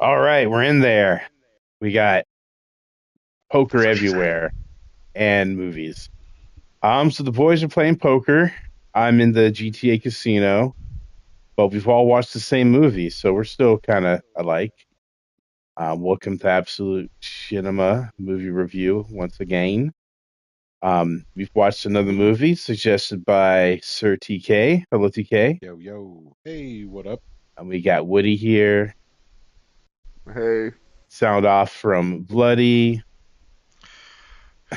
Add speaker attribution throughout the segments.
Speaker 1: All right, we're in there. We got poker
Speaker 2: That's what she said.
Speaker 1: everywhere and movies. So the boys are playing poker. I'm in the GTA casino, but we've all watched the same movie, so we're still kind of alike. Welcome to Absolute Shenema movie review once again. We've watched another movie suggested by Sir TK. Hello, TK.
Speaker 3: Yo, yo. Hey, what up?
Speaker 1: And we got Woody here.
Speaker 4: Hey,
Speaker 1: Sound off from Bloody.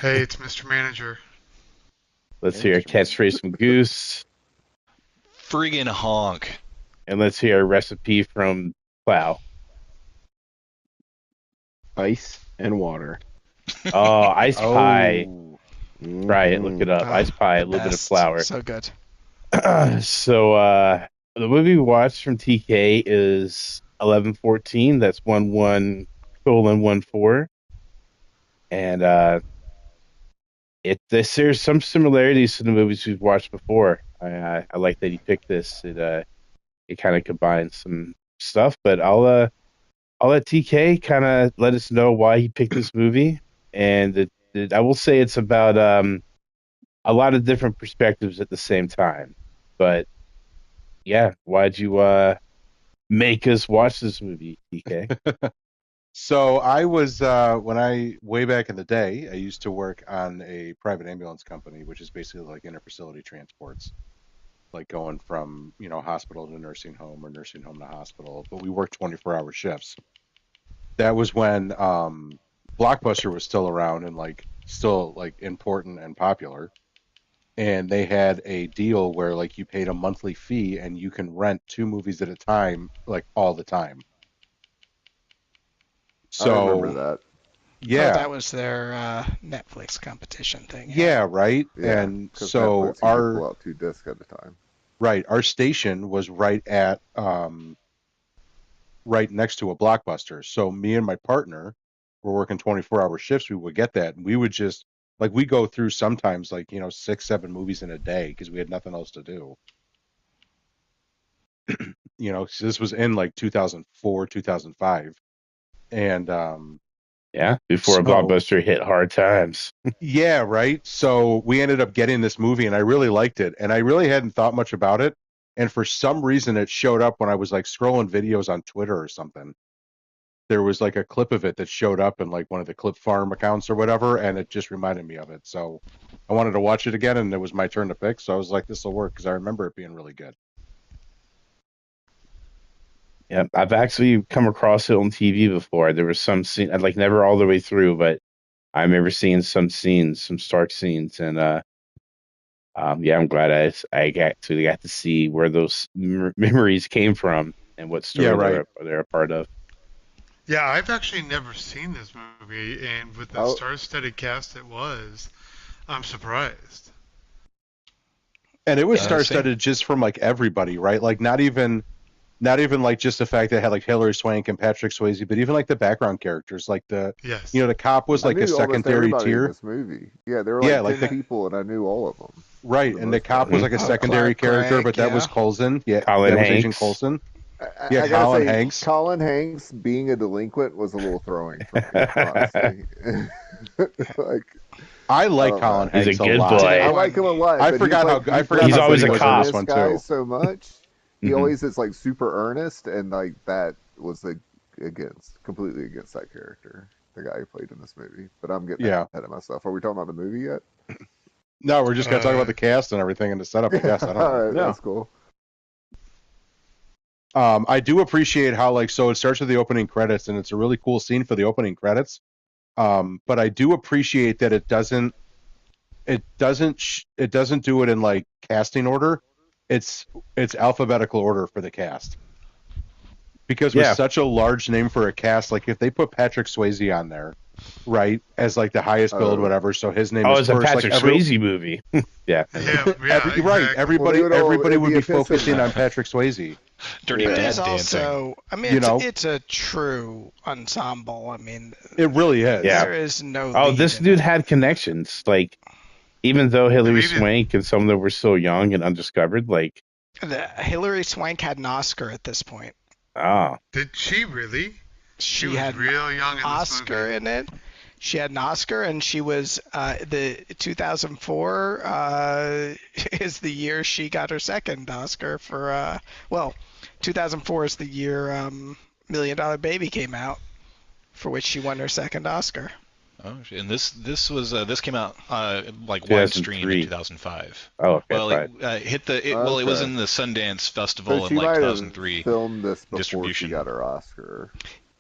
Speaker 2: Hey, it's Mr. Manager.
Speaker 1: Let's
Speaker 3: Hey,
Speaker 1: hear a
Speaker 3: Mr. Manager.
Speaker 1: catchphrase from Goose.
Speaker 5: Friggin' honk.
Speaker 1: And let's hear a recipe from Plow.
Speaker 4: ice and water.
Speaker 1: Oh, ice pie.
Speaker 3: Oh,
Speaker 1: Try it. Look
Speaker 4: Hmm.
Speaker 1: it up. Ice pie, a
Speaker 2: The
Speaker 1: little bit of
Speaker 2: best.
Speaker 1: flour.
Speaker 2: So good.
Speaker 1: So the movie we watched from TK is 1114. That's 11:14. And there's some similarities to the movies we've watched before. I like that he picked this. It kind of combines some stuff, but I'll let TK kind of let us know why he picked this movie. And I will say it's about a lot of different perspectives at the same time. But yeah, why'd you make us watch this movie, TK?
Speaker 3: so I was when I way back in the day, I used to work on a private ambulance company, which is basically like interfacility transports, like going from hospital to nursing home or nursing home to hospital. But we worked 24-hour shifts. That was when Blockbuster was still around and like still like important and popular. And they had a deal where like you paid a monthly fee and you can rent two movies at a time, like all the time.
Speaker 4: I remember
Speaker 3: So
Speaker 4: that.
Speaker 2: Oh,
Speaker 3: yeah,
Speaker 2: that was their Netflix competition thing. Yeah.
Speaker 3: yeah, right.
Speaker 4: Yeah,
Speaker 3: And
Speaker 4: because
Speaker 3: so
Speaker 4: Netflix you could pull out two discs at a time.
Speaker 3: our station was right next to a Blockbuster. So me and my partner were working 24-hour shifts. We would get that, and we would just like we go through sometimes like six, seven movies in a day because we had nothing else to do. So this was in like 2004, 2005, and
Speaker 1: Yeah, before
Speaker 3: so
Speaker 1: Blockbuster hit hard times.
Speaker 3: yeah, right. So we ended up getting this movie, and I really liked it, and I really hadn't thought much about it. And for some reason, it showed up when I was like scrolling videos on Twitter or something. There was like a clip of it that showed up in like one of the Clip Farm accounts or whatever, and it just reminded me of it. So I wanted to watch it again, and it was my turn to pick. So I was like, this will work because I remember it being really good.
Speaker 1: Yeah, I've actually come across it on TV before. There was some scene, I'd like never all the way through, but I remember seeing some scenes, some stark scenes, and yeah, I'm glad actually got to see where those memories came from and what
Speaker 3: Yeah,
Speaker 1: story
Speaker 3: right.
Speaker 1: they're a part of.
Speaker 2: Yeah, I've actually never seen this movie, and with the
Speaker 4: Oh,
Speaker 2: star-studded cast I'm surprised.
Speaker 3: And it was
Speaker 5: Same.
Speaker 3: star-studded just from like everybody, right? Like not even like just the fact that it had like Hilary Swank and Patrick Swayze, but even like the background characters, like
Speaker 2: Yes.
Speaker 3: the cop was
Speaker 4: I
Speaker 3: like a
Speaker 4: knew almost
Speaker 3: secondary
Speaker 4: everybody in
Speaker 3: tier.
Speaker 4: this movie. Yeah, there were
Speaker 3: Yeah,
Speaker 4: like
Speaker 3: like
Speaker 4: 10
Speaker 3: the
Speaker 4: people, and I knew all of them
Speaker 3: right,
Speaker 4: for the
Speaker 3: and the
Speaker 4: most
Speaker 3: cop
Speaker 4: part.
Speaker 3: was
Speaker 1: Mhm.
Speaker 3: like a
Speaker 2: Oh,
Speaker 3: secondary
Speaker 2: Clark
Speaker 3: character, but
Speaker 2: Gregg.
Speaker 3: that was
Speaker 2: Yeah.
Speaker 3: Coulson. Yeah,
Speaker 1: Colin
Speaker 3: that was Agent
Speaker 1: Hanks.
Speaker 3: Coulson.
Speaker 4: I,
Speaker 3: Yeah,
Speaker 4: I gotta
Speaker 3: Colin
Speaker 4: say,
Speaker 3: Hanks.
Speaker 4: Colin Hanks being a delinquent was a little throwing for me, honestly. Like,
Speaker 3: I
Speaker 4: I
Speaker 3: like
Speaker 4: don't
Speaker 3: Colin
Speaker 4: know.
Speaker 1: He's a
Speaker 3: Hanks a
Speaker 1: good
Speaker 3: lot.
Speaker 4: I
Speaker 1: boy.
Speaker 4: like
Speaker 2: Delinquent.
Speaker 4: him a lot,
Speaker 3: I
Speaker 4: but he
Speaker 3: forgot
Speaker 4: play
Speaker 3: how
Speaker 4: he
Speaker 3: I forgot
Speaker 1: He's
Speaker 3: how
Speaker 4: plays
Speaker 3: good
Speaker 1: always
Speaker 3: he
Speaker 1: a
Speaker 3: was in this
Speaker 1: cop.
Speaker 4: earnest
Speaker 3: one
Speaker 4: guys
Speaker 3: too.
Speaker 4: so much. He
Speaker 1: Hmm.
Speaker 4: always is like super earnest, and like that was completely against that character, the guy who played in this movie. But I'm getting
Speaker 3: Yeah.
Speaker 4: ahead of myself. Are we talking about the movie yet?
Speaker 3: No, we're just gonna talk about
Speaker 2: Uh,
Speaker 3: the cast and everything and the setup, I
Speaker 4: Yeah,
Speaker 3: guess. I don't
Speaker 4: all
Speaker 3: know.
Speaker 4: right,
Speaker 1: Yeah.
Speaker 4: that's cool.
Speaker 3: I do appreciate how like so it starts with the opening credits and it's a really cool scene for the opening credits. But I do appreciate that it doesn't do it in like casting order. It's it's alphabetical order for the cast. Because with
Speaker 1: Yeah.
Speaker 3: such a large name for a cast, like if they put Patrick Swayze on there, right, as like the highest build,
Speaker 4: Oh,
Speaker 3: whatever, so his name
Speaker 1: Oh,
Speaker 3: is
Speaker 1: it's a
Speaker 3: first, like
Speaker 1: Patrick Swayze movie. Yeah.
Speaker 2: yeah, yeah,
Speaker 3: right,
Speaker 2: exactly.
Speaker 4: well, they would all
Speaker 3: everybody
Speaker 4: it'd
Speaker 3: would
Speaker 4: be
Speaker 3: be
Speaker 4: a pissing
Speaker 3: focusing on
Speaker 4: match.
Speaker 3: Patrick Swayze,
Speaker 5: Dirty
Speaker 2: But it
Speaker 4: Yeah.
Speaker 2: is
Speaker 5: Dead dancing.
Speaker 2: also, I mean,
Speaker 3: you know?
Speaker 2: it's a true ensemble. I mean,
Speaker 3: It really is.
Speaker 1: Yeah.
Speaker 2: there is no
Speaker 1: Oh,
Speaker 2: lead
Speaker 1: this
Speaker 2: in
Speaker 1: dude
Speaker 2: it.
Speaker 1: had connections. Like, even though
Speaker 2: I
Speaker 1: Hilary
Speaker 2: mean,
Speaker 1: Swank and some of them were still young and undiscovered, like,
Speaker 2: Hillary Swank had an Oscar at this point.
Speaker 1: oh,
Speaker 2: Did she really? She
Speaker 6: She
Speaker 2: was
Speaker 6: had an
Speaker 2: real young in this
Speaker 6: Oscar
Speaker 2: movie.
Speaker 6: in it. She had an Oscar, and she was the 2004 is the year she got her second Oscar for well, 2004 is the year Million Dollar Baby came out, for which she won her second Oscar.
Speaker 5: Oh, and this came out like widestream in
Speaker 1: 2003.
Speaker 5: 2005.
Speaker 1: Oh, okay,
Speaker 5: Well,
Speaker 1: fine.
Speaker 5: well, it was
Speaker 4: Okay.
Speaker 5: in the Sundance
Speaker 4: So
Speaker 5: Festival in
Speaker 4: she
Speaker 5: like
Speaker 4: might have
Speaker 5: 2003
Speaker 4: filmed this before she
Speaker 5: distribution.
Speaker 4: got her Oscar,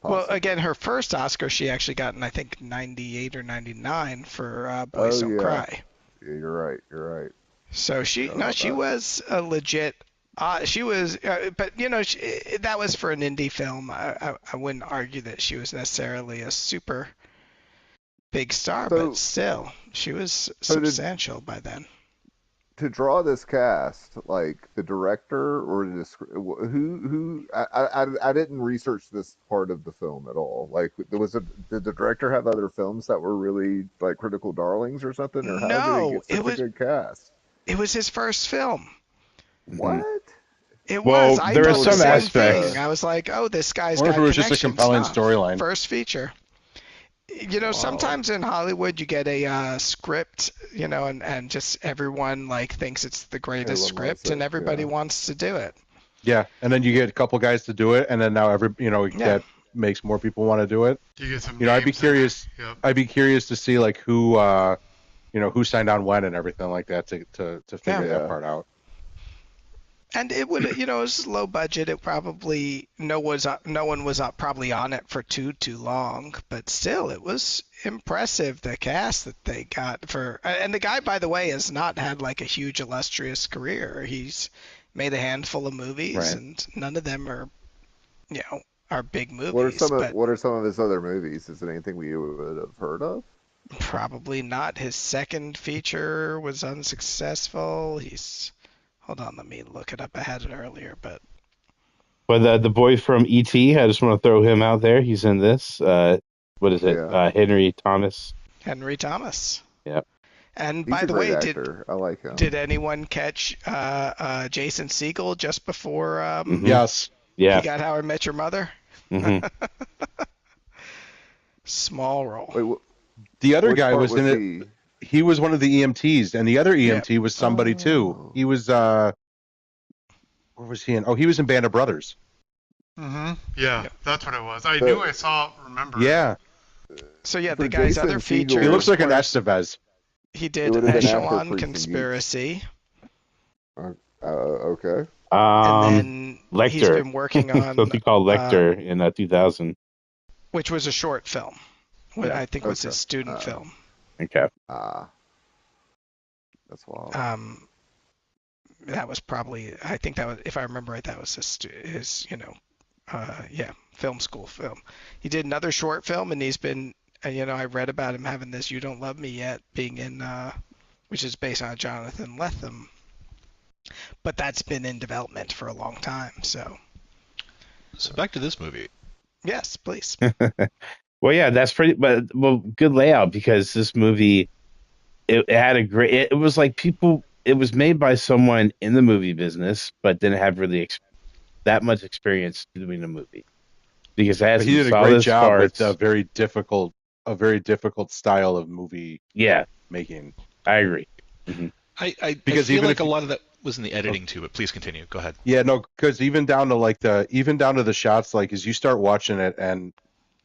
Speaker 6: Well,
Speaker 4: possibly.
Speaker 6: again, her first Oscar she actually got in I think 98 or 99 for Boys
Speaker 4: Oh
Speaker 6: Don't
Speaker 4: yeah.
Speaker 6: Cry.
Speaker 4: Yeah, you're right. You're right.
Speaker 6: So
Speaker 4: Forgot about
Speaker 6: she
Speaker 4: that.
Speaker 6: was a legit. She was, but that was for an indie film. I wouldn't argue that she was necessarily a super big star, but
Speaker 4: So,
Speaker 6: still, she was
Speaker 4: so
Speaker 6: substantial by then.
Speaker 4: to draw this cast, like the director or who I didn't research this part of the film at all. Like, did the director have other films that were really like critical darlings or something, or how did he
Speaker 6: No,
Speaker 4: get such a good cast?
Speaker 6: it was his first film.
Speaker 1: Hmm.
Speaker 4: What?
Speaker 6: It was.
Speaker 1: Well,
Speaker 6: I
Speaker 1: there are
Speaker 6: thought the
Speaker 1: some
Speaker 6: same
Speaker 1: aspects.
Speaker 6: thing. I was like, oh, this
Speaker 3: I
Speaker 6: guy's
Speaker 3: wonder if it
Speaker 6: got
Speaker 3: was just a
Speaker 6: connections.
Speaker 3: compelling
Speaker 6: Nah,
Speaker 3: storyline.
Speaker 6: first feature.
Speaker 4: Wow.
Speaker 6: Sometimes in Hollywood you get a script, and just everyone like thinks it's the greatest
Speaker 4: Everyone loves
Speaker 6: script, and
Speaker 4: it.
Speaker 6: everybody
Speaker 4: Yeah.
Speaker 6: wants to do it.
Speaker 3: Yeah, and then you get a couple guys to do it, and then now
Speaker 6: Yeah.
Speaker 3: that makes more people want to do it.
Speaker 2: You get some
Speaker 3: I'd be
Speaker 2: names in there.
Speaker 3: curious.
Speaker 2: Yep.
Speaker 3: I'd be curious to see like who signed on when and everything like that to figure
Speaker 6: Yeah.
Speaker 3: that
Speaker 4: Yeah.
Speaker 3: part out.
Speaker 6: And it would, it was low budget. It probably no one was probably on it for too long, but still, it was impressive the cast that they got for. And the guy, by the way, has not had like a huge illustrious career. He's made a handful of movies,
Speaker 1: Right.
Speaker 6: and none of them are, are big
Speaker 4: What are
Speaker 6: movies.
Speaker 4: some of
Speaker 6: But
Speaker 4: what are some of his other movies? Is it anything we would have heard of?
Speaker 6: probably not. His second feature was unsuccessful. Hold on, let me look it up. I had it earlier, but
Speaker 1: But the boy from E.T., I just want to throw him out there. He's in this. What is it?
Speaker 4: Yeah.
Speaker 1: Henry Thomas.
Speaker 6: Henry Thomas.
Speaker 1: Yeah.
Speaker 6: And
Speaker 4: He's
Speaker 6: by
Speaker 4: a
Speaker 6: the
Speaker 4: great
Speaker 6: way,
Speaker 4: actor. I like him.
Speaker 6: did anyone catch Jason Segel just before
Speaker 1: Mhm.
Speaker 3: Yes.
Speaker 6: he
Speaker 1: Yeah.
Speaker 6: got How I Met Your Mother?
Speaker 1: Hmm.
Speaker 6: Small role.
Speaker 4: Wait,
Speaker 3: The other
Speaker 4: which
Speaker 3: guy
Speaker 4: part
Speaker 3: was in it.
Speaker 4: he?
Speaker 3: He was one of the EMTs, and the other
Speaker 6: Yeah.
Speaker 3: EMT was somebody too.
Speaker 4: Oh.
Speaker 3: He was where was he in? Oh, he was in Band of Brothers.
Speaker 2: Mm-hmm. Yeah,
Speaker 6: Yep.
Speaker 2: that's what it was. I
Speaker 4: But-
Speaker 2: knew I saw. Remember?
Speaker 3: Yeah,
Speaker 6: So yeah,
Speaker 4: For
Speaker 6: the guy's
Speaker 4: Jason
Speaker 6: other
Speaker 4: Segel-
Speaker 6: features.
Speaker 3: he looks like an
Speaker 6: were-
Speaker 3: Estevez.
Speaker 6: He
Speaker 4: It
Speaker 6: did
Speaker 4: would have been after
Speaker 6: Echelon
Speaker 4: Freaks and
Speaker 6: Conspiracy,
Speaker 4: Okay.
Speaker 6: and then he's
Speaker 1: Lecter.
Speaker 6: been working on
Speaker 1: Something called Lecter in 2000.
Speaker 6: which was a short film. What
Speaker 1: Yeah.
Speaker 6: I think was
Speaker 4: Okay.
Speaker 6: his student film.
Speaker 1: Okay.
Speaker 4: That's wild.
Speaker 6: That was probably, I think that was, if I remember right, that was his film school film. He did another short film, and he's been, I read about him having this "You Don't Love Me Yet" being in, which is based on Jonathan Lethem, but that's been in development for a long time. So
Speaker 5: So back to this movie.
Speaker 6: yes, please.
Speaker 1: Well, yeah, that's pretty. But good layout because this movie, it had a great. It was like people. It was made by someone in the movie business, but didn't have really that much experience doing a movie because it has
Speaker 3: But he
Speaker 1: some
Speaker 3: did a great
Speaker 1: solid
Speaker 3: job
Speaker 1: parts.
Speaker 3: with a very difficult style of movie
Speaker 1: Yeah,
Speaker 3: making.
Speaker 1: I agree.
Speaker 5: I
Speaker 3: Because
Speaker 5: feel
Speaker 3: even
Speaker 5: like
Speaker 3: if
Speaker 5: a lot of that was in the editing too, but please continue. Go ahead.
Speaker 3: Yeah, no, because even down to the shots, like as you start watching it, and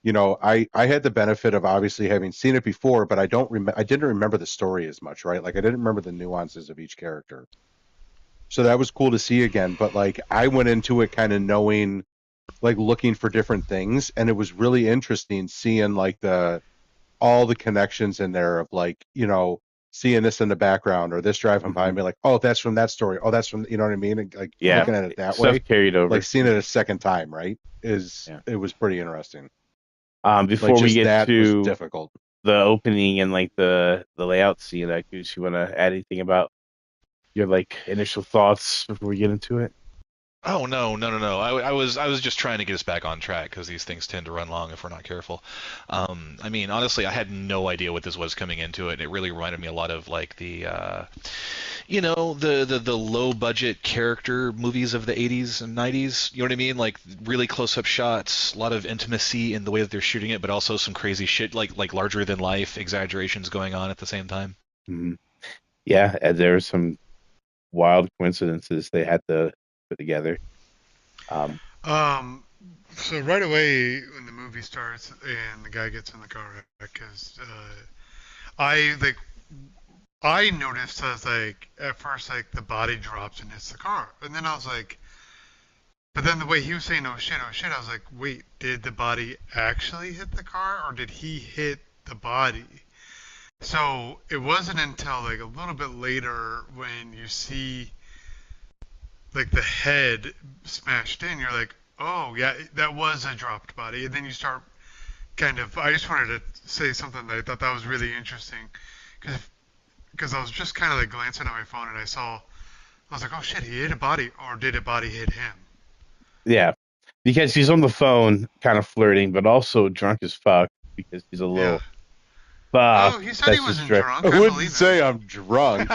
Speaker 3: I had the benefit of obviously having seen it before, but I didn't remember the story as much, right? Like I didn't remember the nuances of each character. So that was cool to see again. But like I went into it kind of knowing, like looking for different things, and it was really interesting seeing like all the connections in there of like seeing this in the background or this driving by me, like, oh, that's from that story. Oh, that's from, you know what I mean? And, like
Speaker 1: Yeah,
Speaker 3: looking at it that
Speaker 1: stuff
Speaker 3: way,
Speaker 1: carried over.
Speaker 3: like seeing it a second time, right? It was pretty interesting.
Speaker 1: Before
Speaker 3: Like
Speaker 1: we
Speaker 3: just
Speaker 1: get
Speaker 3: that was
Speaker 1: to
Speaker 3: difficult.
Speaker 1: the opening and like the layout scene, Goose, you want to add anything about your like initial thoughts before we get into it?
Speaker 5: Oh no. I was just trying to get us back on track because these things tend to run long if we're not careful. I mean, honestly, I had no idea what this was coming into it, and it really reminded me a lot of like the low budget character movies of the 80s and 90s. You know what I mean? Like really close up shots, a lot of intimacy in the way that they're shooting it, but also some crazy shit like larger than life exaggerations going on at the same time.
Speaker 1: Mhm. Yeah, and there were some wild coincidences they had to put together. Um,
Speaker 2: Um, so right away when the movie starts and the guy gets in the car, because I like I noticed as like at first like the body drops and hits the car, and then I was like, but then the way he was saying oh shit, I was like, wait, did the body actually hit the car or did he hit the body? So it wasn't until like a little bit later when you see like the head smashed in, you're like, oh yeah, that was a dropped body, and then you start kind of. I just wanted to say something that I thought that was really interesting, because I was just kind of like glancing at my phone and I was like, oh shit, he hit a body, or did a body hit him?
Speaker 1: yeah, because he's on the phone, kind of flirting, but also drunk as fuck because he's a
Speaker 2: Yeah.
Speaker 1: little fuck.
Speaker 2: Oh, he said he
Speaker 1: That's just
Speaker 2: wasn't
Speaker 1: drunk.
Speaker 2: drunk.
Speaker 3: I
Speaker 2: I
Speaker 3: wouldn't
Speaker 2: believe
Speaker 3: say
Speaker 2: him.
Speaker 3: I'm drunk.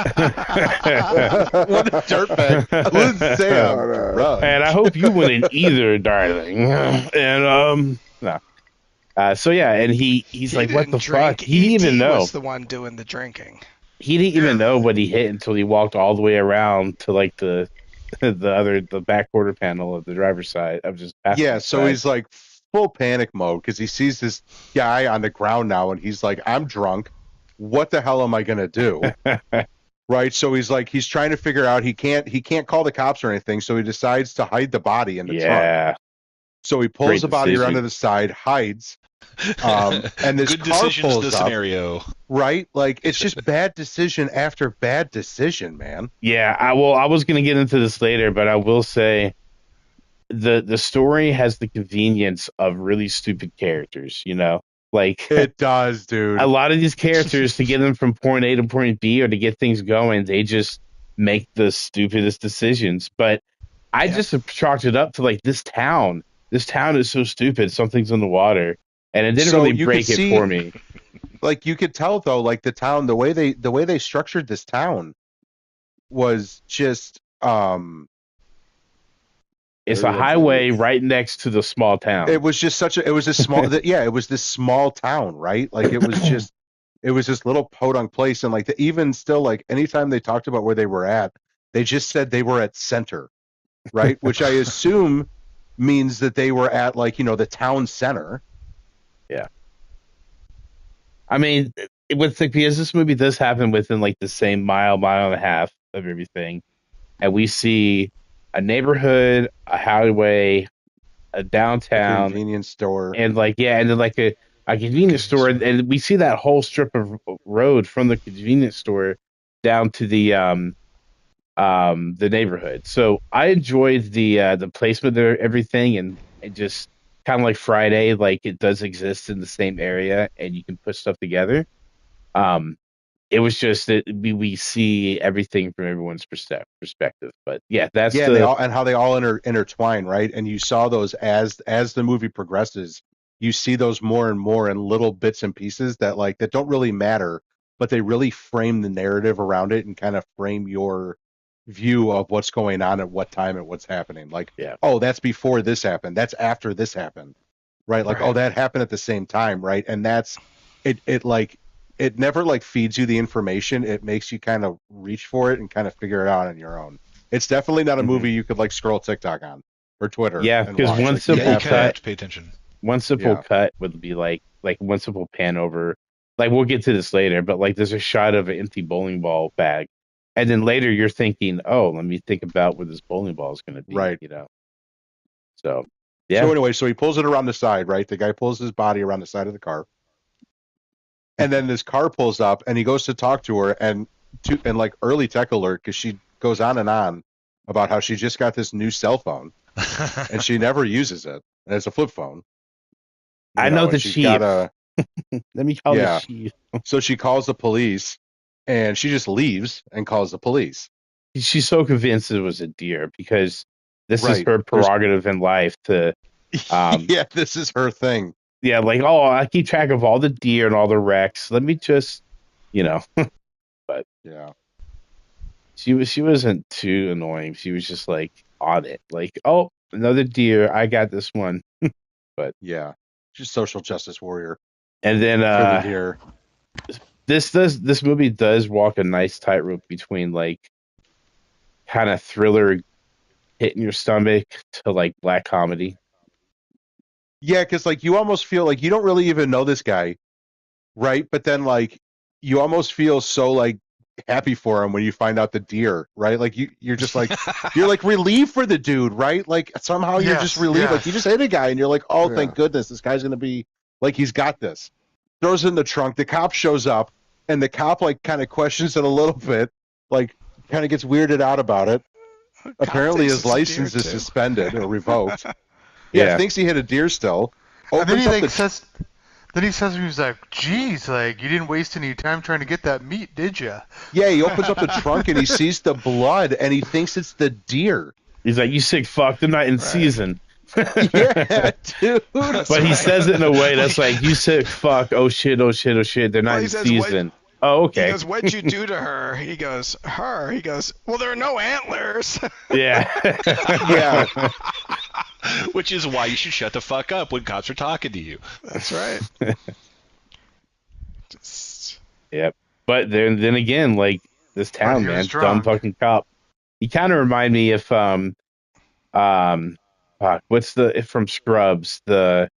Speaker 3: What a dirtbag. I wouldn't say I'm
Speaker 4: Oh, no.
Speaker 3: drunk.
Speaker 1: And I hope you wouldn't either, darling. And no. So yeah, and he's
Speaker 6: He
Speaker 1: like, what
Speaker 6: didn't
Speaker 1: the fuck?
Speaker 6: drink.
Speaker 1: He didn't even
Speaker 6: E.T.
Speaker 1: know.
Speaker 6: was the one doing the drinking.
Speaker 1: He didn't even
Speaker 2: Yeah.
Speaker 1: know what he hit until he walked all the way around to like the the back quarter panel of the driver's side of just
Speaker 3: Yeah,
Speaker 1: passenger
Speaker 3: so
Speaker 1: side.
Speaker 3: he's like full panic mode because he sees this guy on the ground now and he's like, I'm drunk. What the hell am I gonna do? Right? So he's trying to figure out he can't call the cops or anything, so he decides to hide the body in the trunk.
Speaker 1: Yeah,
Speaker 3: So he pulls
Speaker 1: great
Speaker 3: the body around to
Speaker 1: decision.
Speaker 3: the side, hides, and this
Speaker 5: Good
Speaker 3: car
Speaker 5: decisions. The
Speaker 3: pulls up,
Speaker 5: scenario.
Speaker 3: right? Like it's just bad decision after bad decision, man.
Speaker 1: Yeah, I was gonna get into this later, but I will say the story has the convenience of really stupid characters, you know? Like
Speaker 3: It does,
Speaker 1: a
Speaker 3: dude.
Speaker 1: lot of these characters to get them from point A to point B or to get things going, they just make the stupidest decisions. But I
Speaker 6: Yep.
Speaker 1: just have chalked it up to like this town. This town is so stupid. Something's in the water, and it didn't
Speaker 3: So
Speaker 1: really
Speaker 3: you could
Speaker 1: break it
Speaker 3: see,
Speaker 1: for me.
Speaker 3: like you could tell though, like the town, the way they structured this town was just
Speaker 1: It's
Speaker 4: Very
Speaker 1: a highway
Speaker 4: luxurious.
Speaker 1: right next to the small town.
Speaker 3: it was just such a it was this small yeah, it was this small town, right? Like it was this little podunk place, and like even still, like anytime they talked about where they were at, they just said they were at center, right? Which I assume means that they were at like, the town center.
Speaker 1: Yeah, I mean, it was like because this movie does happen within like the same mile and a half of everything, and we see a neighborhood, a highway, a
Speaker 3: A
Speaker 1: downtown,
Speaker 3: convenience store.
Speaker 1: and like yeah, and then like a convenience store, and we see that whole strip of road from the convenience store down to the neighborhood. So I enjoyed the placement of everything, and just kind of like Friday, like it does exist in the same area, and you can put stuff together. Um, it was just that we see everything from everyone's perspective. But yeah, that's
Speaker 3: Yeah, and they
Speaker 1: the
Speaker 3: all and how they all intertwine, right? And you saw those as the movie progresses. You see those more and more in little bits and pieces that don't really matter, but they really frame the narrative around it and kind of frame your view of what's going on at what time and what's happening. Like,
Speaker 1: yeah.
Speaker 3: oh, that's before this happened. That's after this happened, right? Like, oh,
Speaker 6: Right.
Speaker 3: that happened at the same time, right? And that's it. It never like feeds you the information. It makes you kind of reach for it and kind of figure it out on your own. It's definitely not a
Speaker 1: Mhm.
Speaker 3: movie you could like scroll TikTok on or Twitter
Speaker 1: Yeah,
Speaker 3: and
Speaker 1: because
Speaker 3: watch.
Speaker 1: one
Speaker 3: Like you
Speaker 5: Yeah, you
Speaker 1: simple
Speaker 3: have
Speaker 5: kind of
Speaker 3: to,
Speaker 5: have
Speaker 1: cut
Speaker 5: to pay attention.
Speaker 1: one simple
Speaker 3: yeah,
Speaker 1: cut would be like one simple pan over. Like we'll get to this later, but like there's a shot of an empty bowling ball bag, and then later you're thinking, oh, let me think about where this bowling ball is going to be,
Speaker 3: right.
Speaker 1: you know. So
Speaker 3: So
Speaker 1: yeah,
Speaker 3: anyway, so he pulls it around the side, right? The guy pulls his body around the side of the car, and then this car pulls up, and he goes to talk to her, and like early tech alert because she goes on about how she just got this new cell phone and she never uses it, and it's a flip phone,
Speaker 1: I know
Speaker 3: and
Speaker 1: the
Speaker 3: she's got
Speaker 1: chief.
Speaker 3: a
Speaker 1: Let me call the
Speaker 3: yeah.
Speaker 1: chief.
Speaker 3: So she calls the police, and she just leaves and calls the police.
Speaker 1: She's so convinced it was a deer because this is
Speaker 3: Right.
Speaker 1: her prerogative in life to,
Speaker 3: Yeah, this is her thing.
Speaker 1: yeah, like, oh, I keep track of all the deer and all the wrecks. Let me just, you know, but
Speaker 3: Yeah.
Speaker 1: she wasn't too annoying. She was just like on it, like, oh, another deer. I got this one.
Speaker 3: Yeah. She's a social justice warrior
Speaker 1: And then
Speaker 3: for the deer.
Speaker 1: this movie does walk a nice tightrope between like kind of thriller hitting your stomach to like black comedy.
Speaker 3: Yeah, because like you almost feel like you don't really even know this guy, right? But then like you almost feel so like happy for him when you find out the deer, right? Like you're just like you're like relieved for the dude, right? Like somehow you're just
Speaker 2: Yes,
Speaker 3: relieved. Like
Speaker 2: yes.
Speaker 3: you just hit a guy and you're like, oh,
Speaker 4: Yeah.
Speaker 3: thank goodness, this guy's gonna be like he's got this. Throws it in the trunk. The cop shows up, and the cop like kind of questions it a little bit, like kind of gets weirded out about it. Apparently, his license is suspended or revoked. Yeah, thinks he hit a deer still.
Speaker 2: And then
Speaker 3: Opens
Speaker 2: he
Speaker 3: up
Speaker 2: like
Speaker 3: the
Speaker 2: says, he was like, "Geez, like you didn't waste any time trying to get that meat, did you?"
Speaker 3: yeah, he opens up the trunk and he sees the blood and he thinks it's the deer.
Speaker 1: He's like, you sick fuck, they're not in season.
Speaker 3: Yeah, dude.
Speaker 1: But he says it in a way that's like, you sick fuck, oh shit, oh shit, oh shit, they're not
Speaker 6: Well, he
Speaker 1: in
Speaker 6: says,
Speaker 1: season. Oh,
Speaker 6: He
Speaker 1: okay.
Speaker 6: goes, "What'd you do to her?" He goes, "Her." He goes, "Well, there are no antlers."
Speaker 1: Yeah.
Speaker 3: Yeah,
Speaker 5: Which is why you should shut the fuck up when cops are talking to you.
Speaker 6: That's right. Just,
Speaker 1: Yep. But then again, like this
Speaker 2: But
Speaker 1: town,
Speaker 2: he was
Speaker 1: man, dumb
Speaker 2: drunk.
Speaker 1: fucking cop. He kind of remind me of what's the from Scrubs, the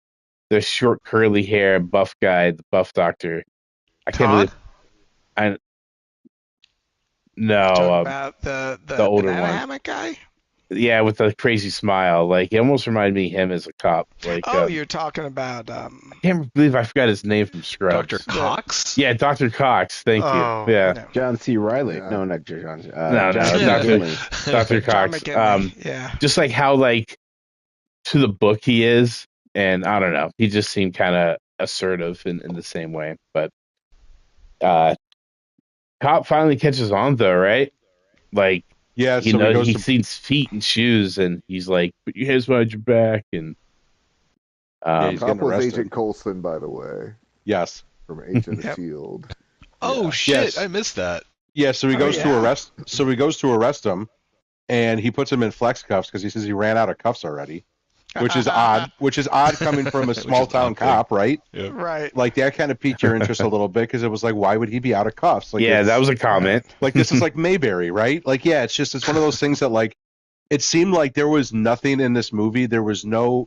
Speaker 1: short curly hair buff guy, the buff doctor. I can't
Speaker 2: Todd?
Speaker 1: believe I
Speaker 6: talking
Speaker 1: no
Speaker 6: about the
Speaker 1: older
Speaker 6: banana
Speaker 1: one.
Speaker 6: hammock guy.
Speaker 1: Yeah, with the crazy smile. Like he almost reminded me of him as a cop. Like
Speaker 6: Oh, you're talking about
Speaker 1: I can't believe I forgot his name from Scrubs.
Speaker 5: Dr. Cox?
Speaker 1: Yeah, Dr. Cox. Thank
Speaker 2: Oh.
Speaker 1: you. Yeah.
Speaker 6: no,
Speaker 7: John C. Riley.
Speaker 4: Yeah.
Speaker 7: No, not John.
Speaker 1: No,
Speaker 7: John C.
Speaker 1: Dr.
Speaker 7: McGinley.
Speaker 1: Dr.
Speaker 6: John
Speaker 1: Cox.
Speaker 6: McGinley. Yeah.
Speaker 1: Just like how like to the book he is, and I don't know, he just seemed kind of assertive in the same way. But cop finally catches on though, right? Like
Speaker 3: yeah.
Speaker 1: you
Speaker 3: So he
Speaker 1: know,
Speaker 3: goes
Speaker 1: he
Speaker 3: to
Speaker 1: sees feet and shoes, and he's like, "Put your hands behind your back," and
Speaker 3: he's
Speaker 4: Cop
Speaker 3: getting
Speaker 4: was
Speaker 3: arrested.
Speaker 4: Agent Coulson, by the way,
Speaker 3: Yes.
Speaker 4: from Agent of
Speaker 6: Yep.
Speaker 4: Shield.
Speaker 5: Oh,
Speaker 4: Yeah.
Speaker 5: shit,
Speaker 3: Yes.
Speaker 5: I missed that.
Speaker 3: Yeah. So he
Speaker 6: Oh,
Speaker 3: goes to
Speaker 6: yeah.
Speaker 3: arrest. So he goes to arrest him, and he puts him in flex cuffs because he says he ran out of cuffs already, which is odd. Which is odd coming from a
Speaker 5: Which is
Speaker 3: small town
Speaker 5: odd thing.
Speaker 3: cop, right?
Speaker 5: Yeah.
Speaker 6: Right.
Speaker 3: Like that kind of piqued your interest a little bit because it was like, why would he be out of cuffs? Like,
Speaker 1: yeah,
Speaker 3: it's-
Speaker 1: that was a comment.
Speaker 3: like this is like Mayberry, right? Like, yeah, it's one of those things that like it seemed like there was nothing in this movie. There was no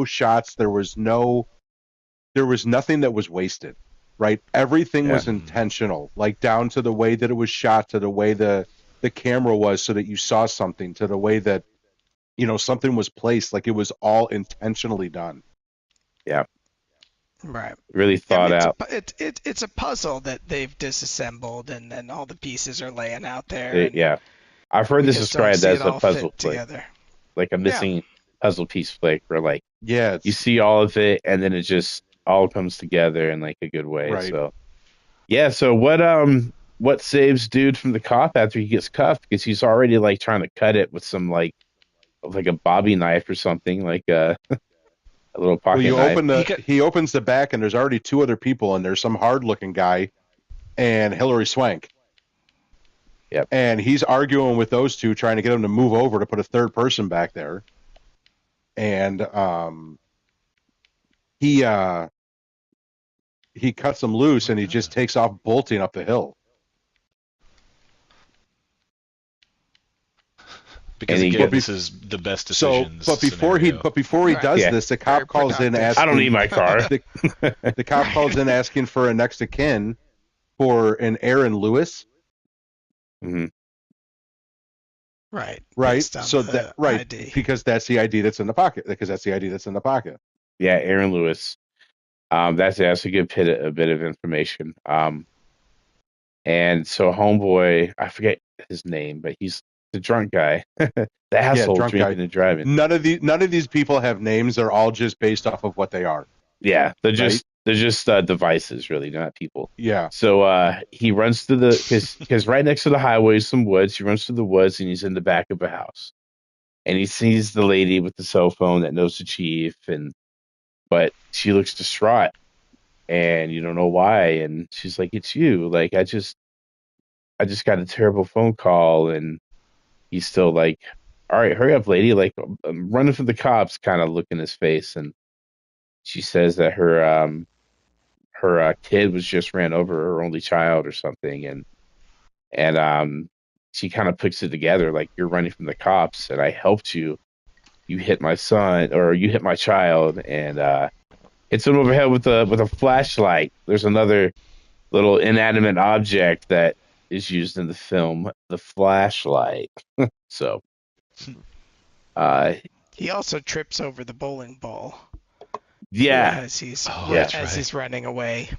Speaker 3: shots. There was nothing that was wasted, right? Everything was intentional, like down to the way that it was shot, to the way the camera was, so that you saw something, to the way that something was placed. Like it was all intentionally done.
Speaker 6: Right.
Speaker 1: Really thought out.
Speaker 6: It's a puzzle that they've disassembled, and then all the pieces are laying out there. and
Speaker 1: Yeah, I've heard
Speaker 6: we
Speaker 1: this
Speaker 6: just don't
Speaker 1: described
Speaker 6: see
Speaker 1: as
Speaker 6: it
Speaker 1: a
Speaker 6: all
Speaker 1: puzzle
Speaker 6: fit
Speaker 1: flick,
Speaker 6: together.
Speaker 1: like a missing puzzle piece flick, where like
Speaker 3: Yeah,
Speaker 1: you see all of it, and then it just all comes together in like a good way.
Speaker 3: Right.
Speaker 1: So yeah. So what saves dude from the cop after he gets cuffed? Because he's already like trying to cut it with some like a bobby knife or something, like a little pocket
Speaker 3: well, you
Speaker 1: knife.
Speaker 3: open he opens the back, and there's already two other people, and there's some hard-looking guy and Hillary Swank.
Speaker 1: Yep.
Speaker 3: And he's arguing with those two, trying to get them to move over to put a third person back there. And he cuts them loose, and he just takes off bolting up the hill.
Speaker 5: Because
Speaker 1: And he
Speaker 5: again,
Speaker 1: gets-
Speaker 5: this is the best
Speaker 3: So,
Speaker 5: decisions.
Speaker 3: but before he
Speaker 5: scenario.
Speaker 3: does
Speaker 1: Yeah.
Speaker 3: this, the cop
Speaker 6: Very
Speaker 3: calls in
Speaker 6: productive.
Speaker 3: asking.
Speaker 1: I don't need my car.
Speaker 3: The cop calls in asking for a next of kin for an Aaron Lewis.
Speaker 1: Mhm.
Speaker 6: Right.
Speaker 3: Right.
Speaker 6: based on
Speaker 3: So
Speaker 6: the
Speaker 3: that right
Speaker 6: ID.
Speaker 3: because that's the ID that's in the pocket. Because that's the ID that's in the pocket.
Speaker 1: Yeah, Aaron Lewis. That's a good a bit of information. And so homeboy, I forget his name, but he's the drunk guy, the asshole
Speaker 3: drunk
Speaker 1: drinking
Speaker 3: guy.
Speaker 1: and driving.
Speaker 3: None of these people have names. They're all just based off of what they are.
Speaker 1: Yeah, they're just devices, really, not people.
Speaker 3: Yeah.
Speaker 1: So he runs to because right next to the highway is some woods. He runs to the woods and he's in the back of a house. and he sees the lady with the cell phone that knows the chief, but she looks distraught, and you don't know why, and she's like, "It's you. Like, I just got a terrible phone call," and he's still like, "All right, hurry up, lady. Like, I'm running from the cops," kind of look in his face, and she says that her kid was just ran over, her only child or something, and she kind of puts it together like, "You're running from the cops, and I helped you. You hit my son, or you hit my child," and hits him overhead with a flashlight. There's another little inanimate object that is used in the film, the flashlight. So, uh,
Speaker 6: He also trips over the bowling ball
Speaker 1: yeah,
Speaker 6: as he's
Speaker 5: Oh,
Speaker 1: yeah,
Speaker 5: that's
Speaker 6: as
Speaker 5: right.
Speaker 6: he's running away.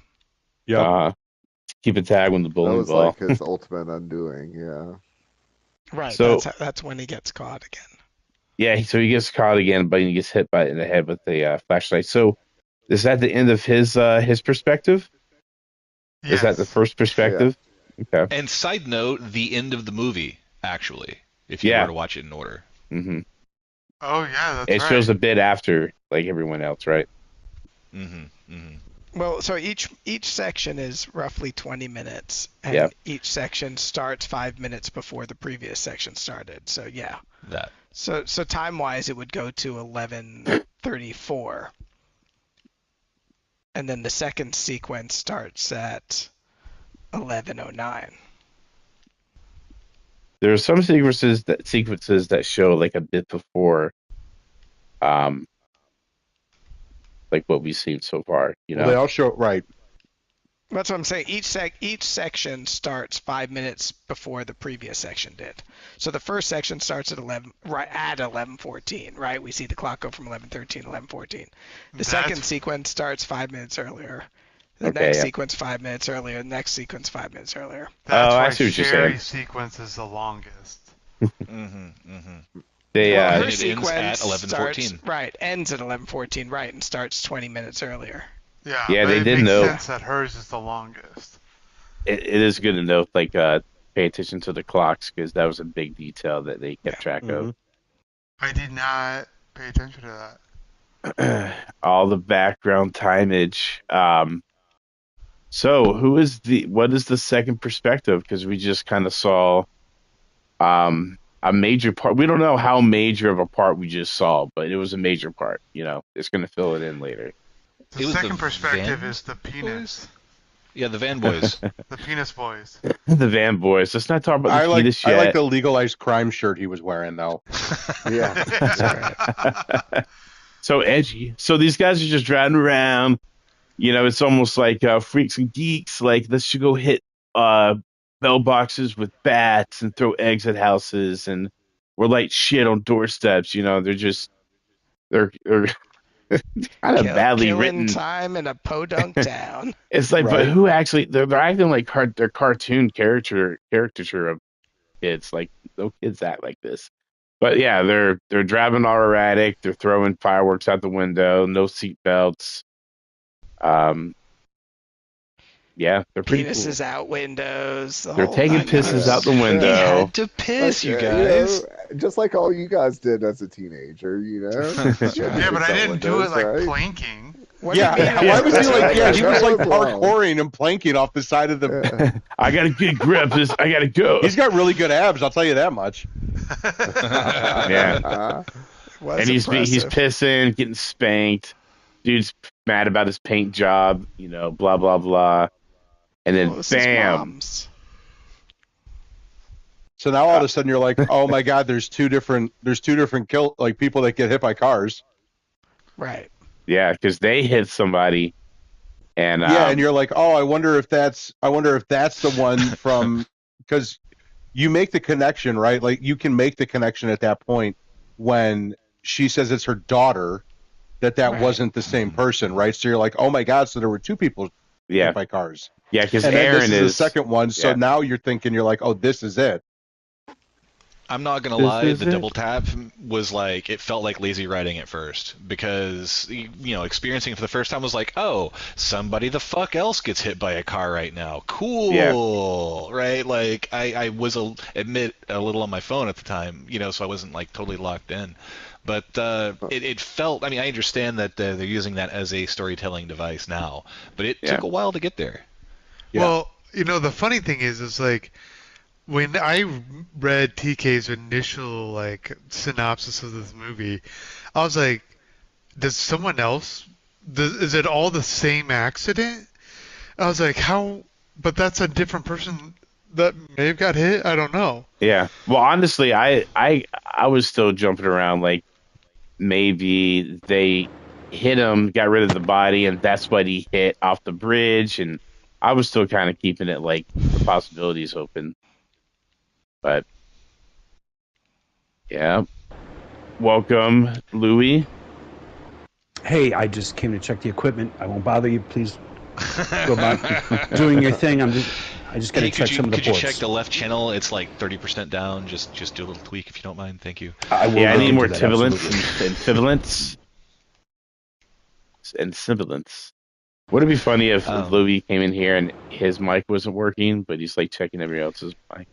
Speaker 3: Yep.
Speaker 1: keep a tag on the
Speaker 4: That
Speaker 1: bowling
Speaker 4: was
Speaker 1: ball.
Speaker 4: like his ultimate undoing. Yeah.
Speaker 6: Right.
Speaker 1: So
Speaker 6: That's when he gets caught again.
Speaker 1: yeah, so he gets caught again, but he gets hit in the head with the flashlight. So is that the end of his perspective? Is that the
Speaker 2: Yes.
Speaker 1: first
Speaker 4: Yeah.
Speaker 1: perspective? Okay.
Speaker 5: And side note, the end of the movie, actually, if you were
Speaker 1: Yeah.
Speaker 5: to watch it in order.
Speaker 1: hmm
Speaker 2: Oh yeah, that's
Speaker 1: It
Speaker 2: right.
Speaker 1: shows a bit after, like everyone else, right?
Speaker 5: Mm-hmm. Mm-hmm.
Speaker 6: Well, so each section is roughly 20 minutes, and
Speaker 1: Yep.
Speaker 6: each section starts 5 minutes before the previous section started. So yeah.
Speaker 5: That.
Speaker 6: So time-wise, it would go to 11:34, and then the second sequence starts at 11:09.
Speaker 1: There are some sequences that show like a bit before, um, like what we've seen so far. You
Speaker 3: Well, they
Speaker 1: know?
Speaker 3: all show right.
Speaker 6: That's what I'm saying. Each section starts 5 minutes before the previous section did. So the first section starts at 11:14, right? We see the clock go from 11:13 to 11:14. The second sequence starts 5 minutes earlier. The
Speaker 1: Okay.
Speaker 6: next
Speaker 1: Yeah.
Speaker 6: sequence 5 minutes earlier. The next sequence 5 minutes earlier.
Speaker 2: That's
Speaker 1: Oh, I
Speaker 2: why
Speaker 1: see what you're
Speaker 2: Sherry's
Speaker 1: saying.
Speaker 2: sequence is the longest.
Speaker 5: Mm-hmm. Mm-hmm.
Speaker 1: They
Speaker 6: Well,
Speaker 5: And
Speaker 6: her
Speaker 5: it ends at
Speaker 6: sequence
Speaker 5: 11:14.
Speaker 6: starts right, ends at 11:14, right, and starts 20 minutes earlier.
Speaker 2: Yeah,
Speaker 1: Yeah,
Speaker 2: but
Speaker 1: they
Speaker 2: it
Speaker 1: did
Speaker 2: makes
Speaker 1: know.
Speaker 2: sense that hers is the longest.
Speaker 1: It is good to note, like, pay attention to the clocks because that was a big detail that they kept track
Speaker 3: Mhm.
Speaker 2: I did not pay attention to that.
Speaker 1: of. All the background timage. So what is the second perspective? Because we just kind of saw a major part. We don't know how major of a part we just saw, but it was a major part. It's going to fill it in later.
Speaker 2: The
Speaker 5: It was the
Speaker 2: second perspective
Speaker 5: Van
Speaker 2: is the penis.
Speaker 5: Yeah, the Van Boys.
Speaker 2: The penis boys.
Speaker 1: The Van Boys. Let's not talk about
Speaker 3: I
Speaker 1: the
Speaker 3: like
Speaker 1: fetus
Speaker 3: I like
Speaker 1: yet.
Speaker 3: the legalized crime shirt he was wearing though.
Speaker 4: Yeah.
Speaker 1: So edgy. So these guys are just driving around. It's almost like freaks and geeks. Like, let's just go hit bell boxes with bats and throw eggs at houses, and we're like shit on doorsteps. They're kind of badly
Speaker 6: Killing
Speaker 1: written.
Speaker 6: time in a podunk town.
Speaker 1: It's like, but
Speaker 3: Right.
Speaker 1: who actually? They're acting like they're cartoon caricature of kids. Like, no kids act like this. But yeah, they're driving all erratic. They're throwing fireworks out the window. No seat belts. Yeah, they're pretty cool.
Speaker 6: Penises out windows. The
Speaker 1: They're
Speaker 6: whole
Speaker 1: taking
Speaker 6: nine
Speaker 1: pisses
Speaker 6: yards.
Speaker 1: out the
Speaker 5: He
Speaker 1: window.
Speaker 5: had to piss, you guys.
Speaker 4: Just like all you guys did as a teenager,
Speaker 2: Yeah, but I didn't do it like
Speaker 4: right?
Speaker 2: planking.
Speaker 6: What do you
Speaker 3: Yeah,
Speaker 6: mean?
Speaker 3: why was he like? Yeah, he was like
Speaker 4: That was wrong.
Speaker 3: parkouring and planking off the side of the.
Speaker 4: Yeah.
Speaker 1: I gotta get grip. I gotta go.
Speaker 3: He's got really good abs. I'll tell you that much.
Speaker 1: Yeah,
Speaker 6: Was
Speaker 1: and he's
Speaker 6: impressive.
Speaker 1: pissing, getting spanked. Dude's mad about his paint job. Blah blah blah. And then
Speaker 6: Well, this is
Speaker 1: bam.
Speaker 6: Mom's.
Speaker 3: So now all of a sudden you're like, oh my god, there's two different people that get hit by cars.
Speaker 6: Right.
Speaker 1: Yeah, because they hit somebody, and
Speaker 3: Yeah, and you're like, oh, I wonder if that's the one from, because you make the connection, right? Like you can make the connection at that point when she says it's her daughter, that
Speaker 6: Right.
Speaker 3: wasn't the same person, right? So you're like, oh my god, so there were two people
Speaker 1: yeah,
Speaker 3: hit by cars.
Speaker 1: because
Speaker 3: And then
Speaker 1: Aaron
Speaker 3: this is the second one, so
Speaker 1: yeah.
Speaker 3: now you're like, oh, this is it.
Speaker 5: I'm not gonna
Speaker 1: This
Speaker 5: lie,
Speaker 1: is
Speaker 5: the
Speaker 1: it.
Speaker 5: double tap was like it felt like lazy writing at first because experiencing it for the first time was like, oh, somebody the fuck else gets hit by a car right now.
Speaker 1: Yeah.
Speaker 5: Cool, right? Like I was admit a little on my phone at the time, so I wasn't like totally locked in. But it felt. I mean, I understand that they're using that as a storytelling device now, but it
Speaker 1: Yeah.
Speaker 5: took a while to get there.
Speaker 3: Yeah.
Speaker 2: Well, the funny thing is like when I read TK's initial like synopsis of this movie, I was like, does someone else? Is it all the same accident? I was like, how? But that's a different person that may have got hit. I don't know.
Speaker 1: Yeah. Well, honestly, I was still jumping around like maybe they hit him, got rid of the body, and that's what he hit off the bridge. And I was still kind of keeping it like the possibilities open. But yeah. Welcome, Louis.
Speaker 7: Hey, I just came to check the equipment. I won't bother you. Please go about doing your thing. I just got to
Speaker 5: Hey,
Speaker 7: check some of the
Speaker 5: could you
Speaker 7: ports.
Speaker 5: check the left channel? It's like 30% down. Just do a little tweak if you don't mind. Thank you.
Speaker 7: I will
Speaker 1: Yeah, I
Speaker 7: look
Speaker 1: need
Speaker 7: into
Speaker 1: more
Speaker 7: that,
Speaker 1: sibilance
Speaker 7: absolutely.
Speaker 1: and sibilance and sibilance. Would it be funny if Louis came in here and his mic wasn't working, but he's like checking everybody else's mic?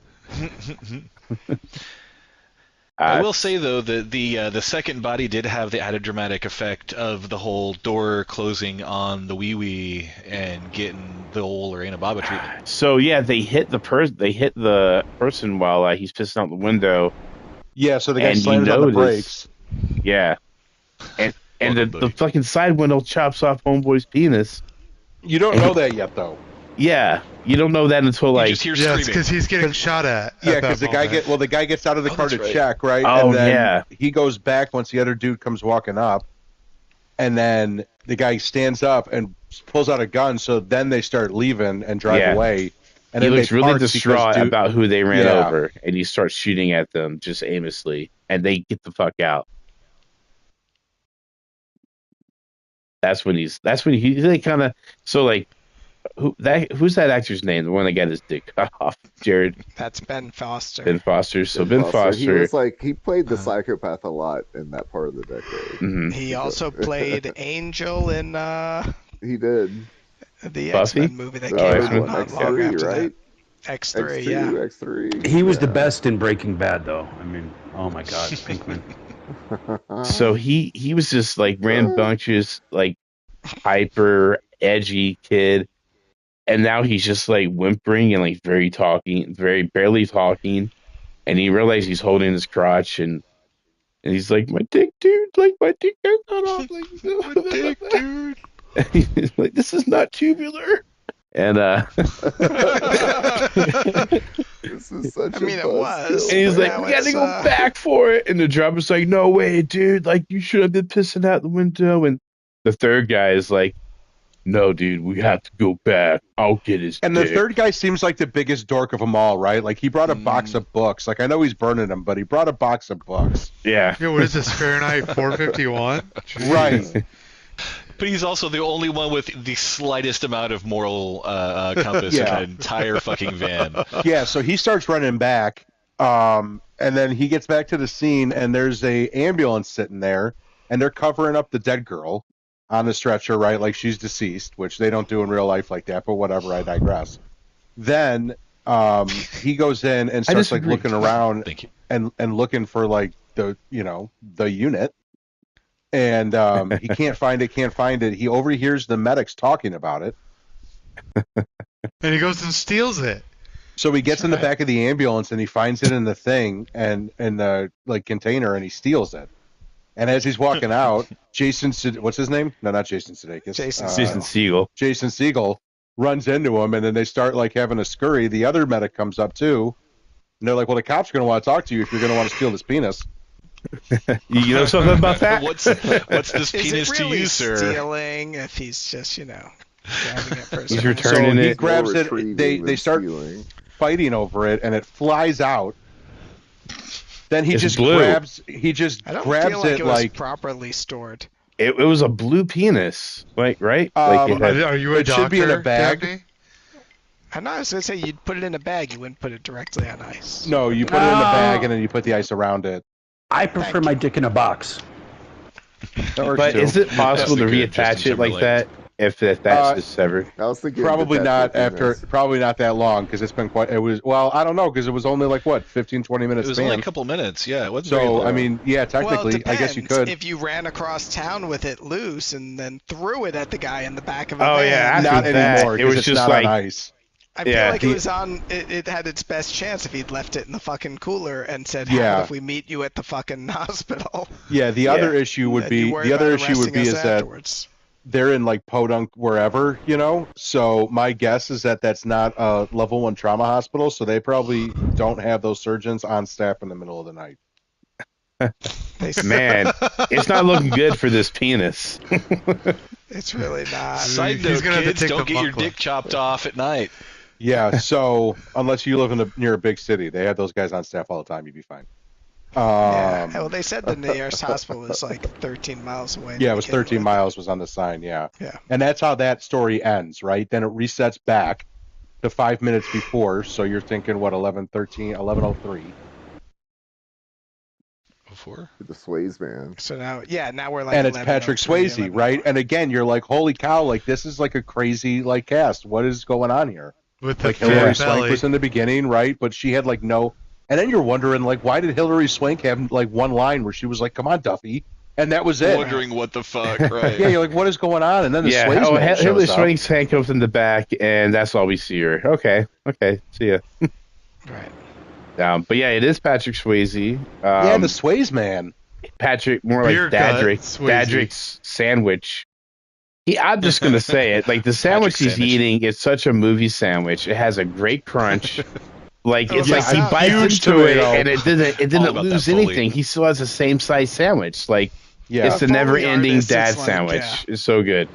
Speaker 5: I will say though that the second body did have the added dramatic effect of the whole door closing on the wee wee and getting the old Lorena Baba treatment.
Speaker 1: So yeah, they hit the person while he's pissing out the window.
Speaker 3: Yeah, so the guy
Speaker 1: And
Speaker 3: slams on the brakes.
Speaker 1: Yeah, and
Speaker 5: Welcome,
Speaker 1: the
Speaker 5: buddy.
Speaker 1: fucking side window chops off homeboy's penis.
Speaker 3: You don't know that yet, though.
Speaker 1: Yeah, you don't know that until
Speaker 5: You
Speaker 1: like
Speaker 5: just hear
Speaker 2: Yeah, it's
Speaker 5: screaming.
Speaker 2: because he's getting shot at.
Speaker 3: Yeah,
Speaker 2: because
Speaker 3: because the guy gets out of the car
Speaker 5: that's
Speaker 3: to
Speaker 5: right.
Speaker 3: check, right?
Speaker 1: Oh,
Speaker 3: and then
Speaker 1: yeah.
Speaker 3: he goes back once the other dude comes walking up, and then the guy stands up and pulls out a gun. So then they start leaving and drive
Speaker 1: Yeah.
Speaker 3: away. And
Speaker 1: he
Speaker 3: then
Speaker 1: looks
Speaker 3: they
Speaker 1: really
Speaker 3: park because
Speaker 1: distraught about who they ran
Speaker 3: Yeah.
Speaker 1: over, and he starts shooting at them just aimlessly, and they get the fuck out. That's when he like kind of who's that actor's name? The one that got his dick cut off, Jared
Speaker 6: That's Ben Foster.
Speaker 1: Ben Foster. So Ben Foster,
Speaker 4: He was like he played the psychopath a lot in that part of the decade.
Speaker 1: mhm.
Speaker 6: He also played Angel in
Speaker 4: He did.
Speaker 6: the
Speaker 1: Buffy?
Speaker 6: X-Men movie that
Speaker 4: The
Speaker 6: came
Speaker 1: X-Men?
Speaker 6: out
Speaker 4: third one,
Speaker 6: not long
Speaker 4: X3,
Speaker 6: after
Speaker 4: right?
Speaker 6: that. X3,
Speaker 4: X2,
Speaker 6: yeah.
Speaker 4: X3.
Speaker 7: He was the
Speaker 4: yeah.
Speaker 7: best in Breaking Bad, though. I mean, oh my God, Pinkman.
Speaker 1: So he was just like rambunctious, like hyper edgy kid, and now he's just like whimpering and like very barely talking, and he realizes he's holding his crotch and he's like, my dick, dude, like my dick got cut off, like
Speaker 5: My dick, dude.
Speaker 1: he's like, this is not tubular, and
Speaker 4: This is such
Speaker 6: I mean,
Speaker 4: a
Speaker 6: it was.
Speaker 1: and he's like,
Speaker 6: Now
Speaker 1: we gotta
Speaker 6: it's,
Speaker 1: go back for it. And the driver's like, no way, dude. Like, you should have been pissing out the window. And the third guy is like, no, dude, we have to go back. I'll get his
Speaker 3: And the
Speaker 1: dick.
Speaker 3: third guy seems like the biggest dork of them all, right? Like he brought a box of books. Like I know he's burning them, but he brought a box of books.
Speaker 1: Yeah.
Speaker 2: What is this, Fahrenheit 451?
Speaker 3: Right.
Speaker 5: But he's also the only one with the slightest amount of moral compass in
Speaker 3: Yeah.
Speaker 5: that entire fucking van.
Speaker 3: Yeah, so he starts running back, and then he gets back to the scene, and there's a ambulance sitting there, and they're covering up the dead girl on the stretcher, right? Like she's deceased, which they don't do in real life like that, but whatever, I digress. Then he goes in and starts like
Speaker 1: disagree.
Speaker 3: looking around
Speaker 5: Thank you.
Speaker 3: and looking for like the unit. And he can't find it. He overhears the medics talking about it.
Speaker 2: And he goes and steals it.
Speaker 3: So he gets in the
Speaker 6: right.
Speaker 3: back of the ambulance and he finds it in the thing and in the like container and he steals it. And as he's walking out, what's his name? No, not Jason Sudeikis.
Speaker 6: Jason
Speaker 1: Jason Segel.
Speaker 3: Jason Segel runs into him and then they start like having a scurry. The other medic comes up too. And they're like, well, the cops are going to want to talk to you if you're going to want to steal this penis.
Speaker 1: You know something about that?
Speaker 5: What's this
Speaker 6: Is
Speaker 5: penis
Speaker 6: it
Speaker 5: to
Speaker 6: really
Speaker 5: you, sir?
Speaker 6: stealing if he's just, grabbing it for his
Speaker 1: He's
Speaker 6: own-
Speaker 1: returning
Speaker 3: So he
Speaker 1: it.
Speaker 3: grabs
Speaker 4: More
Speaker 3: it.
Speaker 4: retrieving
Speaker 3: They
Speaker 4: than
Speaker 3: start
Speaker 4: stealing.
Speaker 3: fighting over it and it flies out. Then he
Speaker 1: It's
Speaker 3: just
Speaker 1: blue.
Speaker 3: grabs
Speaker 6: I don't
Speaker 3: grabs
Speaker 6: feel like
Speaker 3: it
Speaker 6: it was
Speaker 3: like
Speaker 6: properly stored.
Speaker 1: It was a blue penis, like right?
Speaker 3: Um,
Speaker 1: Like it had,
Speaker 2: Are you a
Speaker 3: It
Speaker 2: doctor,
Speaker 3: should be in a bag.
Speaker 2: Daphne?
Speaker 6: I know I was gonna say you'd put it in a bag. You wouldn't put it directly on ice.
Speaker 3: No, you put it in a bag and then you put the ice around it.
Speaker 7: I prefer my dick in a box.
Speaker 3: That works
Speaker 1: But
Speaker 3: too.
Speaker 1: is it possible to
Speaker 5: That's the good
Speaker 1: reattach
Speaker 5: Justin
Speaker 1: it like
Speaker 5: Timberlake.
Speaker 1: that if that's just severed?
Speaker 4: I was thinking
Speaker 3: Probably not
Speaker 4: penis.
Speaker 3: probably not that long because it's been quite. It was well, I don't know because it was only like what 15, 20
Speaker 5: It
Speaker 3: minutes.
Speaker 5: was
Speaker 3: span.
Speaker 5: only a couple minutes. Yeah, it wasn't very
Speaker 3: So
Speaker 5: long.
Speaker 3: I mean, yeah,
Speaker 6: Well,
Speaker 3: technically,
Speaker 6: it
Speaker 3: I guess you
Speaker 6: depends.
Speaker 3: could.
Speaker 6: If you ran across town with it loose and then threw it at the guy in the back of a
Speaker 1: Oh,
Speaker 6: van.
Speaker 1: yeah, after
Speaker 3: Not
Speaker 1: that,
Speaker 3: anymore.
Speaker 1: it
Speaker 3: 'Cause
Speaker 1: was
Speaker 3: it's
Speaker 1: just
Speaker 3: not
Speaker 1: like-
Speaker 3: on ice.
Speaker 6: I feel
Speaker 1: Yeah.
Speaker 6: like it was on. It had its best chance if he'd left it in the fucking cooler and said, "How
Speaker 3: Yeah.
Speaker 6: about if we meet you at the fucking hospital?"
Speaker 3: Yeah, the other issue would
Speaker 6: And
Speaker 3: be
Speaker 6: you worry
Speaker 3: the other
Speaker 6: about
Speaker 3: issue would
Speaker 6: arresting
Speaker 3: be
Speaker 6: us
Speaker 3: is that
Speaker 6: afterwards.
Speaker 3: they're in like Podunk wherever, you know. So my guess is that that's not a level 1 trauma hospital, so they probably don't have those surgeons on staff in the middle of the night.
Speaker 1: Man, it's not looking good for this penis.
Speaker 6: It's really not.
Speaker 5: Side
Speaker 2: He's
Speaker 5: note,
Speaker 2: gonna have to
Speaker 5: kids,
Speaker 2: take
Speaker 5: don't
Speaker 2: the
Speaker 5: get your
Speaker 2: muck
Speaker 5: dick
Speaker 2: off.
Speaker 5: chopped off at night.
Speaker 3: Yeah, so unless you live near a big city, they have those guys on staff all the time. You'd be fine.
Speaker 6: Yeah. Well, they said the nearest hospital was like 13 miles away. to
Speaker 3: Yeah, it was
Speaker 6: begin
Speaker 3: 13
Speaker 6: with.
Speaker 3: miles was on the sign. Yeah.
Speaker 6: Yeah.
Speaker 3: And that's how that story ends, right? Then it resets back to 5 minutes before. So you're thinking, what, 11:03.
Speaker 5: Before?
Speaker 4: The Sways man.
Speaker 6: So now we're like.
Speaker 3: And it's Patrick
Speaker 6: 11:03,
Speaker 3: Swayze, right? And again, you're like, holy cow, like this is like a crazy like cast. What is going on here?
Speaker 2: With the
Speaker 3: Like Hillary
Speaker 2: fat
Speaker 3: Swank
Speaker 2: belly.
Speaker 3: was in the beginning, right? But she had like no. And then you're wondering, like, why did Hillary Swank have like one line where she was like, "Come on, Duffy," and that was it.
Speaker 5: Wondering what the fuck, right?
Speaker 3: Yeah, you're like, what is going on? And then the
Speaker 1: Yeah.
Speaker 3: Swayze
Speaker 1: Oh,
Speaker 3: man
Speaker 1: Hillary
Speaker 3: shows up.
Speaker 1: Swank's handcuffed in the back, and that's all we see her. Okay. See ya.
Speaker 6: Right.
Speaker 1: But yeah, it is Patrick Swayze.
Speaker 3: Yeah, the Swayze man.
Speaker 1: Patrick, more like
Speaker 2: Beer gut
Speaker 1: Dadrick.
Speaker 2: Swayze.
Speaker 1: Dadrick's sandwich. I'm just gonna say it. Like the sandwich he's
Speaker 5: sandwich.
Speaker 1: eating is such a movie sandwich. It has a great crunch. Like it's
Speaker 6: Yeah,
Speaker 1: like he
Speaker 6: a
Speaker 1: bites
Speaker 3: huge
Speaker 1: into it
Speaker 3: tomato.
Speaker 1: and it
Speaker 5: All
Speaker 1: didn't
Speaker 5: about
Speaker 1: lose
Speaker 5: that fully.
Speaker 1: anything. He still has the same size sandwich. Like
Speaker 3: Yeah.
Speaker 1: it's the
Speaker 6: Foley
Speaker 1: never-ending
Speaker 6: artist,
Speaker 1: dad
Speaker 6: it's like,
Speaker 1: sandwich.
Speaker 6: yeah.
Speaker 1: It's so good.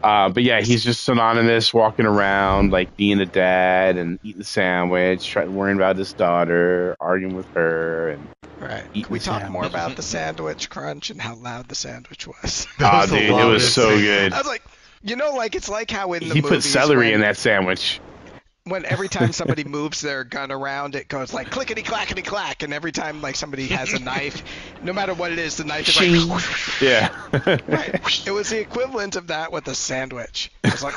Speaker 1: But yeah, he's just synonymous, walking around like being a dad and eating the sandwich, worrying about his daughter, arguing with her, and
Speaker 6: Right.
Speaker 1: Eat
Speaker 6: Can we
Speaker 1: the
Speaker 6: talk
Speaker 1: sandwich.
Speaker 6: more about the sandwich crunch and how loud the sandwich was?
Speaker 2: That
Speaker 1: oh,
Speaker 2: was the
Speaker 1: dude, it was
Speaker 2: loudest
Speaker 1: so
Speaker 2: thing.
Speaker 1: good.
Speaker 6: I was like, like it's like how in the
Speaker 1: He put
Speaker 6: movies
Speaker 1: celery
Speaker 6: when,
Speaker 1: in that sandwich.
Speaker 6: when every time somebody moves their gun around, it goes like clickety clackety clack, and every time like somebody has a knife, no matter what it is, the knife is like.
Speaker 1: Yeah.
Speaker 6: Right. It was the equivalent of that with a sandwich. It was like.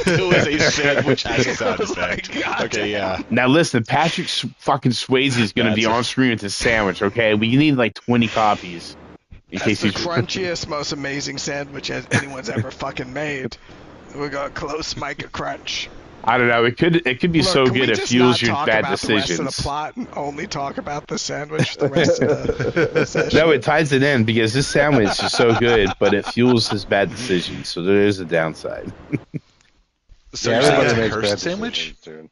Speaker 5: It was a sandwich has a sound
Speaker 6: I was
Speaker 5: effect.
Speaker 6: like, God
Speaker 5: Okay, yeah.
Speaker 1: Now listen, Patrick fucking Swayze is going to be
Speaker 5: That's
Speaker 1: on screen with his sandwich. Okay, we need like 20 copies in
Speaker 6: That's
Speaker 1: case
Speaker 6: the
Speaker 1: he's
Speaker 6: crunchiest, most amazing sandwich anyone's ever fucking made. We got close Micah Crunch.
Speaker 1: I don't know. It could be
Speaker 6: Look,
Speaker 1: so
Speaker 6: can
Speaker 1: good
Speaker 6: we
Speaker 1: it
Speaker 6: just
Speaker 1: fuels
Speaker 6: not
Speaker 1: your
Speaker 6: talk
Speaker 1: bad
Speaker 6: about the rest of
Speaker 1: decisions.
Speaker 6: the plot and only talk about the sandwich the rest of the session?
Speaker 1: No, it ties it in because this sandwich is so good, but it fuels his bad decisions. So there is a downside.
Speaker 5: So
Speaker 3: Yeah,
Speaker 5: you're saying
Speaker 3: everybody
Speaker 5: it's a
Speaker 3: makes
Speaker 5: cursed
Speaker 3: bad
Speaker 5: sandwich?
Speaker 3: decisions, dude.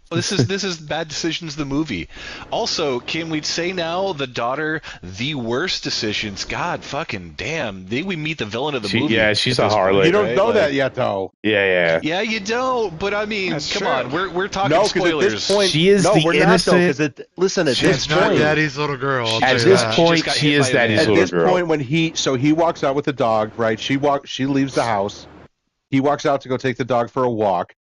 Speaker 5: Well, this is Bad Decisions the movie. Also, can we say now the daughter the worst decisions? God fucking damn! Then we meet the villain of the movie.
Speaker 1: Yeah, she's
Speaker 5: at
Speaker 1: a
Speaker 5: this point,
Speaker 1: harlot.
Speaker 3: You don't
Speaker 5: right?
Speaker 3: know
Speaker 5: Like-
Speaker 3: that yet, though.
Speaker 1: Yeah.
Speaker 5: Yeah, you don't. But I mean,
Speaker 6: That's
Speaker 5: come
Speaker 6: true.
Speaker 5: on, we're talking
Speaker 3: No, because at
Speaker 5: spoilers.
Speaker 3: this point,
Speaker 1: She is
Speaker 3: no,
Speaker 1: the
Speaker 3: we're
Speaker 1: innocent-
Speaker 3: not though. Because listen, at
Speaker 2: She's
Speaker 3: this
Speaker 2: not
Speaker 3: point,
Speaker 2: Daddy's little girl. I'll
Speaker 1: At
Speaker 2: tell you
Speaker 1: this
Speaker 2: that.
Speaker 5: She
Speaker 1: point,
Speaker 5: just got
Speaker 1: she
Speaker 5: hit
Speaker 1: is
Speaker 5: by a
Speaker 1: Daddy's
Speaker 5: van.
Speaker 3: at
Speaker 1: little
Speaker 3: this
Speaker 1: girl.
Speaker 3: point when he walks out with the dog, right? She leaves the house. He walks out to go take the dog for a walk.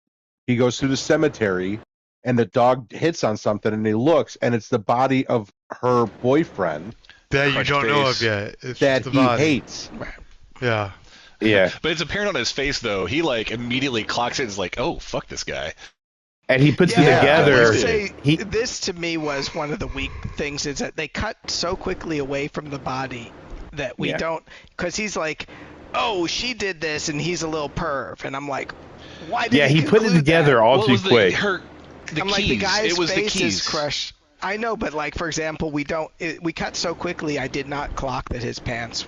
Speaker 3: He goes through the cemetery, and the dog hits on something, and he looks, and it's the body of her boyfriend
Speaker 2: that you
Speaker 5: Crunch
Speaker 2: don't know
Speaker 5: face.
Speaker 2: of yet. It's
Speaker 3: that
Speaker 2: just the
Speaker 3: he
Speaker 2: body.
Speaker 3: hates.
Speaker 2: Yeah.
Speaker 1: Yeah,
Speaker 5: But it's apparent on his face though. He like immediately clocks it and is like, "Oh, fuck this guy."
Speaker 1: and he puts it
Speaker 6: I
Speaker 1: together.
Speaker 6: would say
Speaker 1: He-
Speaker 6: this to me was one of the weak things is that they cut so quickly away from the body that we
Speaker 1: Yeah.
Speaker 6: don't, because he's like, oh, she did this and he's a little perv, and I'm like, why did
Speaker 1: Yeah, he put it
Speaker 6: conclude
Speaker 1: together
Speaker 6: that?
Speaker 1: all
Speaker 5: What
Speaker 1: too
Speaker 5: was
Speaker 1: quick.
Speaker 5: The
Speaker 6: I'm
Speaker 5: keys.
Speaker 6: like, the guy's
Speaker 5: it was the
Speaker 6: face
Speaker 5: keys.
Speaker 6: is crushed. I know, but like for example, we cut so quickly. I did not clock that his pants,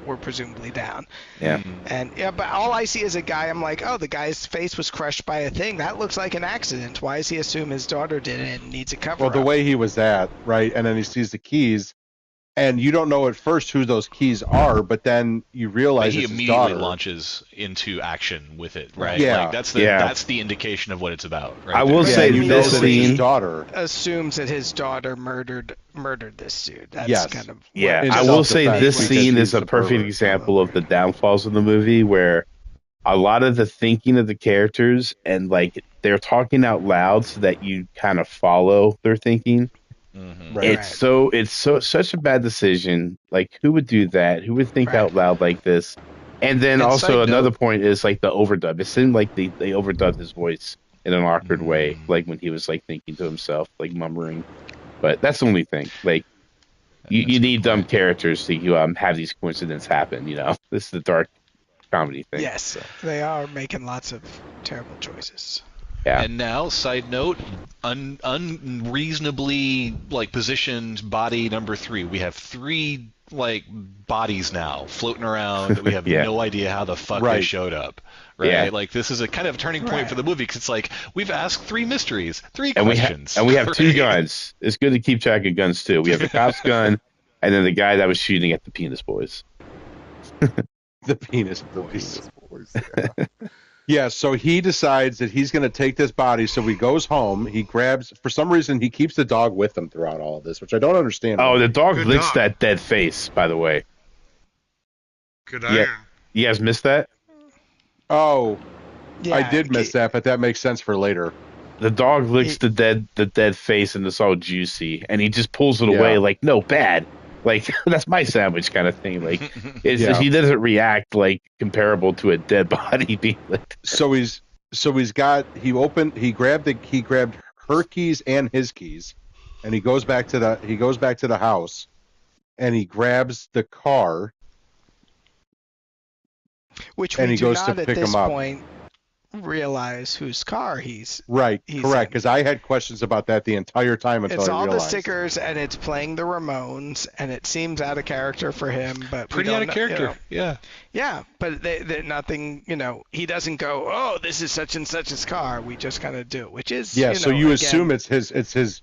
Speaker 6: were presumably down.
Speaker 1: Yeah.
Speaker 6: And yeah, but all I see is a guy. I'm like, oh, the guy's face was crushed by a thing. That looks like an accident. Why does he assume his daughter did it and needs a cover
Speaker 3: Well, the
Speaker 6: up?
Speaker 3: way he was at, right, and then he sees the keys, and you don't know at first who those keys are, but then you
Speaker 5: But
Speaker 3: realize
Speaker 5: he
Speaker 3: it's his
Speaker 5: immediately
Speaker 3: daughter.
Speaker 5: launches into action with it, right?
Speaker 3: Yeah.
Speaker 5: Like, that's
Speaker 1: Yeah.
Speaker 5: the indication of what it's about. Right
Speaker 1: I will
Speaker 5: there.
Speaker 3: Yeah,
Speaker 1: say
Speaker 3: you know
Speaker 1: this
Speaker 3: that it's his
Speaker 1: scene.
Speaker 3: daughter.
Speaker 6: Assumes that his daughter murdered this dude. That's
Speaker 3: Yes.
Speaker 6: kind of
Speaker 1: Yeah,
Speaker 3: In
Speaker 1: I will say
Speaker 3: self-defense
Speaker 1: this
Speaker 3: because
Speaker 1: scene
Speaker 3: he's
Speaker 1: is a
Speaker 3: a
Speaker 1: perfect
Speaker 3: pervert.
Speaker 1: example of the downfalls of the movie where a lot of the thinking of the characters, and like they're talking out loud so that you kind of follow their thinking.
Speaker 5: Mm-hmm.
Speaker 3: Right.
Speaker 1: It's such a bad decision. Like, who would do that? Who would think
Speaker 6: Right.
Speaker 1: out loud like this? And then
Speaker 5: And
Speaker 1: also
Speaker 5: side
Speaker 1: another
Speaker 5: note-
Speaker 1: point is like the overdub. It seemed like they overdubbed his voice in an awkward way, like when he was like thinking to himself, like murmuring. But that's the only thing. Like, you
Speaker 5: That's a
Speaker 1: need
Speaker 5: good
Speaker 1: dumb
Speaker 5: point.
Speaker 1: characters to have these coincidences happen. This is the dark comedy thing.
Speaker 6: Yes,
Speaker 1: So,
Speaker 6: they are making lots of terrible choices.
Speaker 1: yeah.
Speaker 5: And now, side note, unreasonably like positioned body number 3. We have 3 like bodies now floating around. We have
Speaker 1: Yeah.
Speaker 5: no idea how the fuck they
Speaker 3: Right.
Speaker 5: showed up. Right?
Speaker 1: Yeah.
Speaker 5: Like this is a kind of a turning point for the movie because it's like we've asked 3 mysteries, 3
Speaker 1: And
Speaker 5: questions,
Speaker 1: we have 2
Speaker 5: right?
Speaker 1: guns. It's good to keep track of guns too. We have the cop's gun, and then the guy that was shooting at the penis boys.
Speaker 3: The penis
Speaker 4: The
Speaker 3: boys.
Speaker 4: penis boys. Yeah.
Speaker 3: Yeah, so he decides that he's going to take this body. So he goes home. He grabs, for some reason, he keeps the dog with him throughout all of this, which I don't understand.
Speaker 1: Oh, the dog
Speaker 2: Good
Speaker 1: licks
Speaker 2: dog.
Speaker 1: that dead face. By the way,
Speaker 2: Good
Speaker 1: Yeah.
Speaker 2: iron.
Speaker 1: you guys missed that.
Speaker 3: Oh,
Speaker 6: Yeah,
Speaker 3: I did miss that, but that makes sense for later.
Speaker 1: The dog licks
Speaker 6: He-
Speaker 1: the dead face, and it's all juicy, and he just pulls it
Speaker 3: Yeah.
Speaker 1: away like, no, bad. Like, that's my sandwich kind of thing. Like,
Speaker 3: Yeah.
Speaker 1: he doesn't react like comparable to a dead body being licked.
Speaker 3: So he grabbed her keys and his keys, and he goes back to the house, and he grabs the car.
Speaker 6: Which
Speaker 3: and
Speaker 6: we
Speaker 3: he
Speaker 6: do
Speaker 3: goes
Speaker 6: not
Speaker 3: to
Speaker 6: at
Speaker 3: pick
Speaker 6: this
Speaker 3: him up.
Speaker 6: point realize whose car he's.
Speaker 3: Right,
Speaker 6: He's
Speaker 3: correct.
Speaker 6: in.
Speaker 3: Because I had questions about that the entire time until
Speaker 6: It's
Speaker 3: I
Speaker 6: all
Speaker 3: realized.
Speaker 6: the stickers, and it's playing the Ramones, and it seems out of character for him. But we
Speaker 5: Pretty
Speaker 6: don't
Speaker 5: out of
Speaker 6: know-
Speaker 5: character.
Speaker 6: you know.
Speaker 5: Yeah.
Speaker 6: Yeah, but they nothing. He doesn't go, "Oh, this is such and such's car." We just kind of do it, which is
Speaker 3: Yeah, so you
Speaker 6: again,
Speaker 3: assume it's his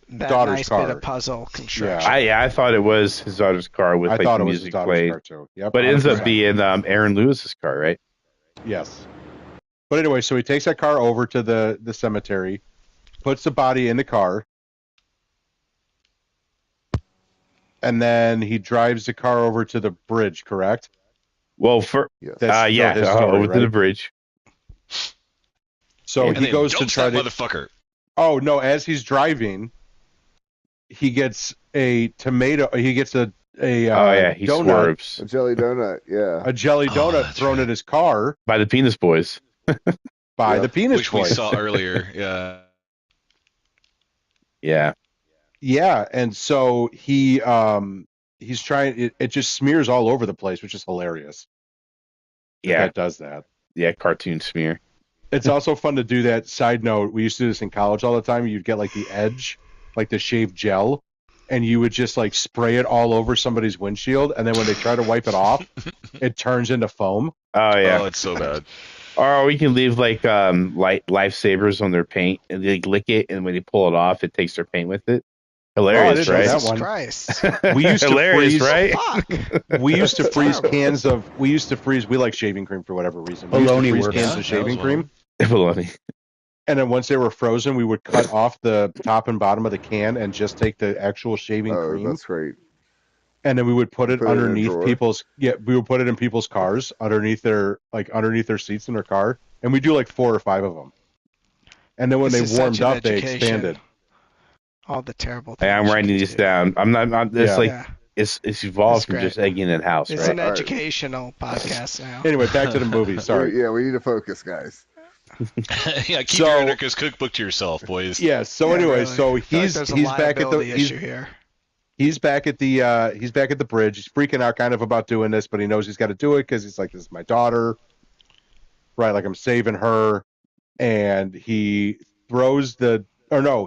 Speaker 6: that
Speaker 3: daughter's
Speaker 6: nice
Speaker 3: car.
Speaker 6: bit of puzzle construction.
Speaker 1: I thought it was his daughter's car with
Speaker 3: I
Speaker 1: like
Speaker 3: thought
Speaker 1: the
Speaker 3: it was his
Speaker 1: music
Speaker 3: daughter's
Speaker 1: playing,
Speaker 3: car too. Yep,
Speaker 1: but it ends up
Speaker 3: 100%.
Speaker 1: being Aaron Lewis's car, right?
Speaker 3: Yes. But anyway, so he takes that car over to the cemetery, puts the body in the car, and then he drives the car over to the bridge, correct?
Speaker 1: Well,
Speaker 4: Yes.
Speaker 3: That's
Speaker 1: yeah,
Speaker 3: his story,
Speaker 1: over to the
Speaker 3: right?
Speaker 1: bridge.
Speaker 3: So
Speaker 5: And
Speaker 3: he
Speaker 5: then
Speaker 3: goes to
Speaker 5: jumps
Speaker 3: try
Speaker 5: that
Speaker 3: to.
Speaker 5: motherfucker.
Speaker 3: Oh no! As he's driving, he gets a tomato. He gets a
Speaker 1: He
Speaker 3: donut,
Speaker 1: swerves
Speaker 4: A jelly donut. Yeah.
Speaker 3: a jelly
Speaker 5: Oh,
Speaker 3: donut
Speaker 5: that's
Speaker 3: thrown
Speaker 5: right.
Speaker 3: at his car
Speaker 1: by the penis boys.
Speaker 3: by
Speaker 4: Yeah.
Speaker 3: the penis
Speaker 5: Which we
Speaker 3: boys.
Speaker 5: saw earlier. Yeah.
Speaker 1: Yeah,
Speaker 3: Yeah, and so he's trying. It just smears all over the place, which is hilarious.
Speaker 1: yeah,
Speaker 3: That does that.
Speaker 1: yeah. Cartoon smear.
Speaker 3: It's also fun to do that. Side note: we used to do this in college all the time. You'd get like the edge, like the shaved gel, and you would just like spray it all over somebody's windshield, and then when they try to wipe it off, it turns into foam.
Speaker 1: Oh yeah.
Speaker 5: Oh, it's so bad.
Speaker 1: Or we can leave like lifesavers on their paint and they lick it, and when they pull it off, it takes their paint with it. Hilarious,
Speaker 3: didn't know
Speaker 1: right?
Speaker 3: that
Speaker 6: Jesus
Speaker 3: one.
Speaker 6: Christ!
Speaker 3: We used to
Speaker 1: Hilarious,
Speaker 3: freeze-
Speaker 1: right?
Speaker 6: Fuck.
Speaker 3: We used to
Speaker 6: That's
Speaker 3: freeze
Speaker 6: terrible.
Speaker 3: cans of. We used to freeze. We like shaving cream for whatever reason. We used to
Speaker 7: Bologna
Speaker 3: freeze
Speaker 7: works.
Speaker 3: cans
Speaker 5: Yeah,
Speaker 3: of
Speaker 5: that
Speaker 3: shaving
Speaker 5: was
Speaker 3: cream.
Speaker 1: Bologna.
Speaker 3: And then once they were frozen, we would cut off the top and bottom of the can and just take the actual shaving
Speaker 4: Oh,
Speaker 3: cream,
Speaker 4: that's great.
Speaker 3: and then we would put it
Speaker 4: Put it in a
Speaker 3: underneath
Speaker 4: drawer.
Speaker 3: people's. Yeah, we would put it in people's cars, underneath their seats in their car, and we do like 4 or 5 of them. And then when
Speaker 6: This is
Speaker 3: they warmed
Speaker 6: such an
Speaker 3: up, they
Speaker 6: education.
Speaker 3: expanded.
Speaker 6: All the terrible
Speaker 1: Hey,
Speaker 6: things.
Speaker 1: I'm
Speaker 6: you
Speaker 1: writing
Speaker 6: can
Speaker 1: these
Speaker 6: do.
Speaker 1: down. I'm not. It's
Speaker 3: Yeah.
Speaker 1: like
Speaker 6: Yeah.
Speaker 1: it's evolved
Speaker 6: It's
Speaker 1: from
Speaker 6: great.
Speaker 1: just egging in house,
Speaker 6: It's
Speaker 1: right?
Speaker 6: an
Speaker 4: All right.
Speaker 6: educational podcast now.
Speaker 3: Anyway, back to the movie. Sorry.
Speaker 4: Yeah, we need to focus, guys.
Speaker 5: Yeah, keep
Speaker 3: So-
Speaker 5: your anarchist cookbook to yourself, boys.
Speaker 3: Yeah. So
Speaker 6: Yeah,
Speaker 3: anyway,
Speaker 6: really.
Speaker 3: so
Speaker 6: I feel like
Speaker 3: he's
Speaker 6: there's a
Speaker 3: back at the
Speaker 6: liability issue here.
Speaker 3: he's back at the bridge. He's freaking out kind of about doing this, but he knows he's got to do it because he's like, this is my daughter, right? Like I'm saving her, and he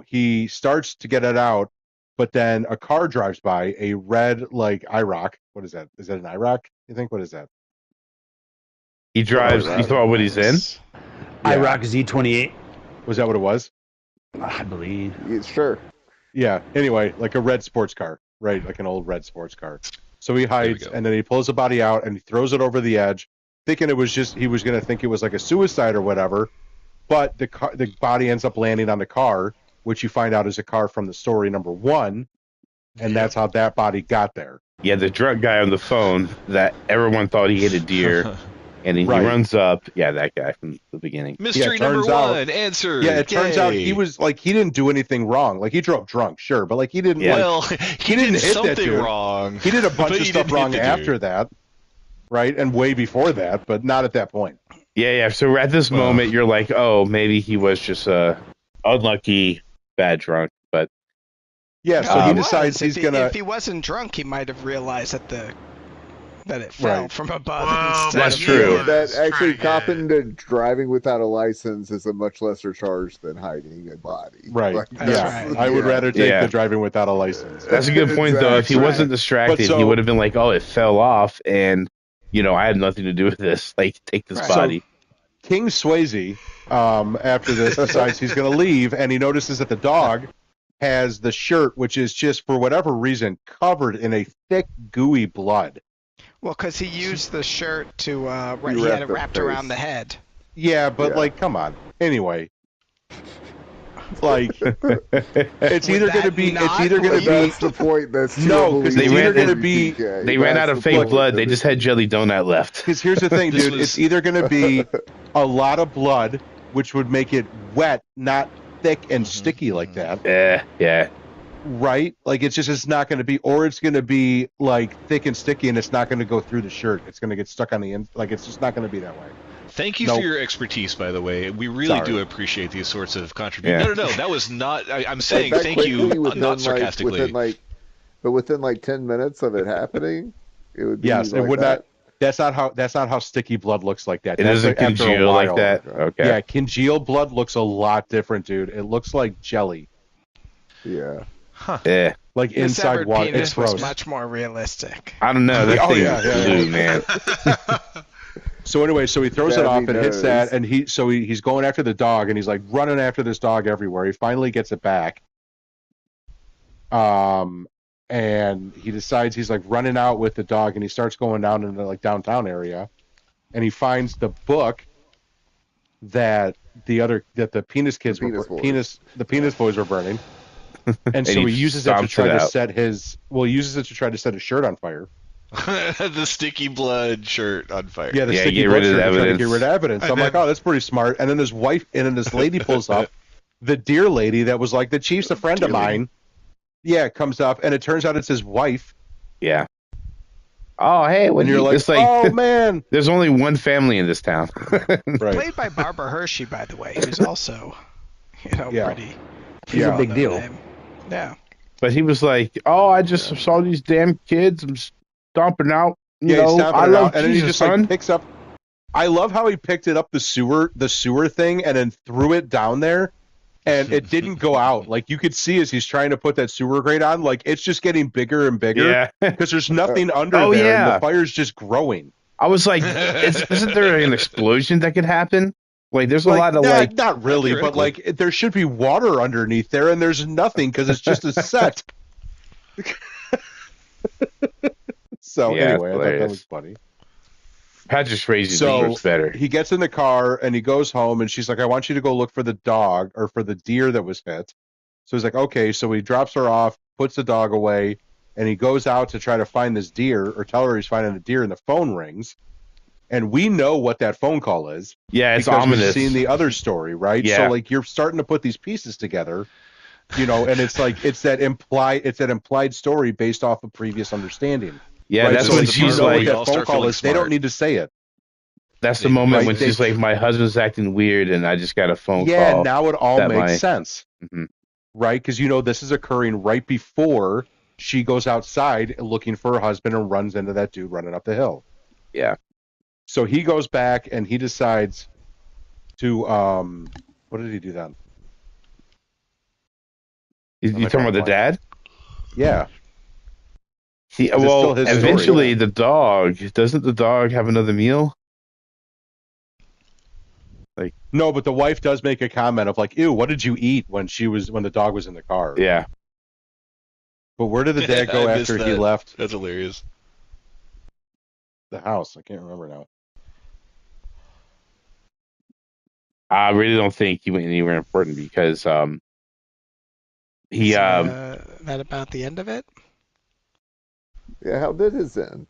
Speaker 3: he starts to get it out, but then a car drives by, a red like IROC. What is that? Is that an IROC? You think? What is that?
Speaker 1: He drives.
Speaker 4: Oh,
Speaker 1: You saw what he's in?
Speaker 3: Yeah.
Speaker 7: IROC Z28,
Speaker 3: Was that what it was?
Speaker 7: I believe.
Speaker 4: Yeah, sure.
Speaker 3: Yeah. Anyway, like a red sports car, right? Like an old red sports car. So he hides,
Speaker 5: go.
Speaker 3: and then he pulls the body out and he throws it over the edge, thinking it was just he was going to think it was like a suicide or whatever. But the body ends up landing on the car, which you find out is a car from the story number 1, and that's how that body got there.
Speaker 1: Yeah, the drunk guy on the phone that everyone thought he hit a deer. And then he
Speaker 3: Right.
Speaker 1: runs up. Yeah, that guy from the beginning.
Speaker 5: Mystery
Speaker 3: it
Speaker 5: number
Speaker 3: turns out-
Speaker 5: one, answer.
Speaker 3: Yeah, it turns out
Speaker 5: Yay.
Speaker 3: he was like he didn't do anything wrong. Like he drove drunk, sure, but like he didn't
Speaker 1: Yeah.
Speaker 3: like
Speaker 5: Well, he
Speaker 3: didn't
Speaker 5: did
Speaker 3: hit that
Speaker 5: something
Speaker 3: dude.
Speaker 5: wrong.
Speaker 3: he did a bunch
Speaker 5: but
Speaker 3: of
Speaker 5: he
Speaker 3: stuff
Speaker 5: didn't hit
Speaker 3: wrong
Speaker 5: the dude.
Speaker 3: after that, right? And way before that, but not at that point.
Speaker 1: Yeah. So at this
Speaker 5: Well-
Speaker 1: moment, you're like, oh, maybe he was just a unlucky bad drunk. But
Speaker 3: Yeah, so
Speaker 1: he
Speaker 3: he
Speaker 6: was.
Speaker 3: decides he's gonna.
Speaker 6: If he wasn't drunk, he might have realized that it fell
Speaker 3: Right.
Speaker 6: from above.
Speaker 2: Well,
Speaker 6: instead
Speaker 1: That's
Speaker 6: of
Speaker 1: true.
Speaker 6: being-
Speaker 4: That
Speaker 2: Trying
Speaker 4: actually
Speaker 2: to get-
Speaker 4: copping to driving without a license is a much lesser charge than hiding a body.
Speaker 3: Right.
Speaker 4: Like,
Speaker 6: That's
Speaker 3: yeah,
Speaker 6: right.
Speaker 3: I would
Speaker 4: yeah.
Speaker 3: rather take
Speaker 1: Yeah.
Speaker 3: the driving without a license.
Speaker 1: that's a good point, though. If he
Speaker 4: Exactly.
Speaker 1: wasn't distracted,
Speaker 3: But so-
Speaker 1: he would have been like, oh, it fell off, and I had nothing to do with this. Like, take this
Speaker 6: Right.
Speaker 1: body.
Speaker 3: King Swayze, after this, decides he's going to leave, and he notices that the dog has the shirt, which is just for whatever reason covered in a thick, gooey blood.
Speaker 6: Well, because he used the shirt to
Speaker 4: He
Speaker 6: he had
Speaker 4: wrapped
Speaker 6: it
Speaker 4: the
Speaker 6: wrapped
Speaker 4: face.
Speaker 6: around the head.
Speaker 3: Yeah, but
Speaker 4: Yeah.
Speaker 3: like, come on. Anyway, like, it's either going to be, it's either going to be.
Speaker 4: That's the point. That's
Speaker 3: No, 'cause
Speaker 1: it's either
Speaker 3: gonna be-
Speaker 1: They ran out of fake blood. They just had jelly donut left.
Speaker 3: Because here's the thing,
Speaker 5: This
Speaker 3: dude.
Speaker 5: was-
Speaker 3: It's either going to be a lot of blood, which would make it wet, not thick and sticky like that,
Speaker 1: Yeah.
Speaker 3: right? Like it's not going to be, or it's going to be like thick and sticky, and it's not going to go through the shirt. It's going to get stuck on the end. Like it's just not going to be that way.
Speaker 5: Thank you
Speaker 3: Nope.
Speaker 5: for your expertise, by the way. We really
Speaker 3: Sorry.
Speaker 5: do appreciate these sorts of contributions.
Speaker 1: Yeah.
Speaker 5: No, that was not. I'm saying
Speaker 4: That
Speaker 5: thank you,
Speaker 4: quickly within,
Speaker 5: not sarcastically.
Speaker 4: within like 10 minutes of it happening, it would be
Speaker 3: Yes, it
Speaker 4: like
Speaker 3: would
Speaker 4: that.
Speaker 3: not. That's not how sticky blood looks like that.
Speaker 1: It
Speaker 3: That's
Speaker 1: doesn't
Speaker 3: after a
Speaker 1: congeal like
Speaker 3: while.
Speaker 1: that. Okay.
Speaker 3: Yeah, congealed blood looks a lot different, dude. It looks like jelly,
Speaker 4: Yeah.
Speaker 1: Yeah.
Speaker 3: like
Speaker 6: The
Speaker 3: inside
Speaker 6: severed
Speaker 3: water.
Speaker 6: penis
Speaker 3: It's
Speaker 6: was
Speaker 3: gross.
Speaker 6: much more realistic.
Speaker 1: I don't know. That
Speaker 3: Oh,
Speaker 1: thing
Speaker 3: yeah,
Speaker 1: is
Speaker 3: yeah,
Speaker 1: blue, man.
Speaker 3: So anyway, so he throws it
Speaker 4: Stabby
Speaker 3: off and hits
Speaker 4: nose.
Speaker 3: that, and he's going after the dog, and he's like running after this dog everywhere. He finally gets it back. And he decides he's like running out with the dog, and he starts going down in the like downtown area, and he finds the book that the penis kids
Speaker 4: The penis
Speaker 3: were
Speaker 4: boys.
Speaker 3: the penis boys were burning, and so
Speaker 1: he
Speaker 3: he uses it to
Speaker 1: stomps
Speaker 3: try
Speaker 1: it
Speaker 3: to
Speaker 1: out.
Speaker 3: set his he uses it to try to set his shirt on fire.
Speaker 5: The sticky blood shirt on fire.
Speaker 3: Yeah, the
Speaker 1: Yeah,
Speaker 3: sticky
Speaker 1: get
Speaker 3: blood
Speaker 1: rid of
Speaker 3: shirt
Speaker 1: the
Speaker 3: to try to
Speaker 1: evidence.
Speaker 3: get rid of evidence.
Speaker 2: And
Speaker 3: I'm like,
Speaker 2: then-
Speaker 3: oh, that's pretty smart. And then this lady pulls up, the deer lady that was like, the chief's a friend of
Speaker 5: Deer lady.
Speaker 3: mine. Yeah, comes up, and it turns out it's his wife.
Speaker 1: Yeah. Oh, hey, when
Speaker 3: And you're like,
Speaker 1: it's like,
Speaker 3: oh man,
Speaker 1: there's only one family in this town.
Speaker 3: right?
Speaker 6: Played by Barbara Hershey, by the way, who's also,
Speaker 3: Yeah.
Speaker 6: pretty.
Speaker 7: She's a big
Speaker 6: well-known
Speaker 7: deal.
Speaker 6: name. Yeah.
Speaker 1: But he was like, oh, I just saw these damn kids. I'm stomping out. You
Speaker 3: Yeah, he's
Speaker 1: know,
Speaker 3: stomping
Speaker 1: I
Speaker 3: it
Speaker 1: love
Speaker 3: out, and then he
Speaker 1: Jesus,
Speaker 3: just
Speaker 1: son.
Speaker 3: like picks up. I love how he picked it up the sewer thing, and then threw it down there, and it didn't go out. Like you could see as he's trying to put that sewer grate on, like it's just getting bigger and bigger
Speaker 1: Yeah.
Speaker 3: because there's nothing under
Speaker 1: Oh,
Speaker 3: there, and
Speaker 1: yeah.
Speaker 3: the fire's just growing.
Speaker 1: I was like, isn't there an explosion that could happen? Like, there's a lot of
Speaker 3: not really, but
Speaker 5: Theoretically.
Speaker 3: like there should be water underneath there, and there's nothing because it's just a set. So
Speaker 1: Yeah,
Speaker 3: anyway, I thought that
Speaker 1: hilarious.
Speaker 3: was funny.
Speaker 1: Patrick Swayze
Speaker 3: So
Speaker 1: deserves better.
Speaker 3: he gets in the car and he goes home, and she's like, "I want you to go look for the dog or for the deer that was hit." So he's like, "Okay." So he drops her off, puts the dog away, and he goes out to try to find this deer or tell her he's finding a deer, and the phone rings. And we know what that phone call is
Speaker 1: Yeah, it's
Speaker 3: because
Speaker 1: ominous.
Speaker 3: we've seen the other story, right?
Speaker 1: Yeah.
Speaker 3: So like you're starting to put these pieces together, and it's like it's that implied story based off of previous understanding.
Speaker 1: Yeah,
Speaker 3: right?
Speaker 1: that's
Speaker 3: So
Speaker 1: when
Speaker 3: if you
Speaker 1: she's
Speaker 3: know what
Speaker 1: like,
Speaker 3: that
Speaker 5: all
Speaker 3: phone
Speaker 5: start
Speaker 3: call
Speaker 5: feeling
Speaker 3: is, they don't
Speaker 5: smart.
Speaker 3: need to say it.
Speaker 1: that's the moment
Speaker 3: right,
Speaker 1: when she's like, my husband's acting weird, and I just got a phone
Speaker 3: Yeah,
Speaker 1: call.
Speaker 3: now it all
Speaker 1: that
Speaker 3: makes
Speaker 1: might-
Speaker 3: sense,
Speaker 1: Mhm.
Speaker 3: right? Because this is occurring right before she goes outside looking for her husband and runs into that dude running up the hill.
Speaker 1: Yeah.
Speaker 3: So he goes back and he decides to what did he do then?
Speaker 1: You talking about the dad?
Speaker 3: Yeah.
Speaker 1: He,
Speaker 3: It's
Speaker 1: well,
Speaker 3: still his story,
Speaker 1: eventually
Speaker 3: yeah.
Speaker 1: the dog, doesn't the dog have another meal?
Speaker 3: No, but the wife does make a comment of like, "Ew, what did you eat when the dog was in the car?"
Speaker 1: Yeah.
Speaker 3: But where did the dad go
Speaker 5: I missed
Speaker 3: after he
Speaker 5: that.
Speaker 3: left
Speaker 5: That's hilarious.
Speaker 3: the house? I can't remember now.
Speaker 1: I really don't think he went anywhere important because he
Speaker 6: Is that about the end of it?
Speaker 4: Yeah, how did his end?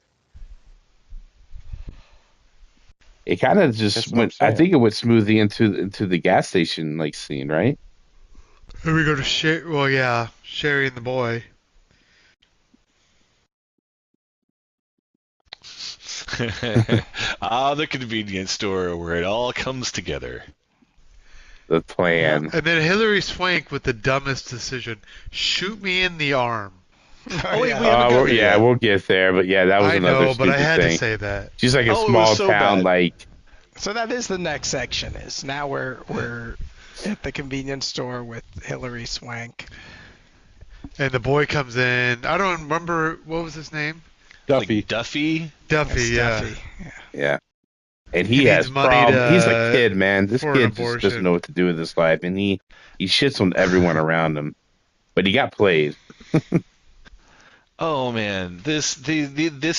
Speaker 1: it kind of just
Speaker 3: That's what I'm
Speaker 1: went. I
Speaker 3: saying.
Speaker 1: think it went smoothly into the gas station like scene, right?
Speaker 2: Here we go to Sherry. Well, yeah, Sherry and the boy.
Speaker 5: The convenience store where it all comes together.
Speaker 1: The plan.
Speaker 2: And then Hilary Swank with the dumbest decision: shoot me in the arm.
Speaker 5: Oh, wait,
Speaker 6: yeah.
Speaker 5: we haven't gotten there
Speaker 1: Yeah,
Speaker 5: yet.
Speaker 1: we'll get there, but yeah, that was
Speaker 2: I
Speaker 1: another
Speaker 2: know, but I
Speaker 1: stupid
Speaker 2: had
Speaker 1: thing.
Speaker 2: to say that.
Speaker 1: She's like a
Speaker 5: Oh, it
Speaker 1: small
Speaker 5: was so
Speaker 1: town,
Speaker 5: bad.
Speaker 1: like
Speaker 6: So that is the next section. Is now we're at the convenience store with Hilary Swank.
Speaker 2: And the boy comes in. I don't remember what was his name.
Speaker 3: Duffy.
Speaker 5: Like Duffy.
Speaker 2: Duffy.
Speaker 6: It's
Speaker 2: Yeah.
Speaker 6: Duffy. Yeah.
Speaker 1: yeah. And
Speaker 2: He
Speaker 1: he has
Speaker 2: needs money
Speaker 1: problems. He's a
Speaker 2: to-
Speaker 1: kid, man. This
Speaker 2: for an
Speaker 1: kid just
Speaker 2: abortion.
Speaker 1: doesn't know what to do with his life, and he shits on everyone around him. But he got played.
Speaker 5: Oh man, this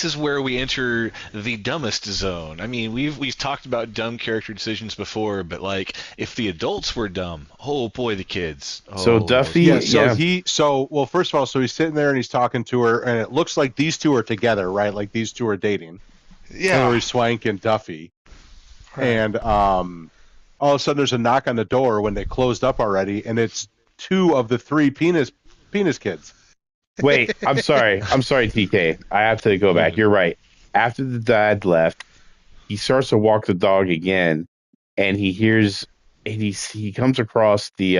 Speaker 5: is where we enter the dumbest zone. I mean, we've talked about dumb character decisions before, but like if the adults were dumb, oh boy, the kids.
Speaker 1: So
Speaker 5: Oh,
Speaker 1: Duffy-
Speaker 3: Yeah, so
Speaker 1: Yeah.
Speaker 3: well, first of all, so he's sitting there and he's talking to her, and it looks like these two are together, right? Like these two are dating.
Speaker 2: Yeah.
Speaker 3: Hilary Swank and Duffy.
Speaker 6: Right.
Speaker 3: And all of a sudden there's a knock on the door when they closed up already, and it's two of the three penis kids.
Speaker 1: Wait, I'm sorry, TK. I have to go back. You're right. After the dad left, he starts to walk the dog again, and he hears, and he comes across the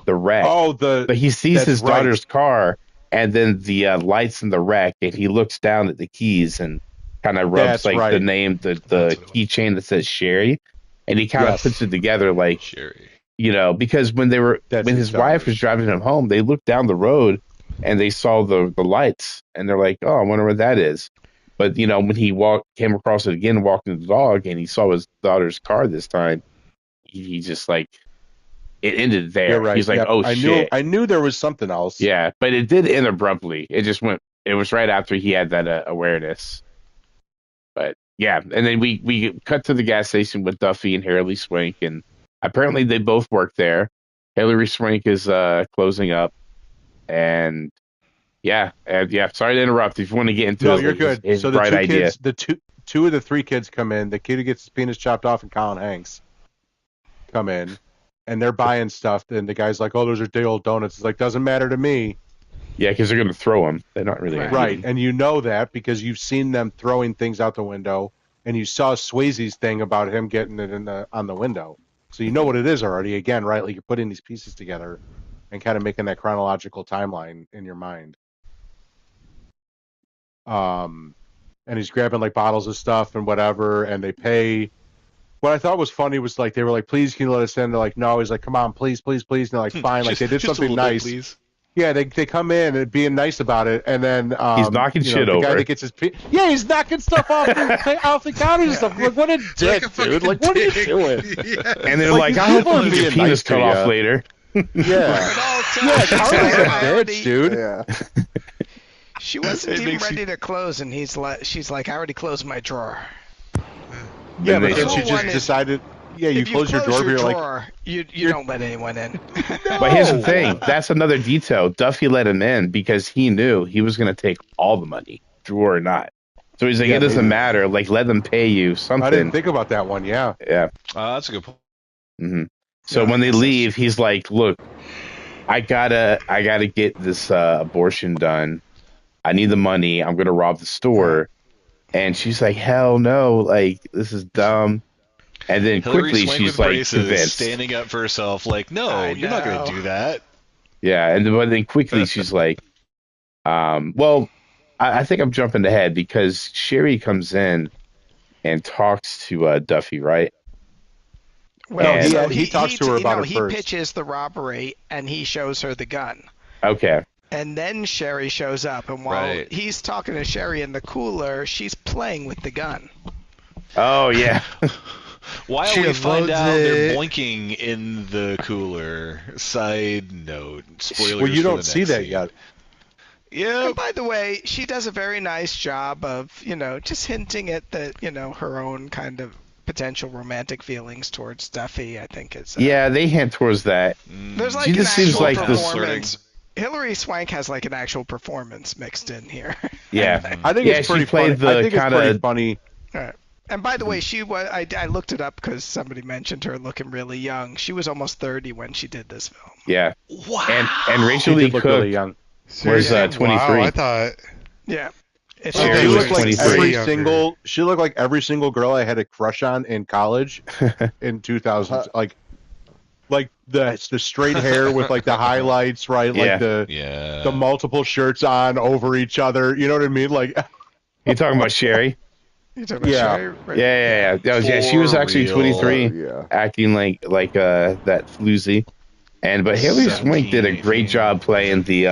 Speaker 1: wreck.
Speaker 3: Oh,
Speaker 1: But he sees
Speaker 3: that's
Speaker 1: his
Speaker 3: right.
Speaker 1: daughter's car, and then the lights in the wreck, and he looks down at the keys and kind of rubs
Speaker 3: That's
Speaker 1: like the
Speaker 3: right.
Speaker 1: name, the
Speaker 5: That's what it was.
Speaker 1: keychain that says Sherry, and he kind of
Speaker 3: Yes.
Speaker 1: puts it together like,
Speaker 5: Sherry.
Speaker 1: because when
Speaker 3: That's
Speaker 1: when
Speaker 3: his
Speaker 1: his wife
Speaker 3: daughter.
Speaker 1: was driving him home, they looked down the road and they saw the lights, and they're like, oh, I wonder what that is. But when he came across it again, walking the dog, and he saw his daughter's car this time, he just like it ended there.
Speaker 3: You're right.
Speaker 1: He's like,
Speaker 3: Yep.
Speaker 1: oh
Speaker 3: I
Speaker 1: shit.
Speaker 3: I knew there was something else.
Speaker 1: Yeah, but it did end abruptly. It just went. It was right after he had that awareness. But yeah, and then we cut to the gas station with Duffy and Hilary Swank, and apparently they both work there. Hilary Swank is closing up, and yeah. Sorry to interrupt. If you want to get into
Speaker 3: No,
Speaker 1: it,
Speaker 3: you're good.
Speaker 1: His
Speaker 3: So the
Speaker 1: bright
Speaker 3: two
Speaker 1: idea.
Speaker 3: kids, the two of the three kids come in. The kid who gets his penis chopped off and Colin Hanks come in, and they're buying stuff. And the guy's like, "Oh, those are day old donuts." It's like, doesn't matter to me,
Speaker 1: Yeah, because they're gonna throw them. They're not really gonna
Speaker 3: right?
Speaker 1: eat 'em.
Speaker 3: And you know that because you've seen them throwing things out the window, and you saw Swayze's thing about him getting it on the window. So you know what it is already. Again, right? Like you're putting these pieces together and kind of making that chronological timeline in your mind. And he's grabbing like bottles of stuff and whatever, and they pay. What I thought was funny was like they were like, "Please, can you let us in?" They're like, "No." He's like, "Come on, please, please, please." And they're like, "Fine." Like they did
Speaker 5: Just a
Speaker 3: something
Speaker 5: little bit,
Speaker 3: nice.
Speaker 5: please.
Speaker 3: Yeah, they come in and being nice about it, and then
Speaker 1: He's knocking shit
Speaker 3: the guy
Speaker 1: over.
Speaker 3: that gets his he's knocking stuff off the counters and stuff. Like, what a dick, dude! Like, what are you doing?
Speaker 2: Yeah.
Speaker 1: And they're
Speaker 3: Like,
Speaker 1: like, I
Speaker 3: you
Speaker 1: hope
Speaker 3: want
Speaker 1: you
Speaker 3: to
Speaker 1: get your
Speaker 3: be
Speaker 1: penis
Speaker 3: nice to
Speaker 1: cut off
Speaker 3: ya.
Speaker 1: later.
Speaker 3: Yeah, yeah, Carly's a bitch, dude.
Speaker 4: Yeah.
Speaker 6: She wasn't
Speaker 5: It
Speaker 6: even
Speaker 5: makes you-
Speaker 6: ready to close, and she's like, I already closed my drawer.
Speaker 3: Yeah,
Speaker 1: Then
Speaker 3: but
Speaker 1: they-
Speaker 3: then she
Speaker 6: No
Speaker 3: just
Speaker 6: one is-
Speaker 3: decided. Yeah, you
Speaker 6: if
Speaker 3: close your door, but you're like,
Speaker 6: drawer, you don't let anyone in.
Speaker 1: But here's the thing. That's another detail. Duffy let him in because he knew he was going to take all the money, drawer or not. So he's like,
Speaker 3: Yeah,
Speaker 1: it doesn't
Speaker 3: maybe.
Speaker 1: matter. Like, let them pay you
Speaker 3: I
Speaker 1: something.
Speaker 3: didn't think about that one. Yeah,
Speaker 1: Yeah.
Speaker 5: That's a good point.
Speaker 1: hmm So
Speaker 6: Yeah,
Speaker 1: when
Speaker 6: I
Speaker 1: they
Speaker 6: guess
Speaker 1: leave, he's like, look, I gotta get this abortion done. I need the money. I'm going to rob the store. And she's like, hell no. Like, this is dumb. And then
Speaker 5: Hilary
Speaker 1: quickly
Speaker 5: Swank
Speaker 1: she's
Speaker 5: with
Speaker 1: like
Speaker 5: braces,
Speaker 1: convinced.
Speaker 5: standing up for herself. Like, no,
Speaker 6: I
Speaker 5: you're not going to
Speaker 6: know.
Speaker 5: do that.
Speaker 1: Yeah, and then quickly she's like, well, I think I'm jumping ahead because Sherry comes in and talks to Duffy, right?
Speaker 6: Well,
Speaker 1: And-
Speaker 6: so
Speaker 3: he talks to her about it
Speaker 6: he
Speaker 3: first.
Speaker 6: pitches the robbery, and he shows her the gun.
Speaker 1: Okay.
Speaker 6: And then Sherry shows up, and while
Speaker 5: Right.
Speaker 6: he's talking to Sherry in the cooler, she's playing with the gun.
Speaker 1: Oh yeah.
Speaker 5: While
Speaker 2: She
Speaker 5: we find
Speaker 2: loads
Speaker 5: out they're
Speaker 2: it.
Speaker 5: boinking in the cooler. Side note. Spoilers
Speaker 3: well, you
Speaker 5: for
Speaker 3: don't
Speaker 5: the
Speaker 3: see
Speaker 5: next
Speaker 3: that
Speaker 5: scene.
Speaker 3: yet.
Speaker 5: Yeah.
Speaker 6: And by the way, she does a very nice job of, just hinting at the, her own kind of potential romantic feelings towards Duffy. I think it's
Speaker 1: Yeah, they hint towards that.
Speaker 6: There's like
Speaker 1: She
Speaker 6: an
Speaker 1: just seems
Speaker 6: actual
Speaker 1: like this-
Speaker 6: performance. Hilary Swank has like an actual performance mixed in here.
Speaker 1: Yeah.
Speaker 3: I think
Speaker 1: Yeah,
Speaker 3: it's
Speaker 1: she
Speaker 3: pretty
Speaker 1: played
Speaker 3: funny. I
Speaker 1: the
Speaker 3: think it's
Speaker 1: kinda-
Speaker 3: pretty funny.
Speaker 6: And by the way,
Speaker 3: Mhm.
Speaker 6: she was. I looked it up because somebody mentioned her looking really young. She was almost 30 when she did this film.
Speaker 1: Yeah, and
Speaker 5: Wow.
Speaker 1: Rachel
Speaker 3: She
Speaker 1: Lee
Speaker 3: did look really
Speaker 1: Cook
Speaker 3: young.
Speaker 1: was
Speaker 2: Seriously?
Speaker 6: Yeah,
Speaker 2: Wow. I
Speaker 1: 23.
Speaker 2: thought.
Speaker 6: yeah. It
Speaker 2: I thought
Speaker 1: Sherry
Speaker 3: She
Speaker 2: they
Speaker 1: was
Speaker 3: looked
Speaker 2: looked
Speaker 3: like
Speaker 1: 23.
Speaker 2: way
Speaker 3: every
Speaker 2: younger.
Speaker 3: single. She looked like every single girl I had a crush on in college in 2000.
Speaker 4: Huh,
Speaker 3: Like the straight hair with like the highlights, right? Like
Speaker 1: Yeah,
Speaker 3: the
Speaker 5: Yeah.
Speaker 3: multiple shirts on over each other. You know what I mean? Like,
Speaker 1: you talking about Sherry?
Speaker 6: You talking about
Speaker 3: yeah,
Speaker 6: Sherry?
Speaker 1: Yeah, yeah,
Speaker 6: Yeah.
Speaker 1: yeah. She was
Speaker 5: For
Speaker 1: actually
Speaker 5: real.
Speaker 1: 23,
Speaker 4: yeah.
Speaker 1: acting like that floozy. But Haley Swank did
Speaker 5: 17,
Speaker 1: a great
Speaker 5: 18.
Speaker 1: job playing the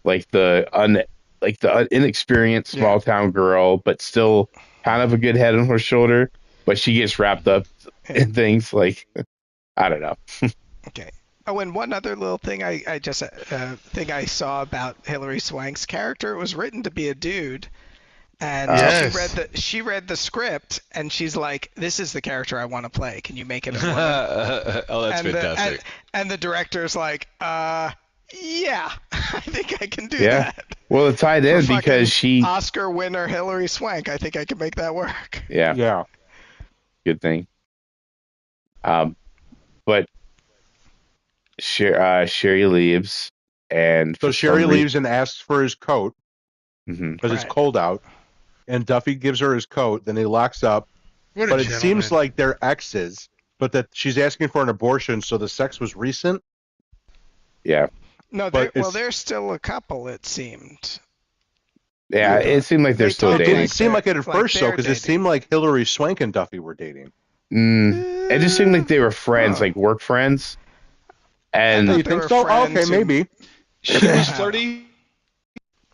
Speaker 1: like the inexperienced
Speaker 6: Yeah.
Speaker 1: small town girl, but still kind of a good head on her shoulder. But she gets wrapped
Speaker 5: Mhm.
Speaker 1: up
Speaker 6: Yeah.
Speaker 1: in things like I don't know.
Speaker 6: Okay. Oh, and one other little thing I just thing I saw about Hilary Swank's character, it was written to be a dude, and
Speaker 2: Yes.
Speaker 6: she read the script, and she's like, "This is the character I want to play. Can you make it a woman?"
Speaker 5: Oh, that's
Speaker 6: And the
Speaker 5: fantastic.
Speaker 6: and the director's like, yeah, I think I can do
Speaker 1: Yeah.
Speaker 6: that.
Speaker 1: Well, it tied
Speaker 6: For
Speaker 1: in because
Speaker 6: fucking
Speaker 1: she.
Speaker 6: Oscar winner Hilary Swank, I think I can make that work.
Speaker 1: Yeah,
Speaker 3: yeah.
Speaker 1: good thing. Um, but Sherry leaves, and
Speaker 3: So
Speaker 1: for
Speaker 3: Sherry
Speaker 1: some reason,
Speaker 3: leaves and asks for his coat because it's
Speaker 6: Right.
Speaker 3: cold out, and Duffy gives her his coat. Then he locks up.
Speaker 2: What a
Speaker 3: But it seems
Speaker 2: gentleman.
Speaker 3: like they're exes, but that she's asking for an abortion, so the sex was recent.
Speaker 1: yeah,
Speaker 6: No,
Speaker 3: But it's
Speaker 6: they're still a couple. It seemed.
Speaker 1: yeah,
Speaker 4: Yeah.
Speaker 1: it seemed like they're
Speaker 6: They
Speaker 1: still
Speaker 3: it
Speaker 6: talk
Speaker 3: didn't
Speaker 1: dating.
Speaker 3: seem like it at first, though,
Speaker 6: they're
Speaker 3: because it
Speaker 6: dating.
Speaker 3: seemed like Hillary Swank and Duffy were dating.
Speaker 1: It just seemed like they were friends,
Speaker 6: Huh.
Speaker 1: like work friends,
Speaker 6: I
Speaker 3: Oh,
Speaker 1: and
Speaker 3: you
Speaker 6: thought they
Speaker 3: think
Speaker 6: were
Speaker 3: so? Oh, okay,
Speaker 6: friends who.
Speaker 3: maybe.
Speaker 5: She was
Speaker 6: I don't know.
Speaker 5: flirty,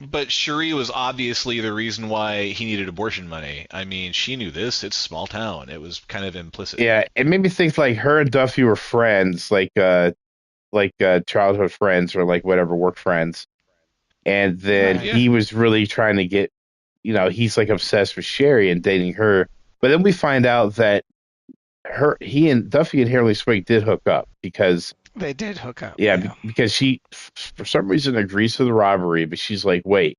Speaker 5: but Shuri was obviously the reason why he needed abortion money. I mean, she knew this. It's a small town. It was kind of implicit.
Speaker 1: yeah, it made me think like her and Duffy were friends, like childhood friends or like whatever work friends, and then
Speaker 6: Right.
Speaker 5: Yeah.
Speaker 1: he was really trying to get, he's like obsessed with Sherry and dating her, but then we find out that he and Duffy and Harley Swig did hook up because
Speaker 6: They did hook up.
Speaker 1: yeah,
Speaker 6: Yeah.
Speaker 1: because she for some reason agrees to the robbery, but she's like, wait,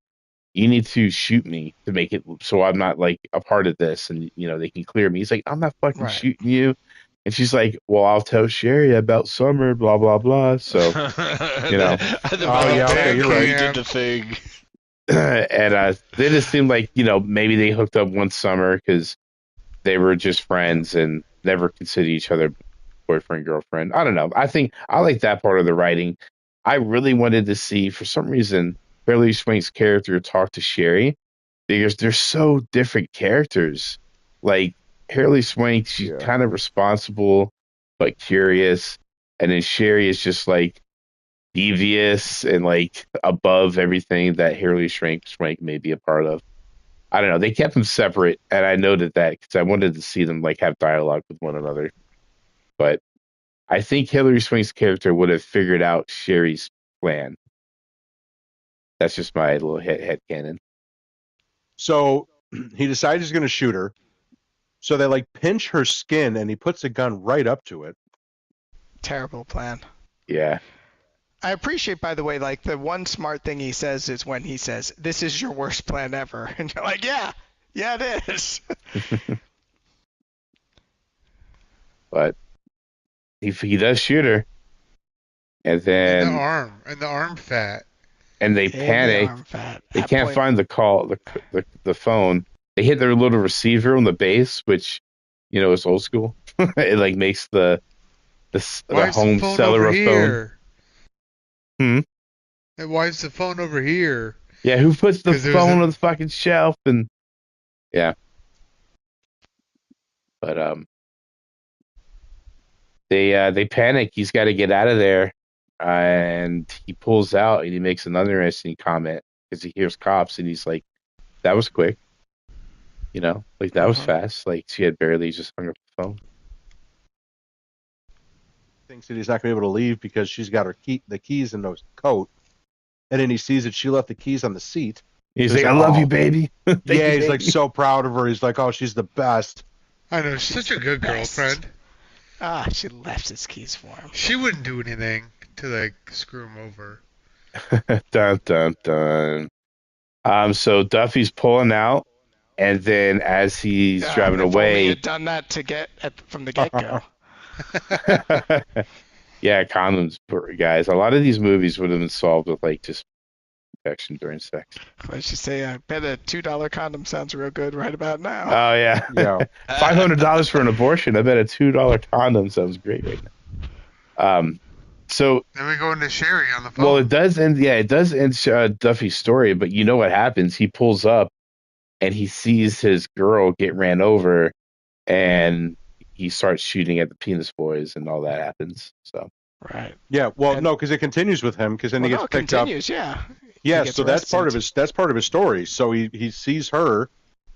Speaker 1: you need to shoot me to make it so I'm not like a part of this, and they can clear me. He's like, I'm not fucking
Speaker 6: Right.
Speaker 1: shooting you, and she's like, well, I'll tell Sherry about Summer, blah blah blah. So
Speaker 5: The
Speaker 3: Oh, yeah, okay, you're right.
Speaker 5: he did the thing.
Speaker 1: and then it seemed like maybe they hooked up one summer because they were just friends and never considered each other boyfriend girlfriend. I don't know. I think I like that part of the writing. I really wanted to see, for some reason, Beverly Swank's character talk to Sherry because they're so different characters. Like Harley Swank, she's
Speaker 4: Yeah.
Speaker 1: kind of responsible but curious, and then Sherry is just like devious and like above everything that Harley Swank may be a part of. I don't know. They kept them separate, and I noted that because I wanted to see them like have dialogue with one another. But I think Hillary Swank's character would have figured out Sherry's plan. That's just my little head canon.
Speaker 3: So he decides he's going to shoot her. So they like pinch her skin, and he puts a gun right up to it.
Speaker 6: Terrible plan.
Speaker 1: Yeah,
Speaker 6: I appreciate, by the way, like the one smart thing he says is when he says, "This is your worst plan ever," and you're like, "Yeah, yeah, it is."
Speaker 1: but he does shoot her, and
Speaker 2: And the
Speaker 1: then
Speaker 2: arm. And the arm fat.
Speaker 1: and they
Speaker 6: In the
Speaker 1: panic.
Speaker 6: arm fat.
Speaker 1: They
Speaker 6: That
Speaker 1: can't
Speaker 6: point,
Speaker 1: find the phone. They hit their little receiver on the base, which is old school. It like makes the
Speaker 2: Why is the
Speaker 1: home
Speaker 2: phone
Speaker 1: seller
Speaker 2: over
Speaker 1: a phone.
Speaker 2: here?
Speaker 1: Hmm.
Speaker 2: And why is the phone over here?
Speaker 1: Yeah, who puts the
Speaker 2: 'Cause there was
Speaker 1: phone
Speaker 2: a-
Speaker 1: on the fucking shelf? And yeah, but they panic. He's got to get out of there, and he pulls out and he makes another interesting comment because he hears cops and he's like, "That was quick, like that was fast. Like she had barely just hung up the phone."
Speaker 3: Thinks that he's not going to be able to leave because she's got the keys in the coat, and then he sees that she left the keys on the seat.
Speaker 1: He's
Speaker 3: He's
Speaker 1: like, "I
Speaker 3: like,
Speaker 1: love
Speaker 3: "Oh."
Speaker 1: you, baby." Thank
Speaker 3: Yeah,
Speaker 1: you,
Speaker 3: he's like
Speaker 1: baby.
Speaker 3: so proud of her. He's like, "Oh, she's the best."
Speaker 2: I know, she's such a good
Speaker 6: best.
Speaker 2: girlfriend.
Speaker 6: she left his keys for him.
Speaker 2: She wouldn't do anything to, like, screw him over.
Speaker 1: Dun dun dun. So Duffy's pulling out, And then as he's driving
Speaker 6: If only he
Speaker 1: away,
Speaker 6: had done that from the get-go.
Speaker 1: yeah, condoms, guys. A lot of these movies would have been solved with like just protection during sex.
Speaker 6: Let's just say, I bet a $2 condom sounds real good right about now.
Speaker 1: Oh yeah,
Speaker 3: Yeah.
Speaker 1: $500 for an abortion. I bet a $2 condom sounds great right now. So
Speaker 2: Then we go into Sherry on the phone.
Speaker 1: well, it does end. Yeah, it does end Duffy's story. But you know what happens? He pulls up and he sees his girl get ran over, and he starts shooting at the penis boys, and all that happens. So
Speaker 6: Right.
Speaker 3: Yeah. Well,
Speaker 6: And-
Speaker 3: no, because it continues with him, because then he
Speaker 6: Well,
Speaker 3: gets
Speaker 6: no, it
Speaker 3: picked up.
Speaker 6: continues, yeah.
Speaker 3: Yeah,
Speaker 6: He gets
Speaker 3: so that's part of
Speaker 6: arrested.
Speaker 3: his story. So he sees her,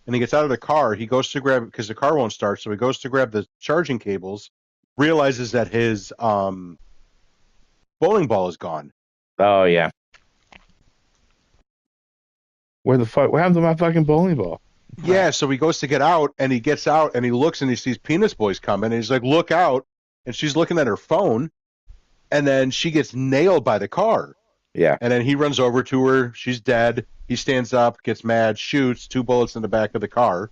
Speaker 3: and he gets out of the car. He goes to grab, because the car won't start, so he goes to grab the charging cables. Realizes that his bowling ball is gone.
Speaker 1: oh yeah, where the fuck? What happened to my fucking bowling ball?
Speaker 3: Yeah, so he goes to get out, and he gets out, and he looks, and he sees Penis Boys coming, and he's like, "Look out!" And she's looking at her phone, and then she gets nailed by the car.
Speaker 1: Yeah,
Speaker 3: And then he runs over to her. She's dead. He stands up, gets mad, shoots 2 bullets in the back of the car.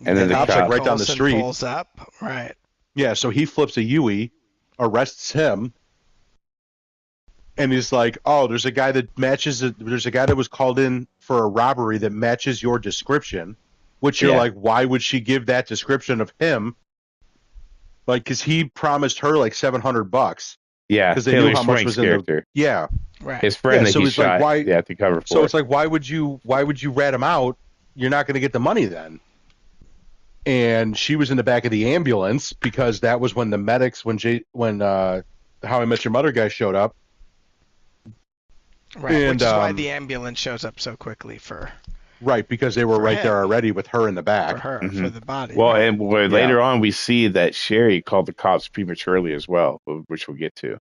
Speaker 1: And then the
Speaker 3: cop's,
Speaker 1: cop-
Speaker 3: like, right down the
Speaker 6: Coulson
Speaker 3: street.
Speaker 6: pulls up, right.
Speaker 3: Yeah, so he flips a Yui, arrests him, and he's like, "Oh, there's a guy that matches. There's a guy that was called in for a robbery that matches your description." Which you're
Speaker 1: Yeah.
Speaker 3: like, why would she give that description of him? Like, because he promised her like $700.
Speaker 1: yeah.
Speaker 3: Because they
Speaker 1: Taylor
Speaker 3: knew how much
Speaker 1: Swank's
Speaker 3: was in the
Speaker 1: character.
Speaker 3: yeah.
Speaker 6: Right.
Speaker 1: His friend
Speaker 3: Yeah,
Speaker 1: that
Speaker 3: so
Speaker 1: he
Speaker 3: it's like,
Speaker 1: shot.
Speaker 3: why-
Speaker 1: Yeah, to cover for.
Speaker 3: So it's like, why would you rat him out? You're not going to get the money then. And she was in the back of the ambulance because that was when the medics, when How I Met Your Mother guy showed up.
Speaker 6: Right.
Speaker 3: and,
Speaker 6: Which is why
Speaker 3: um,
Speaker 6: the ambulance shows up so quickly for
Speaker 3: Right, because they were
Speaker 6: For
Speaker 3: right there
Speaker 6: him.
Speaker 3: already with her in the back.
Speaker 6: her,
Speaker 1: Mhm.
Speaker 6: for the body.
Speaker 1: Well,
Speaker 6: right.
Speaker 1: and later on we see that Sherry called the cops prematurely as well, which we'll get to.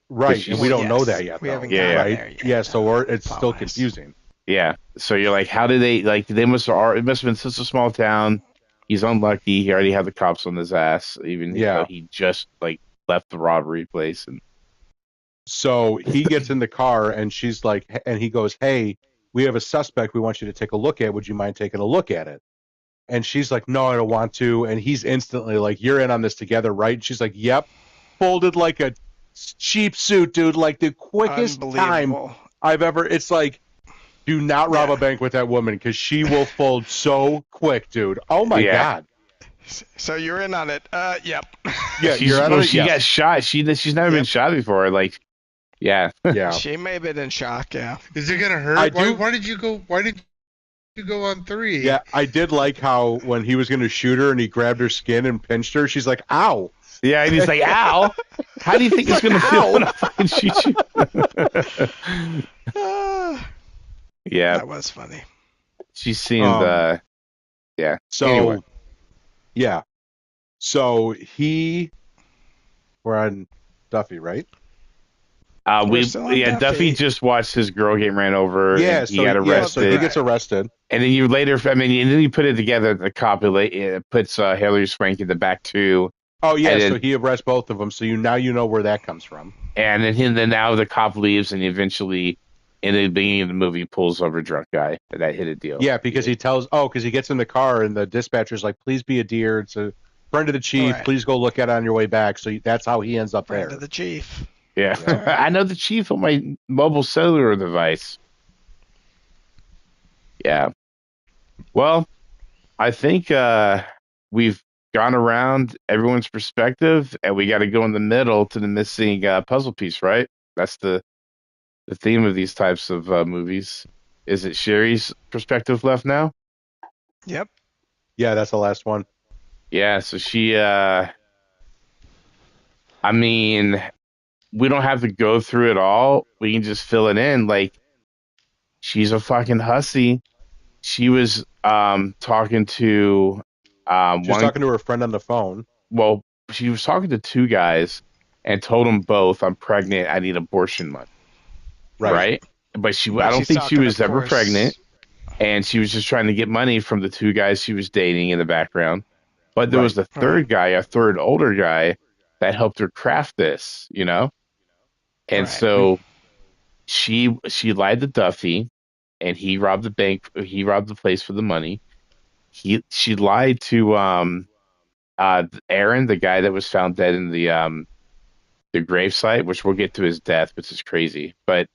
Speaker 3: Right,
Speaker 1: she's-
Speaker 3: and we don't
Speaker 6: Yes,
Speaker 3: know that yet.
Speaker 6: we
Speaker 3: though,
Speaker 6: haven't
Speaker 1: gotten
Speaker 3: right?
Speaker 6: there yet,
Speaker 3: Yeah, so it's still
Speaker 6: plot-wise.
Speaker 3: confusing.
Speaker 1: Yeah. So you're like, how did they like? They must have. It must have been such a small town. He's unlucky. He already had the cops on his ass. Even
Speaker 3: Yeah.
Speaker 1: though he just like left the robbery place and.
Speaker 3: So he gets in the car, and she's like, and he goes, "Hey, we have a suspect. We want you to take a look at. Would you mind taking a look at it?" And she's like, "No, I don't want to." And he's instantly like, "You're in on this together, right?" And she's like, "Yep." Folded like a cheap suit, dude. Like the quickest time
Speaker 6: Unbelievable.
Speaker 3: I've ever. It's like, do not rob
Speaker 6: Yeah.
Speaker 3: a bank with that woman because she will fold so quick, dude. Oh my
Speaker 1: Yeah.
Speaker 3: god.
Speaker 6: So you're in on it. Yep.
Speaker 3: Yeah,
Speaker 1: She's,
Speaker 3: you're out
Speaker 1: well,
Speaker 3: of it.
Speaker 1: she
Speaker 3: Yes.
Speaker 1: got shot. She's never been
Speaker 6: Yep.
Speaker 1: shot before. Like, yeah.
Speaker 3: Yeah.
Speaker 6: She may have been in shock, yeah.
Speaker 2: Is it gonna hurt?
Speaker 3: I
Speaker 2: Why,
Speaker 3: do-
Speaker 2: why did you go? Why did you go on 3?
Speaker 3: Yeah, I did like how when he was going to shoot her and he grabbed her skin and pinched her, she's like, "Ow!"
Speaker 1: Yeah, and he's like, "Ow! How do you think it's gonna feel when I fucking shoot you?"
Speaker 6: Ah,
Speaker 1: Yeah,
Speaker 6: that was funny.
Speaker 1: she seemed. Yeah.
Speaker 3: So,
Speaker 1: Anyway.
Speaker 3: yeah. So we're on Duffy, right?
Speaker 6: We're still on
Speaker 1: Duffy
Speaker 6: Duffy.
Speaker 1: just watched his girl get ran over.
Speaker 3: Yeah.
Speaker 1: and
Speaker 3: So
Speaker 1: he got arrested.
Speaker 3: so he gets arrested.
Speaker 1: And then you later, I mean, and then you put it together. The cop puts Hilary Swank in the back too,
Speaker 3: Oh yeah.
Speaker 1: And
Speaker 3: So
Speaker 1: then-
Speaker 3: he arrests both of them. So you know where that comes from.
Speaker 1: and then now the cop leaves, and eventually, in the beginning of the movie, pulls over a drunk guy. That hit a deal.
Speaker 3: Yeah, because he gets in the car and the dispatcher's like, "Please be a dear. It's a friend of the chief.
Speaker 6: Right.
Speaker 3: Please go look at it on your way back." So that's how he ends up
Speaker 6: Friend
Speaker 3: there.
Speaker 6: of the chief.
Speaker 1: Yeah. I know the chief on my mobile cellular device. Yeah. Well, I think we've gone around everyone's perspective, and we got to go in the middle to the missing puzzle piece, right? That's the theme of these types of movies. Is it Sherry's perspective left now?
Speaker 6: Yep.
Speaker 3: Yeah, that's the last one.
Speaker 1: Yeah, so she I mean, we don't have to go through it all. We can just fill it in. Like, she's a fucking hussy. She was talking to
Speaker 3: She's talking to her friend on the phone.
Speaker 1: well, she was talking to two guys and told them both, "I'm pregnant. I need abortion money." Right? But I don't
Speaker 6: she's
Speaker 1: think she
Speaker 6: talking,
Speaker 1: was
Speaker 6: of
Speaker 1: ever
Speaker 6: course-
Speaker 1: pregnant, and she was just trying to get money from the two guys she was dating in the background. But there was the third guy, a third older guy, that helped her craft this, And
Speaker 6: Right.
Speaker 1: so she lied to Duffy, and he robbed the bank. He robbed the place for the money. She lied to Aaron, the guy that was found dead in the gravesite, which we'll get to his death, which is crazy. But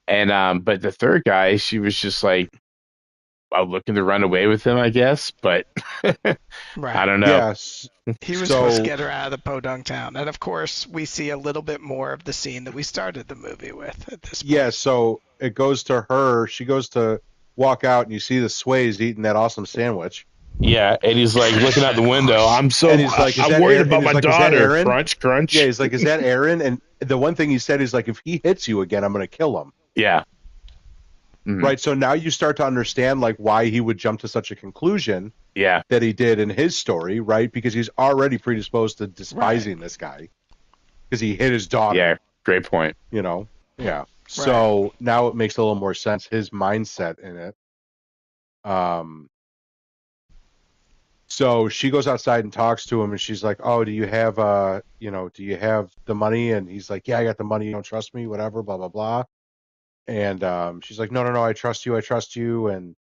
Speaker 1: the third guy, she was just like looking to run away with him, I guess. But I
Speaker 6: Right.
Speaker 1: don't know.
Speaker 3: Yes.
Speaker 6: He was supposed to
Speaker 3: So
Speaker 6: get her out of the podunk town, and of course, we see a little bit more of the scene that we started the movie with at this point.
Speaker 3: yeah, so it goes to her. She goes to walk out, and you see the Sways eating that awesome sandwich.
Speaker 1: Yeah, and he's like looking out the window. I'm
Speaker 3: And he's like, "Is
Speaker 1: I'm
Speaker 3: that
Speaker 1: worried
Speaker 3: Aaron?"
Speaker 1: about
Speaker 3: And
Speaker 1: my
Speaker 3: he's like, "Is that
Speaker 1: daughter.
Speaker 3: Aaron?"
Speaker 1: Crunch, crunch.
Speaker 3: Yeah, he's like, "Is that Aaron?" And the one thing he said is like, "If he hits you again, I'm going to kill him."
Speaker 1: Yeah. Mhm.
Speaker 3: Right. So now you start to understand like why he would jump to such a conclusion
Speaker 1: Yeah.
Speaker 3: that he did in his story, right? Because he's already predisposed to despising this guy because he hit his daughter.
Speaker 1: Yeah. Great point.
Speaker 3: You know. Yeah. So now it makes a little more sense, his mindset in it. So she goes outside and talks to him, and she's like, "Oh, do you have do you have the money?" And he's like, "Yeah, I got the money. You don't trust me, whatever, blah blah blah." And she's like, "No, I trust you." And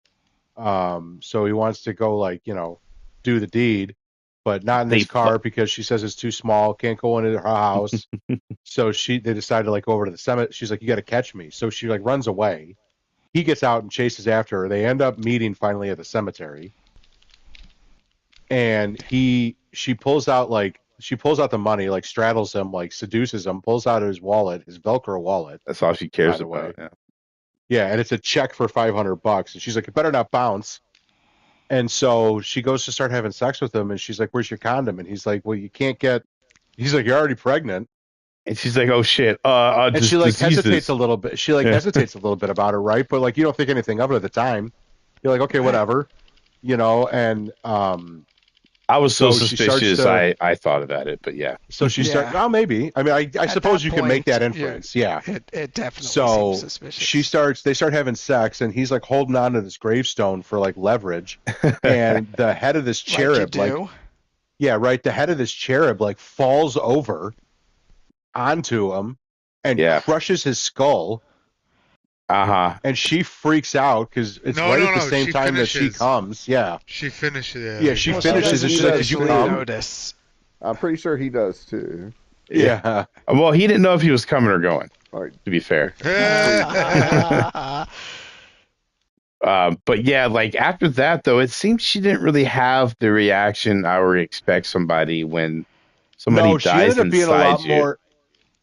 Speaker 3: so he wants to go like do the deed, but not in
Speaker 1: They
Speaker 3: this car because she says it's too small, can't go into her house. So they decide to like go over to the cemetery. She's like, "You got to catch me." So she like runs away. He gets out and chases after her. They end up meeting finally at the cemetery. And she pulls out the money, like straddles him, like seduces him, pulls out his wallet, his Velcro wallet.
Speaker 1: That's all she cares
Speaker 3: by the
Speaker 1: about.
Speaker 3: way. Yeah, and it's a check for $500. And she's like, "It better not bounce." And so she goes to start having sex with him, and she's like, "Where's your condom?" And he's like, "Well, you can't get." He's like, "You're already pregnant."
Speaker 1: And she's like, "Oh shit!"
Speaker 3: And she like
Speaker 1: diseases.
Speaker 3: hesitates a little bit. She like hesitates a little bit about it, right? But like you don't think anything of it at the time. You're like, okay, whatever, And
Speaker 1: I was so
Speaker 3: she starts
Speaker 1: suspicious.
Speaker 3: to-
Speaker 1: I thought about it, but yeah.
Speaker 3: So she starts. Oh, maybe. I mean, I
Speaker 6: At
Speaker 3: suppose
Speaker 6: that
Speaker 3: you can make that
Speaker 6: point,
Speaker 3: inference. Yeah.
Speaker 6: It definitely
Speaker 3: So
Speaker 6: seems suspicious.
Speaker 3: they start having sex, and he's like holding on to this gravestone for like leverage, and the head of this cherub,
Speaker 6: like you do.
Speaker 3: the head of this cherub like falls over onto him and crushes his skull. And she freaks out because it's at the same time that she comes. Yeah.
Speaker 2: She finishes.
Speaker 3: Yeah, she finishes and she's like, "Did you come?"
Speaker 6: Notice.
Speaker 4: I'm pretty sure he does too.
Speaker 3: Yeah.
Speaker 1: Well, he didn't know if he was coming or going.
Speaker 4: Right.
Speaker 1: To be fair. But yeah, like after that though, it seems she didn't really have the reaction I would expect somebody when somebody
Speaker 3: she
Speaker 1: dies
Speaker 3: ended up being a
Speaker 1: inside
Speaker 3: lot
Speaker 1: you.
Speaker 3: more.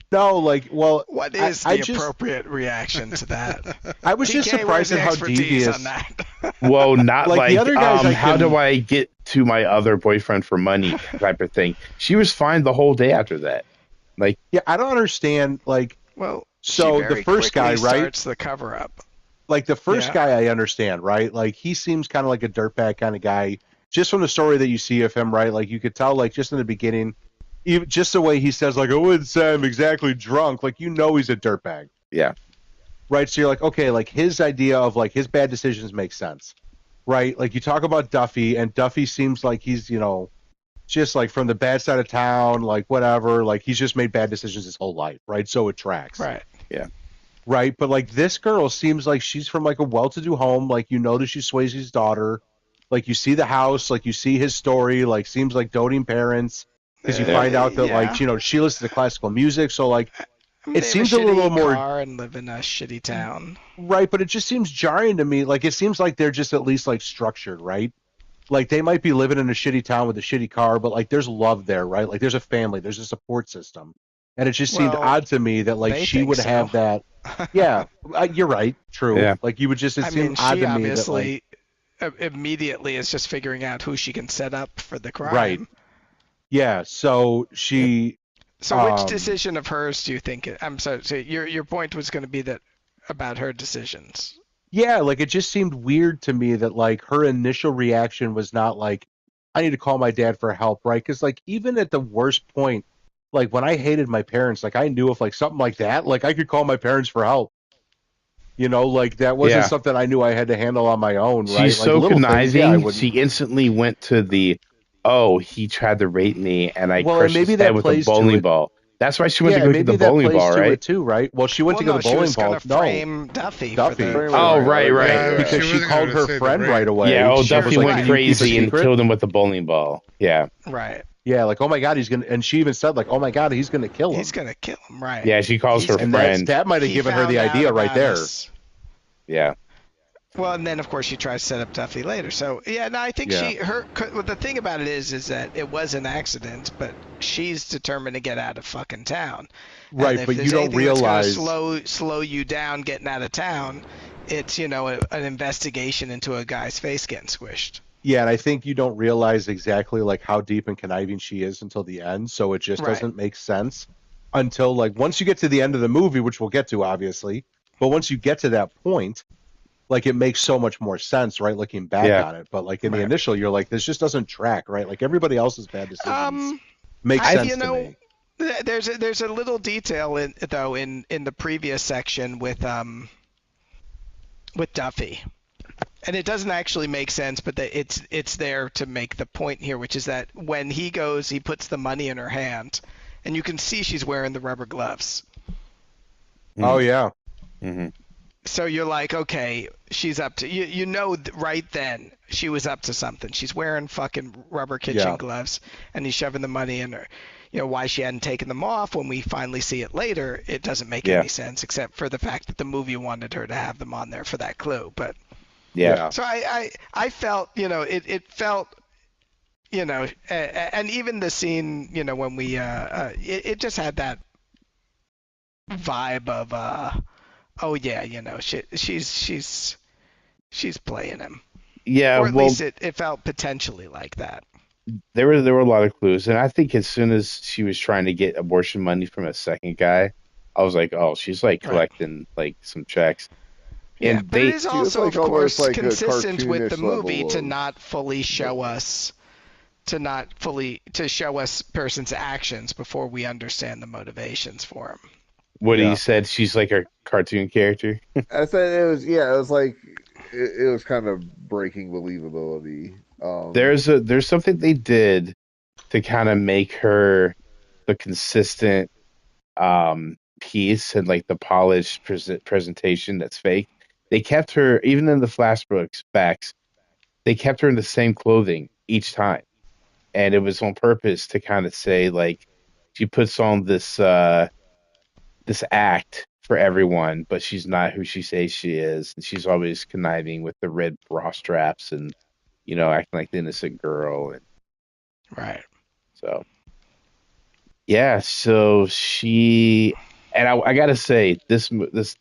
Speaker 3: No, like, well,
Speaker 6: what is the appropriate reaction to that?
Speaker 3: I was just
Speaker 6: TK,
Speaker 3: surprised at how devious.
Speaker 6: On that?
Speaker 1: Well, not
Speaker 3: like the other guys.
Speaker 1: How do I get to my other boyfriend for money type of thing? She was fine the whole day after that. Like,
Speaker 3: yeah, I don't understand. Like,
Speaker 6: well,
Speaker 3: so the first guy, right?
Speaker 6: Starts the cover up.
Speaker 3: Like the first guy, I understand, right? Like he seems kind of like a dirtbag kind of guy, just from the story that you see of him, right? Like you could tell, like just in the beginning. Even just the way he says, like, "I wouldn't say I'm exactly drunk," like he's a dirtbag.
Speaker 1: Yeah.
Speaker 3: Right. So you're like, okay, like his idea of like his bad decisions makes sense, right? Like you talk about Duffy, and Duffy seems like he's just like from the bad side of town, like whatever, like he's just made bad decisions his whole life, right? So it tracks.
Speaker 6: Right.
Speaker 1: Yeah.
Speaker 3: Right. But like this girl seems like she's from like a well-to-do home, like that she's Swayze's daughter, like you see the house, like you see his story, like seems like doting parents. Because you find out that like she listens to classical music, so like it seems a little more.
Speaker 6: Car and live in a shitty town,
Speaker 3: right? But it just seems jarring to me. Like it seems like they're just at least like structured, right? Like they might be living in a shitty town with a shitty car, but like there's love there, right? Like there's a family, there's a support system, and it just seemed odd to me that like she would have that. Yeah, you're right. True.
Speaker 1: Yeah.
Speaker 3: Like you would just. It seemed odd to me that like
Speaker 6: immediately is just figuring out who she can set up for the crime.
Speaker 3: Right. Yeah, so she.
Speaker 6: So which decision of hers do you think? I'm sorry. So your point was going to be that about her decisions.
Speaker 3: Yeah, like it just seemed weird to me that like her initial reaction was not like, "I need to call my dad for help," right? Because like even at the worst point, like when I hated my parents, like I knew if like something like that, like I could call my parents for help. Like that wasn't something I knew I had to handle on my own. Right?
Speaker 1: She's so conniving. She instantly went to the. Oh, he tried to rape me, and I crushed his head with a bowling ball. That's why she went to
Speaker 3: Yeah,
Speaker 1: go get
Speaker 3: maybe
Speaker 1: the
Speaker 3: that
Speaker 1: bowling
Speaker 3: plays
Speaker 1: ball,
Speaker 3: to
Speaker 1: right?
Speaker 3: it too, right? Well, she went
Speaker 6: Well,
Speaker 3: to get
Speaker 6: no,
Speaker 3: the
Speaker 6: she
Speaker 3: bowling
Speaker 6: was
Speaker 3: ball.
Speaker 6: gonna
Speaker 3: No,
Speaker 6: frame Duffy,
Speaker 3: Duffy.
Speaker 6: for
Speaker 4: Frame
Speaker 6: the.
Speaker 4: her,
Speaker 1: Oh, right, right.
Speaker 2: Yeah,
Speaker 3: because
Speaker 2: she
Speaker 3: she
Speaker 2: wasn't
Speaker 3: called
Speaker 2: gonna
Speaker 3: her
Speaker 2: say the
Speaker 3: friend right
Speaker 2: rape.
Speaker 3: away.
Speaker 1: Yeah. Oh,
Speaker 3: She was
Speaker 1: Duffy
Speaker 3: like,
Speaker 1: went
Speaker 3: "Can you keep a
Speaker 1: crazy and
Speaker 3: secret?"
Speaker 1: killed him with the bowling ball. Yeah.
Speaker 6: Right.
Speaker 3: Yeah, like, oh my god, he's gonna. And she even said, like, oh my god, he's gonna kill him.
Speaker 6: He's gonna kill him. Right.
Speaker 1: Yeah. She calls
Speaker 6: He's
Speaker 1: her
Speaker 3: And
Speaker 1: friend.
Speaker 3: that might have
Speaker 6: He
Speaker 3: given her the
Speaker 6: found out
Speaker 3: idea right
Speaker 6: about
Speaker 3: there.
Speaker 6: us.
Speaker 1: Yeah.
Speaker 6: Well, and then of course she tries to set up Duffy later. So yeah, no, I think
Speaker 3: Yeah.
Speaker 6: well, the thing about it is that it was an accident, but she's determined to get out of fucking town.
Speaker 3: Right,
Speaker 6: And if
Speaker 3: but
Speaker 6: there's
Speaker 3: you don't
Speaker 6: anything that's
Speaker 3: realize.
Speaker 6: gonna slow you down getting out of town, it's an investigation into a guy's face getting squished.
Speaker 3: Yeah, and I think you don't realize exactly like how deep and conniving she is until the end, so it just
Speaker 6: Right.
Speaker 3: doesn't make sense until like once you get to the end of the movie, which we'll get to obviously, but once you get to that point, like it makes so much more sense, right? Looking back
Speaker 1: Yeah.
Speaker 3: on it, but like in the
Speaker 6: Right.
Speaker 3: initial, you're like, this just doesn't track, right? Like everybody else's bad decisions make
Speaker 6: I-
Speaker 3: sense
Speaker 6: you
Speaker 3: to
Speaker 6: know,
Speaker 3: me.
Speaker 6: There's a little detail in the previous section with Duffy, and it doesn't actually make sense, but it's there to make the point here, which is that when he goes, he puts the money in her hand, and you can see she's wearing the rubber gloves.
Speaker 3: Oh yeah,
Speaker 1: Mm-hmm.
Speaker 6: So you're like, okay, she's up to right then she was up to something. She's wearing fucking rubber kitchen
Speaker 3: Yeah.
Speaker 6: gloves, and he's shoving the money in her. Why she hadn't taken them off when we finally see it later, it doesn't make
Speaker 1: Yeah.
Speaker 6: any sense except for the fact that the movie wanted her to have them on there for that clue. But
Speaker 1: Yeah.
Speaker 6: so I felt, it felt, and even the scene, when we it just had that vibe of oh yeah, she's playing him,
Speaker 1: Yeah.
Speaker 6: or at
Speaker 1: Well,
Speaker 6: least it felt potentially like that.
Speaker 1: there were a lot of clues, and I think as soon as she was trying to get abortion money from a second guy, I was like, oh, she's like
Speaker 6: Right.
Speaker 1: collecting like some checks.
Speaker 6: Yeah,
Speaker 1: And
Speaker 6: but it is
Speaker 4: She was
Speaker 6: also,
Speaker 4: like
Speaker 6: of course,
Speaker 4: almost like a
Speaker 6: consistent with the
Speaker 4: cartoonish
Speaker 6: movie
Speaker 4: level
Speaker 6: to
Speaker 4: of-
Speaker 6: not fully show us, to show us person's actions before we understand the motivations for him.
Speaker 1: what
Speaker 3: Yeah.
Speaker 1: he said, she's like a cartoon character.
Speaker 4: I said it was like it was kind of breaking believability.
Speaker 1: There's something they did to kind of make her the consistent piece and like the polished presentation that's fake. They kept her even in the flashbacks backs. They kept her in the same clothing each time, and it was on purpose to kind of say like she puts on this act for everyone, but she's not who she says she is, and she's always conniving with the red bra straps and acting like the innocent girl, and
Speaker 6: Right.
Speaker 1: so yeah, so she and I gotta say this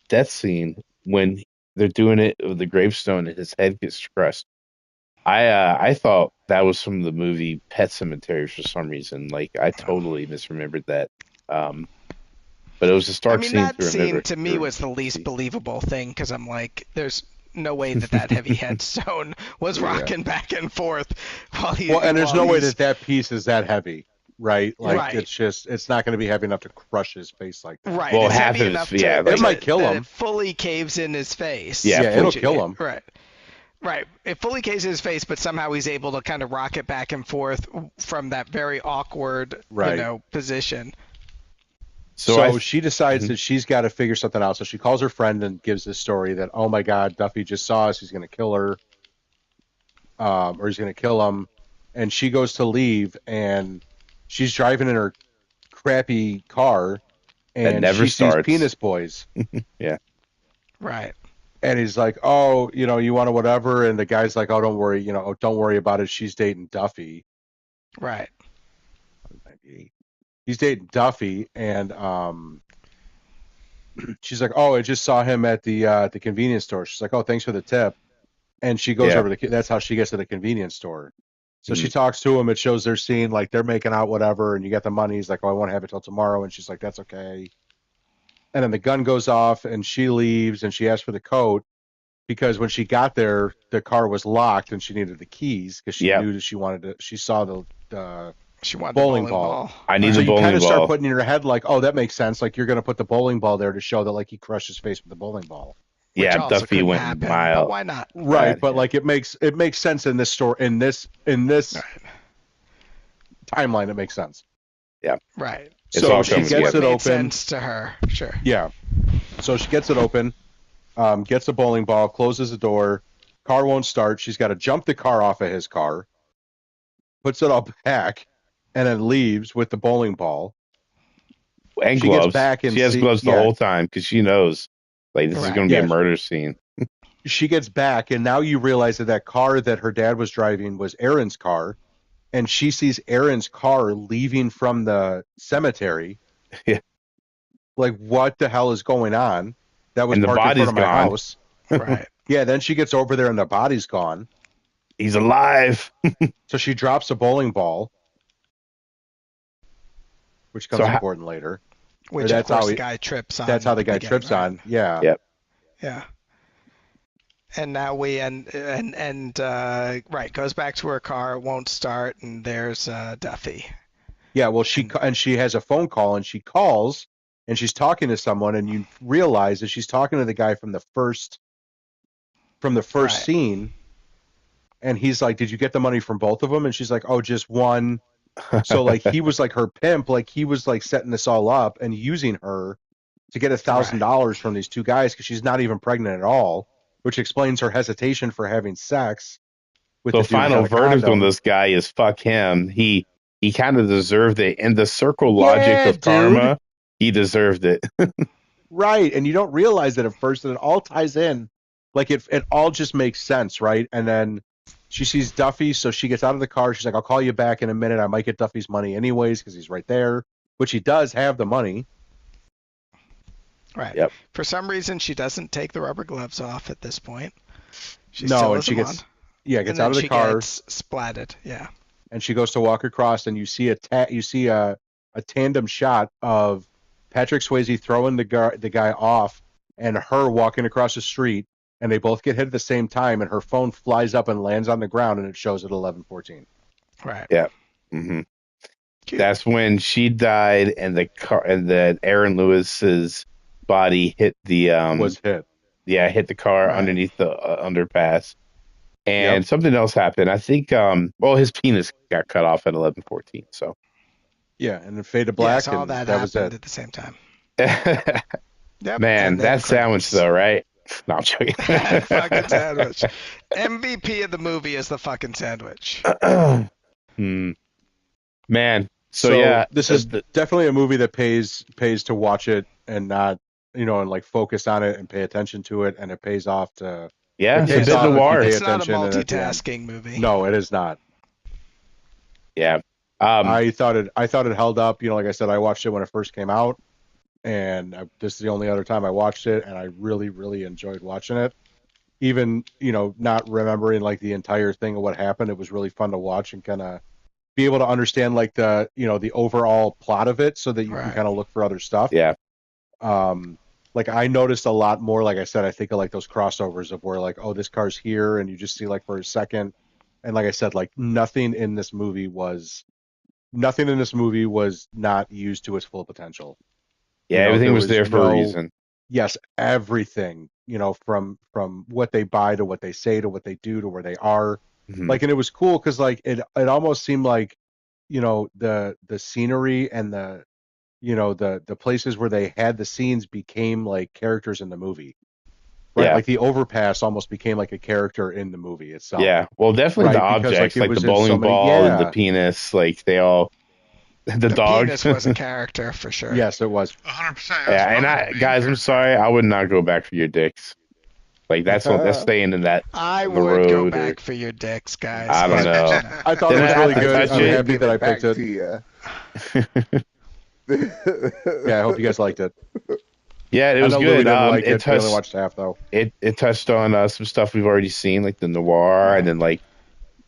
Speaker 1: death scene when they're doing it with the gravestone and his head gets crushed. I thought that was from the movie Pet Cemetery for some reason. Like I totally misremembered that. But it was a
Speaker 6: I
Speaker 1: stark
Speaker 6: mean,
Speaker 1: scene
Speaker 6: that
Speaker 1: to remember.
Speaker 6: scene to me was the least believable thing because I'm like, there's no way that heavy headstone was rocking back and forth while he.
Speaker 3: well, and there's no
Speaker 6: while
Speaker 3: way
Speaker 6: he's-
Speaker 3: that piece is that heavy, right? Like
Speaker 6: Right.
Speaker 3: it's not going to be heavy enough to crush his face like that.
Speaker 6: Right.
Speaker 1: Well,
Speaker 6: it's
Speaker 1: half
Speaker 6: heavy
Speaker 1: of
Speaker 6: enough
Speaker 1: his- yeah,
Speaker 6: to,
Speaker 1: like-
Speaker 3: It might kill
Speaker 6: that
Speaker 3: him.
Speaker 6: It fully caves in his face.
Speaker 1: Yeah,
Speaker 3: Yeah, it'll
Speaker 6: which-
Speaker 3: kill him.
Speaker 6: Right. Right. It fully caves in his face, but somehow he's able to kind of rock it back and forth from that very awkward,
Speaker 3: Right.
Speaker 6: position.
Speaker 3: So she decides
Speaker 1: Mhm.
Speaker 3: that she's got to figure something out. So she calls her friend and gives this story that, oh my God, Duffy just saw us. He's going to kill her, or he's going to kill him. And she goes to leave, and she's driving in her crappy car, and
Speaker 1: never
Speaker 3: she
Speaker 1: starts.
Speaker 3: sees Penis Boys.
Speaker 6: Right.
Speaker 3: And he's like, oh, you want to whatever. And the guy's like, oh, don't worry, don't worry about it. She's dating Duffy.
Speaker 6: Right.
Speaker 3: 98. He's dating Duffy, and she's like, "Oh, I just saw him at the convenience store." She's like, "Oh, thanks for the tip," and she goes
Speaker 1: Yeah.
Speaker 3: over to that's how she gets to the convenience store. So she talks to him. It shows their scene, like they're making out, whatever, and you get the money. He's like, "Oh, I won't have it till tomorrow," and she's like, "That's okay." And then the gun goes off, and she leaves, and she asks for the coat because when she got there, the car was locked, and she needed the keys because she
Speaker 1: Yep.
Speaker 3: knew that she wanted to. She saw the
Speaker 6: She wanted
Speaker 3: Bowling
Speaker 6: the
Speaker 3: ball.
Speaker 1: I need
Speaker 3: so
Speaker 1: the
Speaker 3: you kind
Speaker 1: bowling
Speaker 3: of start
Speaker 1: ball.
Speaker 3: putting in your head like, oh, that makes sense. Like you're going to put the bowling ball there to show that like he crushed his face with the bowling ball,
Speaker 6: Which
Speaker 1: Yeah,
Speaker 6: also
Speaker 1: Duffy
Speaker 6: couldn't
Speaker 1: went
Speaker 6: happen, but
Speaker 1: wild.
Speaker 6: why not?
Speaker 3: right?
Speaker 1: Right.
Speaker 3: But like it makes sense in this story in this
Speaker 6: Right.
Speaker 3: timeline. It makes sense.
Speaker 6: Right.
Speaker 1: It's
Speaker 3: So
Speaker 1: all
Speaker 3: she
Speaker 1: coming
Speaker 6: Is what
Speaker 3: gets
Speaker 1: together.
Speaker 3: it
Speaker 6: made
Speaker 3: open.
Speaker 6: sense to her. Sure.
Speaker 3: Yeah. So she gets it open, gets a bowling ball, closes the door. Car won't start. She's got to jump the car off of his car, puts it all back, and then leaves with the bowling ball.
Speaker 1: And
Speaker 3: She gets
Speaker 1: gloves.
Speaker 3: back and
Speaker 1: She has gloves the
Speaker 3: yeah,
Speaker 1: whole time because she knows, like, this is
Speaker 6: Right.
Speaker 1: going to be a
Speaker 3: yeah.
Speaker 1: murder scene.
Speaker 3: She gets back, and now you realize that car that her dad was driving was Aaron's car, and she sees Aaron's car leaving from the cemetery.
Speaker 1: Yeah.
Speaker 3: Like, what the hell is going on? That was
Speaker 1: And the
Speaker 3: parked in front
Speaker 1: body's
Speaker 3: of my
Speaker 1: gone.
Speaker 3: house.
Speaker 6: Right.
Speaker 3: Yeah, then she gets over there and the body's gone.
Speaker 1: He's alive.
Speaker 3: So she drops a bowling ball, which
Speaker 1: So
Speaker 3: comes
Speaker 1: how,
Speaker 3: important later.
Speaker 6: Which of
Speaker 3: that's how
Speaker 6: course the
Speaker 3: he-
Speaker 6: guy trips on.
Speaker 3: That's how
Speaker 6: at
Speaker 3: the guy
Speaker 6: beginning,
Speaker 3: trips
Speaker 6: right?
Speaker 3: on. Yeah.
Speaker 1: Yep.
Speaker 6: Yeah. And now we and right, goes back to her car, it won't start, and there's Duffy.
Speaker 3: Yeah, well,
Speaker 6: And-
Speaker 3: she has a phone call, and she calls, and she's talking to someone, and you realize that she's talking to the guy from the first
Speaker 6: Right.
Speaker 3: scene, and he's like, "Did you get the money from both of them?" And she's like, "Oh, just one." So like he was like her pimp, like he was like setting this all up and using her to get $1,000 from these two guys because she's not even pregnant at all, which explains her hesitation for having sex with
Speaker 1: so
Speaker 3: the dude
Speaker 1: final
Speaker 3: without a
Speaker 1: verdict on
Speaker 3: condom.
Speaker 1: this guy is fuck him. He kind of deserved it. In the circle logic
Speaker 3: Yeah,
Speaker 1: of karma, he deserved it.
Speaker 3: Right, and you don't realize that at first, and it all ties in. Like it all just makes sense, right? And then she sees Duffy, so she gets out of the car. She's like, "I'll call you back in a minute. I might get Duffy's money anyways because he's right there," which he does have the money.
Speaker 6: Right.
Speaker 1: Yep.
Speaker 6: For some reason, she doesn't take the rubber gloves off at this point. She
Speaker 3: No,
Speaker 6: still
Speaker 3: and
Speaker 6: has
Speaker 3: she
Speaker 6: them
Speaker 3: gets
Speaker 6: on.
Speaker 3: gets
Speaker 6: And
Speaker 3: out of
Speaker 6: then
Speaker 3: the car,
Speaker 6: gets splatted. Yeah.
Speaker 3: and she goes to walk across, and you see a tandem shot of Patrick Swayze throwing the guy off, and her walking across the street, and they both get hit at the same time, and her phone flies up and lands on the ground, and it shows at 11:14.
Speaker 6: Right.
Speaker 1: Yeah. Mm-hmm.
Speaker 6: Cute.
Speaker 1: That's when she died, and the car and the Aaron Lewis's body hit the
Speaker 3: Was hit.
Speaker 1: hit the car
Speaker 6: Right.
Speaker 1: underneath the underpass. And
Speaker 3: Yep.
Speaker 1: something else happened. I think well, his penis got cut off at 11:14. So
Speaker 3: Yeah, and then fade to black,
Speaker 6: Yes, all
Speaker 3: and
Speaker 6: that
Speaker 3: that was
Speaker 6: happened
Speaker 3: it.
Speaker 6: at the same time. Yep.
Speaker 1: man,
Speaker 6: and then
Speaker 1: that sandwich
Speaker 6: credits.
Speaker 1: though, right? No, I'm joking.
Speaker 6: Fucking sandwich. MVP of the movie is the fucking sandwich.
Speaker 1: Man, so
Speaker 3: So
Speaker 1: yeah,
Speaker 3: this is definitely a movie that pays to watch it and not, and like focus on it and pay attention to it, and it pays off to
Speaker 1: yeah,
Speaker 3: it
Speaker 1: it's a
Speaker 3: pays
Speaker 1: bit
Speaker 3: off if you
Speaker 1: noir.
Speaker 3: pay
Speaker 6: It's not a
Speaker 3: attention. And at the end,
Speaker 6: multitasking movie.
Speaker 3: no, it is not.
Speaker 1: Yeah,
Speaker 3: I thought it held up. Like I said, I watched it when it first came out, and this is the only other time I watched it, and I really, really enjoyed watching it. Even not remembering like the entire thing of what happened, it was really fun to watch and kind of be able to understand like the the overall plot of it, so that you can
Speaker 6: Right.
Speaker 3: kind of look for other stuff.
Speaker 1: yeah,
Speaker 3: Like I noticed a lot more. Like I said, I think of like those crossovers of where like, oh, this car's here, and you just see like for a second, and like I said, like nothing in this movie was not used to its full potential.
Speaker 1: yeah. Everything
Speaker 3: there
Speaker 1: was there for a reason.
Speaker 3: Yes, everything, from what they buy to what they say to what they do to where they are.
Speaker 1: Mhm.
Speaker 3: Like, and it was cool because like it almost seemed like, the scenery and the the places where they had the scenes became like characters in the movie. Right?
Speaker 1: Yeah.
Speaker 3: Like the overpass almost became like a character in the movie itself.
Speaker 1: Yeah, well, definitely the
Speaker 3: Right, because, like,
Speaker 1: objects,
Speaker 3: it
Speaker 1: like
Speaker 3: was
Speaker 1: the
Speaker 3: in so
Speaker 1: bowling
Speaker 3: many-
Speaker 1: ball and the
Speaker 3: yeah.
Speaker 1: penis, like they all, the dog.
Speaker 6: Penis was a character for sure.
Speaker 3: Yes, it was.
Speaker 2: 100%.
Speaker 1: Yeah, and guys, I'm sorry, I would not go back for your dicks. Like that's staying in that.
Speaker 6: I
Speaker 1: on the
Speaker 6: would go
Speaker 1: road or-
Speaker 6: back for your dicks, guys.
Speaker 1: I don't know.
Speaker 3: I thought it
Speaker 1: Didn't
Speaker 3: was
Speaker 1: I
Speaker 3: really
Speaker 1: have to
Speaker 3: good.
Speaker 1: touch
Speaker 3: I'm
Speaker 1: it?
Speaker 3: happy that I picked it.
Speaker 4: To
Speaker 3: Yeah, I hope you guys liked it.
Speaker 1: Yeah, it
Speaker 3: I
Speaker 1: was
Speaker 3: know Louis
Speaker 1: good.
Speaker 3: didn't like
Speaker 1: It
Speaker 3: it. I only
Speaker 1: touched
Speaker 3: watched half though.
Speaker 1: it touched on some stuff we've already seen, like the noir, and then like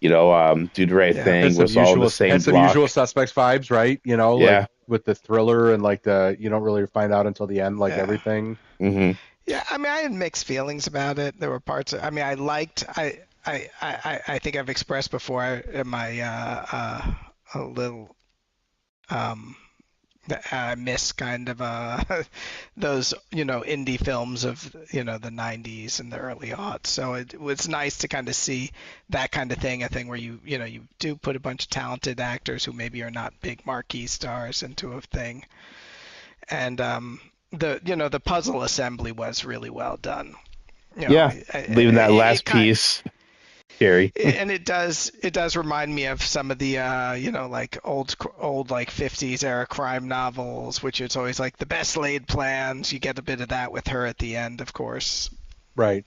Speaker 1: do the right
Speaker 6: Yeah,
Speaker 1: thing
Speaker 3: Had some
Speaker 1: was all
Speaker 3: usual,
Speaker 1: the same
Speaker 3: had some
Speaker 1: block.
Speaker 3: usual suspects vibes, right?
Speaker 1: Yeah.
Speaker 3: Like with the thriller and like you don't really find out until the end, like
Speaker 6: Yeah.
Speaker 3: everything.
Speaker 1: Hmm.
Speaker 6: Yeah, I mean, I had mixed feelings about it. There were parts. I mean, I liked. I think I've expressed before in my a little I miss kind of those indie films of the 90s and the early aughts. So it was nice to kind of see that kind of thing, a thing where you do put a bunch of talented actors who maybe are not big marquee stars into a thing, and the puzzle assembly was really well done.
Speaker 1: Yeah, leaving that last
Speaker 6: Kind
Speaker 1: piece, Gary.
Speaker 6: and it does remind me of some of the like old like 50s era crime novels, which it's always like the best laid plans. You get a bit of that with her at the end, of course,
Speaker 3: Right.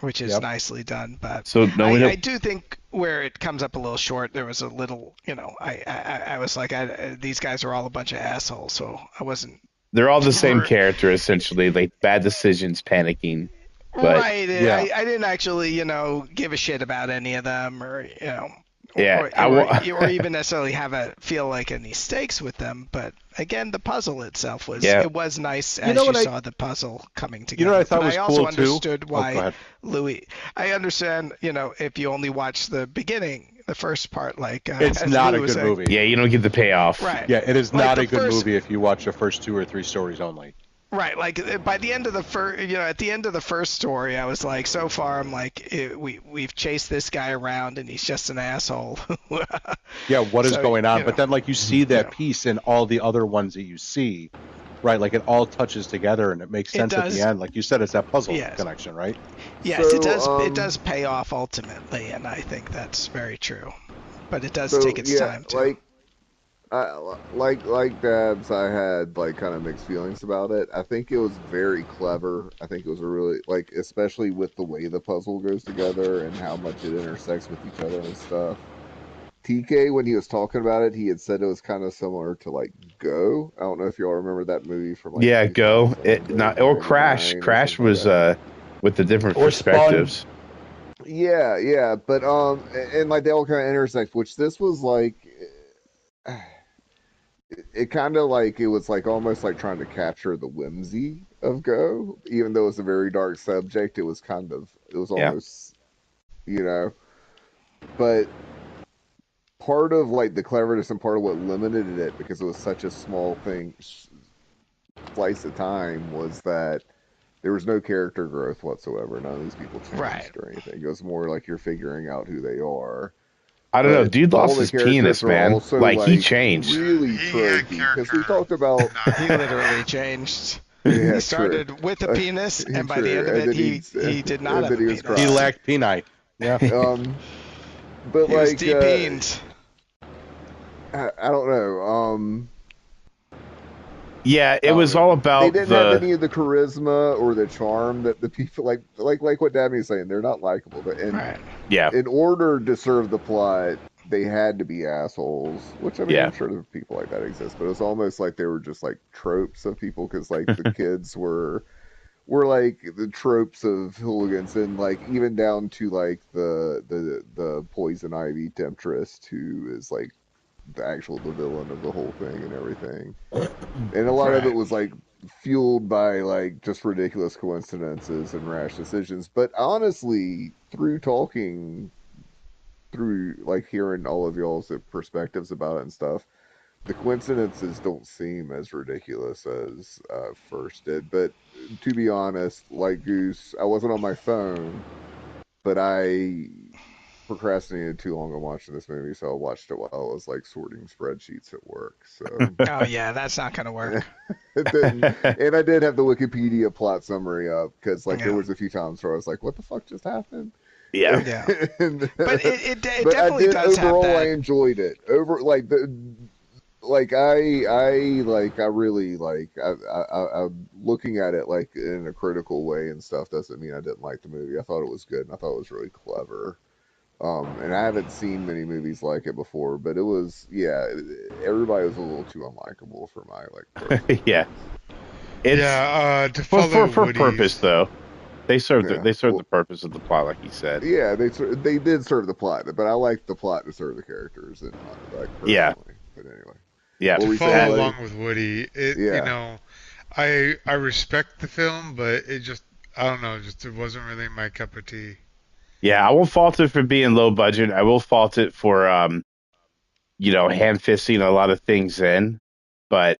Speaker 6: which is
Speaker 3: Yep.
Speaker 6: nicely done. But
Speaker 1: So no, we
Speaker 6: I
Speaker 1: don't.
Speaker 6: do think where it comes up a little short, there was a little, I was like, these guys are all a bunch of assholes, so I wasn't
Speaker 1: They're all the same
Speaker 6: for
Speaker 1: character essentially, like bad decisions, panicking. But
Speaker 6: right.
Speaker 3: Yeah.
Speaker 6: I didn't actually, give a shit about any of them, or
Speaker 1: yeah,
Speaker 6: or even necessarily feel like any stakes with them. But again, the puzzle itself
Speaker 1: Yeah.
Speaker 6: it was nice
Speaker 3: You
Speaker 6: as
Speaker 3: know
Speaker 6: you
Speaker 3: what
Speaker 6: saw the puzzle coming together.
Speaker 3: You know what I thought
Speaker 6: But
Speaker 3: was
Speaker 6: I also
Speaker 3: cool too?
Speaker 6: understood
Speaker 3: Oh, go
Speaker 6: why
Speaker 3: ahead.
Speaker 6: Louis. I understand, if you only watch the beginning, the first part, like
Speaker 3: It's
Speaker 6: as
Speaker 3: not
Speaker 6: Louis
Speaker 3: a
Speaker 6: was
Speaker 3: good
Speaker 6: saying.
Speaker 3: movie.
Speaker 1: yeah, you don't get the payoff.
Speaker 6: Right.
Speaker 3: Yeah, it is
Speaker 6: Like
Speaker 3: not
Speaker 6: the
Speaker 3: a good
Speaker 6: first-
Speaker 3: movie if you watch the first 2 or 3 stories only.
Speaker 6: Right, like by the end of the first, at the end of the first story, I was like, so far, I'm like, we've chased this guy around and he's just an asshole.
Speaker 3: Yeah, what is
Speaker 6: So,
Speaker 3: going on?
Speaker 6: you
Speaker 3: But
Speaker 6: know,
Speaker 3: then, like, you see that
Speaker 6: yeah.
Speaker 3: piece in all the other ones that you see, right? Like, it all touches together and it makes
Speaker 6: It
Speaker 3: sense at the
Speaker 6: does.
Speaker 3: end. Like you said, it's that puzzle
Speaker 6: Yes.
Speaker 3: connection, right?
Speaker 6: Yes, it does.
Speaker 4: So,
Speaker 6: It does pay off ultimately, and I think that's very true. But it does
Speaker 4: So
Speaker 6: take its
Speaker 4: yeah,
Speaker 6: time too.
Speaker 4: like Dabs, I had like kind of mixed feelings about it. I think it was very clever. I think it was a really like, especially with the way the puzzle goes together and how much it intersects with each other and stuff. TK, when he was talking about it, he had said it was kind of similar to like Go. I don't know if y'all remember that movie from like
Speaker 1: Yeah, go
Speaker 4: 2000
Speaker 1: it not or Crash.
Speaker 4: 99 or
Speaker 1: Crash
Speaker 4: something like
Speaker 1: was
Speaker 4: that.
Speaker 1: with the different
Speaker 7: Or Spawn.
Speaker 1: perspectives.
Speaker 4: Yeah, but and like they all kind of intersect, which this was like, it kind of like it was like almost like trying to capture the whimsy of Go, even though it's a very dark subject. It was
Speaker 1: Yeah.
Speaker 4: almost, you know, but part of like the cleverness and part of what limited it because it was such a small thing, slice of time, was that there was no character growth whatsoever. None of these people changed
Speaker 6: Right.
Speaker 4: or anything. It was more like you're figuring out who they are.
Speaker 1: I don't know.
Speaker 4: But
Speaker 1: Dude
Speaker 4: all
Speaker 1: lost
Speaker 4: the
Speaker 1: his
Speaker 4: characters
Speaker 1: penis,
Speaker 4: are
Speaker 1: man.
Speaker 4: also
Speaker 1: Like he
Speaker 4: like
Speaker 1: changed.
Speaker 4: really
Speaker 2: He had
Speaker 4: tropey because we
Speaker 2: character.
Speaker 4: talked about
Speaker 6: He literally changed.
Speaker 4: yeah,
Speaker 6: He started with a penis, and by the
Speaker 4: true.
Speaker 6: end of
Speaker 4: And
Speaker 6: it,
Speaker 4: then
Speaker 6: he did not
Speaker 4: and
Speaker 6: have
Speaker 4: then
Speaker 6: a
Speaker 4: he was
Speaker 6: penis.
Speaker 3: He
Speaker 4: crying.
Speaker 3: lacked peni. Yeah.
Speaker 4: But
Speaker 6: He was
Speaker 4: like
Speaker 6: depened.
Speaker 4: I don't know.
Speaker 1: Yeah, it
Speaker 4: I don't
Speaker 1: was
Speaker 4: know.
Speaker 1: all
Speaker 4: They
Speaker 1: about
Speaker 4: didn't have
Speaker 1: the
Speaker 4: any of the charisma or the charm that the people like what Dabney was saying. They're not likable, and
Speaker 6: Right.
Speaker 1: yeah.
Speaker 4: in order to serve the plot, they had to be assholes. Which I mean,
Speaker 1: Yeah.
Speaker 4: I'm sure that people like that exist, but it's almost like they were just like tropes of people because like the kids were like the tropes of hooligans, and like even down to like the poison ivy temptress who is like the villain of the whole thing and everything. And a lot of it
Speaker 6: Right.
Speaker 4: was like fueled by like just ridiculous coincidences and rash decisions. But honestly, through like hearing all of y'all's perspectives about it and stuff, the coincidences don't seem as ridiculous as first did. But to be honest, like Goose, I wasn't on my phone, but I procrastinated too long on watching this movie, so I watched it while I was like sorting spreadsheets at work. So
Speaker 6: Oh yeah, that's not gonna work.
Speaker 4: it didn't, and I did have the Wikipedia plot summary up because like there
Speaker 6: Yeah.
Speaker 4: was a few times where I was like, "What the fuck just happened?"
Speaker 1: Yeah.
Speaker 6: Yeah.
Speaker 4: And-
Speaker 6: But it
Speaker 4: but I
Speaker 6: definitely
Speaker 4: did
Speaker 6: does have
Speaker 4: overall. I
Speaker 6: that.
Speaker 4: enjoyed it. Over like the like I really like I'm looking at it like in a critical way and stuff doesn't mean I didn't like the movie. I thought it was good and I thought it was really clever. And I haven't seen many movies like it before, but it was, yeah, everybody was a little too unlikable for my like personal
Speaker 1: Yeah. It's
Speaker 2: To
Speaker 1: for
Speaker 2: follow
Speaker 1: for
Speaker 2: Woody's.
Speaker 1: purpose though. They served
Speaker 4: Yeah,
Speaker 1: they served
Speaker 4: well,
Speaker 1: the purpose of the plot, like he said.
Speaker 4: yeah, they did serve the plot, but I like the plot to serve the characters and not like
Speaker 1: Yeah.
Speaker 4: personally. But anyway,
Speaker 1: Yeah.
Speaker 4: what
Speaker 2: To
Speaker 4: were you saying,
Speaker 2: follow
Speaker 4: buddy?
Speaker 2: along with Woody,
Speaker 4: Yeah.
Speaker 2: I respect the film, but it just I don't know, just it wasn't really my cup of tea.
Speaker 1: Yeah, I won't fault it for being low budget. I will fault it for ham fisting a lot of things in. But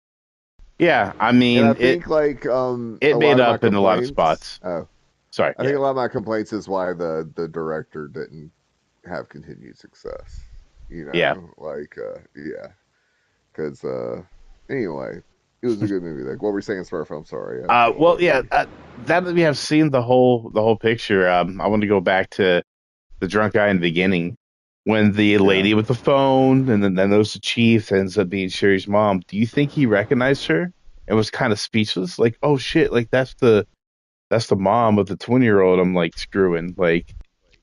Speaker 1: Yeah, I
Speaker 4: And I
Speaker 1: mean
Speaker 4: think like
Speaker 1: it
Speaker 4: a lot
Speaker 1: made
Speaker 4: of my
Speaker 1: up in a lot of
Speaker 4: complaints.
Speaker 1: spots.
Speaker 4: Oh,
Speaker 1: Sorry,
Speaker 4: I think
Speaker 1: yeah.
Speaker 4: a lot of my complaints is why the director didn't have continued success. You
Speaker 1: Yeah.
Speaker 4: know, like yeah, because anyway, it was a good movie. Like what were you saying, Smurf? I'm sorry, I pulled
Speaker 1: Well,
Speaker 4: over
Speaker 1: yeah.
Speaker 4: you.
Speaker 1: That we have seen the whole picture. I want to go back to the drunk guy in the beginning when the
Speaker 4: Yeah.
Speaker 1: lady with the phone and then knows the chief ends up being Sherry's mom. Do you think he recognized her and was kind of speechless? Like, oh shit, like that's the mom of the 20-year-old I'm like screwing. Like,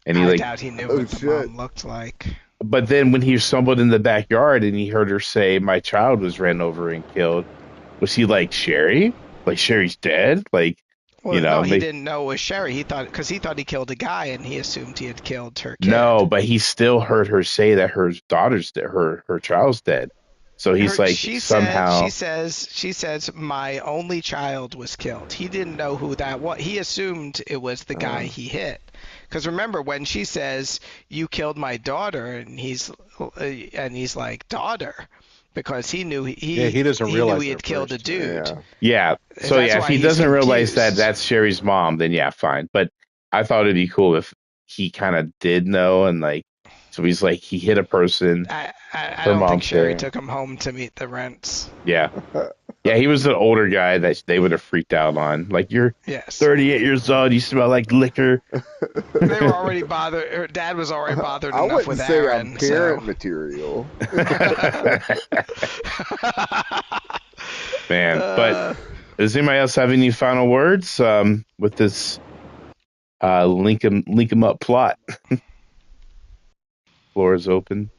Speaker 1: and he
Speaker 6: I
Speaker 1: like,
Speaker 6: doubt he knew
Speaker 4: Oh
Speaker 6: what the
Speaker 4: shit.
Speaker 6: mom looked like.
Speaker 1: but then when he stumbled in the backyard and he heard her say, "My child was ran over and killed," was he like Sherry? Like Sherry's dead? Like,
Speaker 6: Well, no, he
Speaker 1: like
Speaker 6: didn't know it was Sherry. He thought he killed a guy, and he assumed he had killed her
Speaker 1: no,
Speaker 6: kid.
Speaker 1: but he still heard her say that her daughter's dead, her child's dead. So he's like somehow
Speaker 6: She says my only child was killed. He didn't know who that was. He assumed it was the guy
Speaker 4: Uh,
Speaker 6: he hit. Because remember when she says you killed my daughter, and he's like daughter, because he knew
Speaker 3: Yeah, he doesn't
Speaker 6: he knew
Speaker 3: realize
Speaker 6: he
Speaker 3: it
Speaker 6: had
Speaker 3: at
Speaker 6: killed a
Speaker 3: first.
Speaker 6: dude.
Speaker 4: yeah.
Speaker 1: yeah. So
Speaker 6: That's
Speaker 1: yeah, if
Speaker 6: why
Speaker 1: he
Speaker 6: he's
Speaker 1: doesn't realize that
Speaker 6: confused.
Speaker 1: that's Sherry's mom, then yeah, fine. But I thought it'd be cool if he kind of did know and like, so he's like he hit a person,
Speaker 6: I
Speaker 1: her
Speaker 6: don't think
Speaker 1: mom's
Speaker 6: Sherry
Speaker 1: there.
Speaker 6: took him home to meet the rents.
Speaker 1: Yeah, yeah, he was an older guy that they would have freaked out on. Like you're
Speaker 6: Yes.
Speaker 1: 38 years old, you smell like liquor.
Speaker 6: They were already bothered. Her dad was already bothered
Speaker 4: I
Speaker 6: enough
Speaker 4: wouldn't
Speaker 6: with
Speaker 4: say I'm
Speaker 6: Aaron, so.
Speaker 4: parent material.
Speaker 1: Man, but
Speaker 6: uh,
Speaker 1: does anybody else have any final words with this link 'em up plot? Floor is open.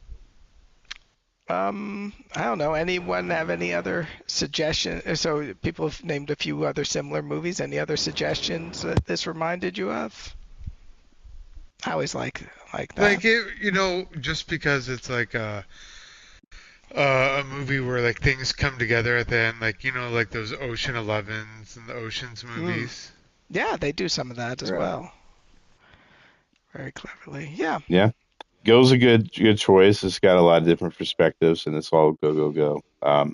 Speaker 6: I don't know. Anyone have any other suggestions? So people have named a few other similar movies. Any other suggestions that this reminded you of? I always like that.
Speaker 2: Like it, just because it's like a movie where like things come together at the end, like like those Ocean Elevens and the Oceans
Speaker 6: Mm.
Speaker 2: movies.
Speaker 6: Yeah, they do some of that as
Speaker 4: Yeah.
Speaker 6: well. Very cleverly. Yeah.
Speaker 1: Yeah. Go's a good choice. It's got a lot of different perspectives and it's all go go go.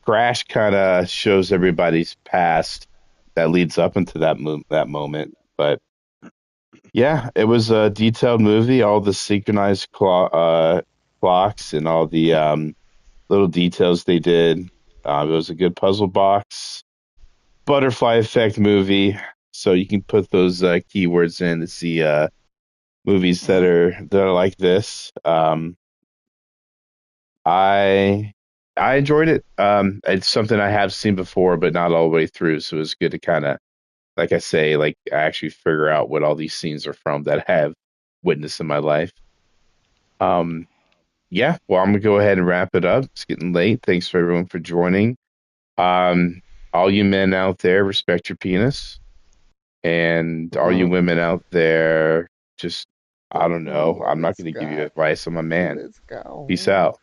Speaker 1: Crash kind of shows everybody's past that leads up into that moment. But yeah, it was a detailed movie. All the synchronized clocks and all the little details they did. It was a good puzzle box, butterfly effect movie. So you can put those keywords in to see movies that are like this. I I enjoyed it. It's something I have seen before, but not all the way through. So it's good to kind of, like I say, like I actually figure out what all these scenes are from that I have witnessed in my life. Um, yeah. Well, I'm gonna go ahead and wrap it up. It's getting late. Thanks for everyone for joining. Um, all you men out there, respect your penis, and all you women out there, just I
Speaker 4: Let
Speaker 1: don't
Speaker 4: it go.
Speaker 1: know.
Speaker 4: Let
Speaker 1: I'm
Speaker 4: it
Speaker 1: not gonna give you
Speaker 4: sky.
Speaker 1: advice. I'm a
Speaker 4: Let
Speaker 1: man.
Speaker 4: it
Speaker 1: Peace
Speaker 4: go.
Speaker 1: out.